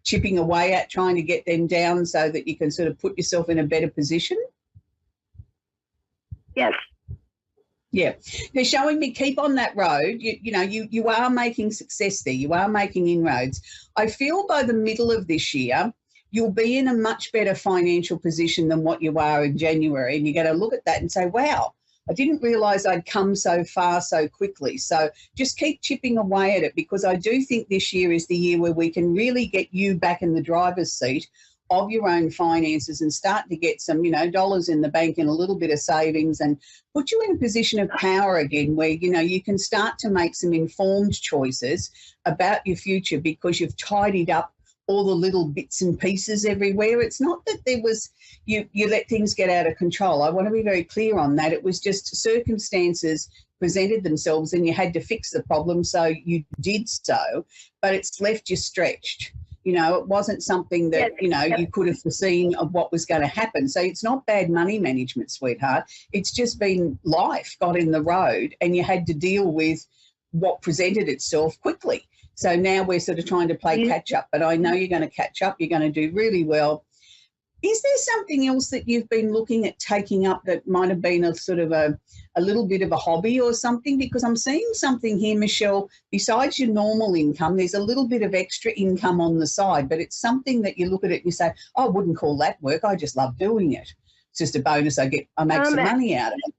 chipping away at, trying to get them down so that you can sort of put yourself in a better position? Yes. Yeah, they're showing me keep on that road. You are making success there. You are making inroads. I feel by the middle of this year, you'll be in a much better financial position than what you are in January. And you're going to look at that and say, wow, I didn't realise I'd come so far so quickly. So just keep chipping away at it, because I do think this year is the year where we can really get you back in the driver's seat of your own finances and start to get some, dollars in the bank and a little bit of savings, and put you in a position of power again where, you can start to make some informed choices about your future, because you've tidied up all the little bits and pieces everywhere. It's not that there was, you let things get out of control. I want to be very clear on that. It was just circumstances presented themselves and you had to fix the problem, so you did so, but it's left you stretched. It wasn't something that, you could have foreseen of what was going to happen. So it's not bad money management, sweetheart. It's just been life got in the road and you had to deal with what presented itself quickly. So now we're sort of trying to play catch up, but I know you're going to catch up. You're going to do really well. Is there something else that you've been looking at taking up that might have been a sort of a little bit of a hobby or something? Because I'm seeing something here, Michelle, besides your normal income, there's a little bit of extra income on the side, but it's something that you look at it and you say, I wouldn't call that work. I just love doing it. It's just a bonus. I make some money out of it.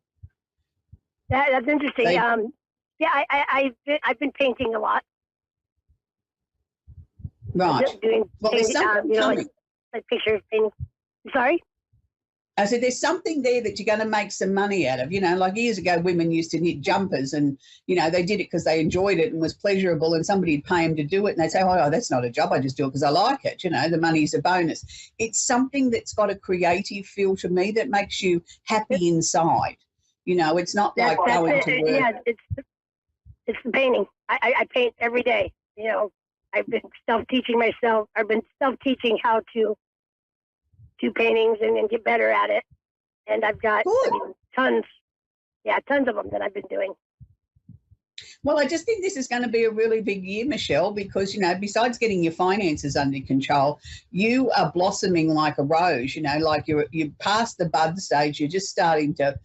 That's interesting. I've been painting a lot. Right. Doing well, painting, there's something like pictures, painting. Sorry? I said there's something there that you're going to make some money out of. Like years ago, women used to knit jumpers and, they did it because they enjoyed it and was pleasurable, and somebody'd pay them to do it and they'd say, oh, that's not a job. I just do it because I like it. The money's a bonus. It's something that's got a creative feel to me that makes you happy inside. It's not like going to work. Yeah, it's the painting. I paint every day. I've been self-teaching myself. I've been self-teaching how to do paintings and get better at it. And I've got tons of them that I've been doing. Well, I just think this is going to be a really big year, Michelle, because, besides getting your finances under control, you are blossoming like a rose, like you're past the bud stage. You're just starting to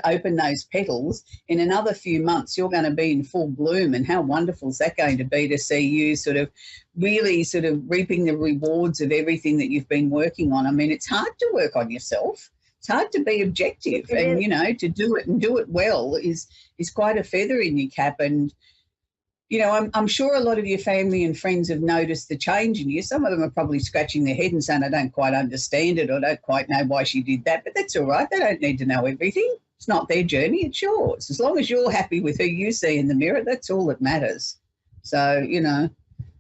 open those petals. In another few months, you're going to be in full bloom. And how wonderful is that going to be to see you really reaping the rewards of everything that you've been working on? I mean, it's hard to work on yourself. It's hard to be objective, and, to do it and do it well is quite a feather in your cap. And, I'm sure a lot of your family and friends have noticed the change in you. Some of them are probably scratching their head and saying, I don't quite understand it, or don't quite know why she did that. But that's all right. They don't need to know everything. It's not their journey. It's yours. As long as you're happy with who you see in the mirror, that's all that matters. So,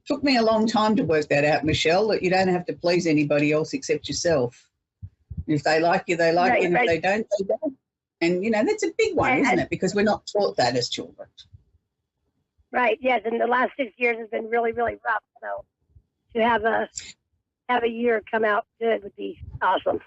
took me a long time to work that out, Michelle, that you don't have to please anybody else except yourself. If they like you, they like you. And if they don't, they don't. And, that's a big one, isn't it? Because we're not taught that as children. Right. Yes. And the last 6 years has been really, really rough. So to have a year come out good would be awesome.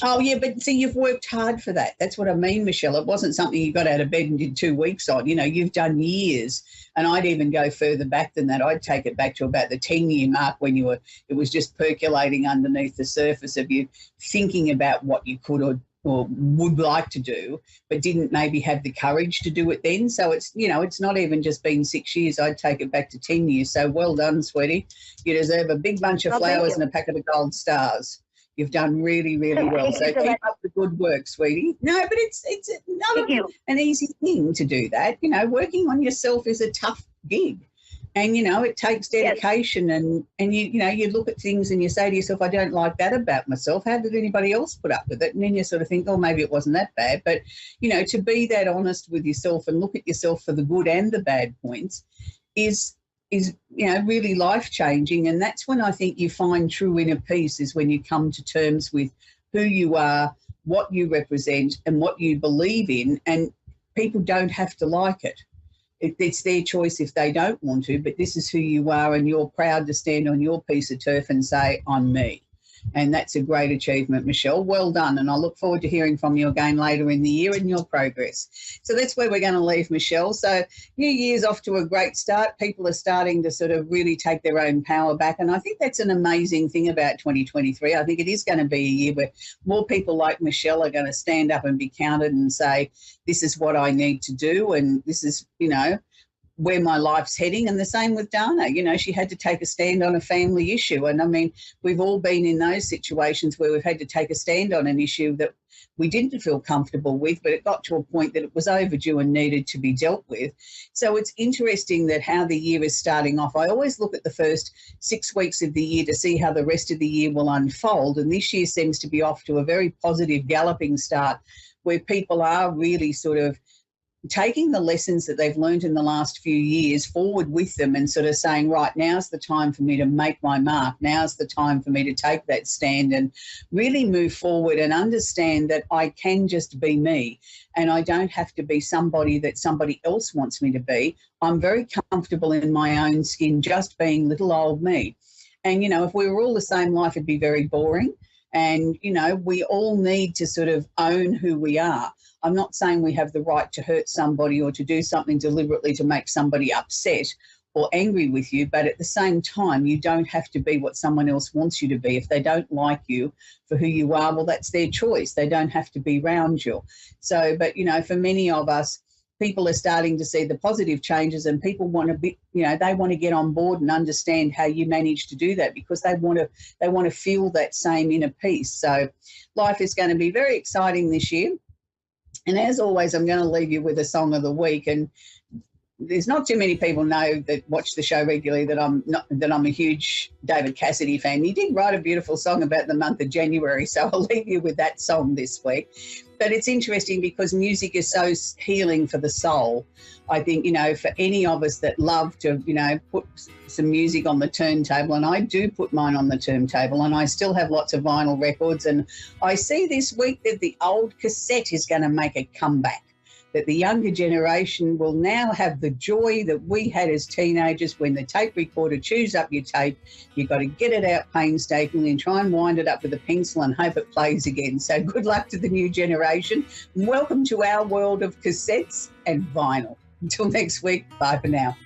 Oh, yeah, but see, you've worked hard for that. That's what I mean, Michelle. It wasn't something you got out of bed and did 2 weeks on. You know, you've done years, and I'd even go further back than that. I'd take it back to about the 10-year mark when it was just percolating underneath the surface of you thinking about what you could or would like to do, but didn't maybe have the courage to do it then. So it's not even just been 6 years. I'd take it back to 10 years. So well done, sweetie. You deserve a big bunch of flowers and a packet of gold stars. You've done really, really well. So keep up the good work, sweetie. No, but it's not an easy thing to do that. You know, working on yourself is a tough gig. And, you know, it takes dedication and you look at things and you say to yourself, I don't like that about myself. How did anybody else put up with it? And then you sort of think, oh, maybe it wasn't that bad. But, you know, to be that honest with yourself and look at yourself for the good and the bad points is really life-changing. And that's when I think you find true inner peace, is when you come to terms with who you are, what you represent and what you believe in, and people don't have to like it. It's their choice if they don't want to, but this is who you are and you're proud to stand on your piece of turf and say, I'm me. And that's a great achievement, Michelle. Well done. And I look forward to hearing from you again later in the year and your progress. So that's where we're going to leave, Michelle. So New Year's off to a great start. People are starting to sort of really take their own power back. And I think that's an amazing thing about 2023. I think it is going to be a year where more people like Michelle are going to stand up and be counted and say, this is what I need to do. And this is, where my life's heading. And the same with Dana. You know, she had to take a stand on a family issue. And I mean, we've all been in those situations where we've had to take a stand on an issue that we didn't feel comfortable with, but it got to a point that it was overdue and needed to be dealt with. So it's interesting that how the year is starting off. I always look at the first 6 weeks of the year to see how the rest of the year will unfold. And this year seems to be off to a very positive galloping start, where people are really sort of taking the lessons that they've learned in the last few years forward with them and sort of saying, right, now's the time for me to make my mark. Now's the time for me to take that stand and really move forward and understand that I can just be me and I don't have to be somebody that somebody else wants me to be. I'm very comfortable in my own skin just being little old me. And, if we were all the same, life would be very boring. And, we all need to sort of own who we are. I'm not saying we have the right to hurt somebody or to do something deliberately to make somebody upset or angry with you, but at the same time, you don't have to be what someone else wants you to be. If they don't like you for who you are, well, that's their choice. They don't have to be around you. So, but, for many of us, people are starting to see the positive changes and people want to be, they want to get on board and understand how you manage to do that because they want to feel that same inner peace. So life is going to be very exciting this year. And as always, I'm going to leave you with a song of the week. And there's not too many people know that watch the show regularly that I'm a huge David Cassidy fan. He did write a beautiful song about the month of January, so I'll leave you with that song this week. But it's interesting because music is so healing for the soul. I think, for any of us that love to, put some music on the turntable, and I do put mine on the turntable, and I still have lots of vinyl records. And I see this week that the old cassette is going to make a comeback, that the younger generation will now have the joy that we had as teenagers when the tape recorder chews up your tape. You've got to get it out painstakingly and try and wind it up with a pencil and hope it plays again. So good luck to the new generation. Welcome to our world of cassettes and vinyl. Until next week, bye for now.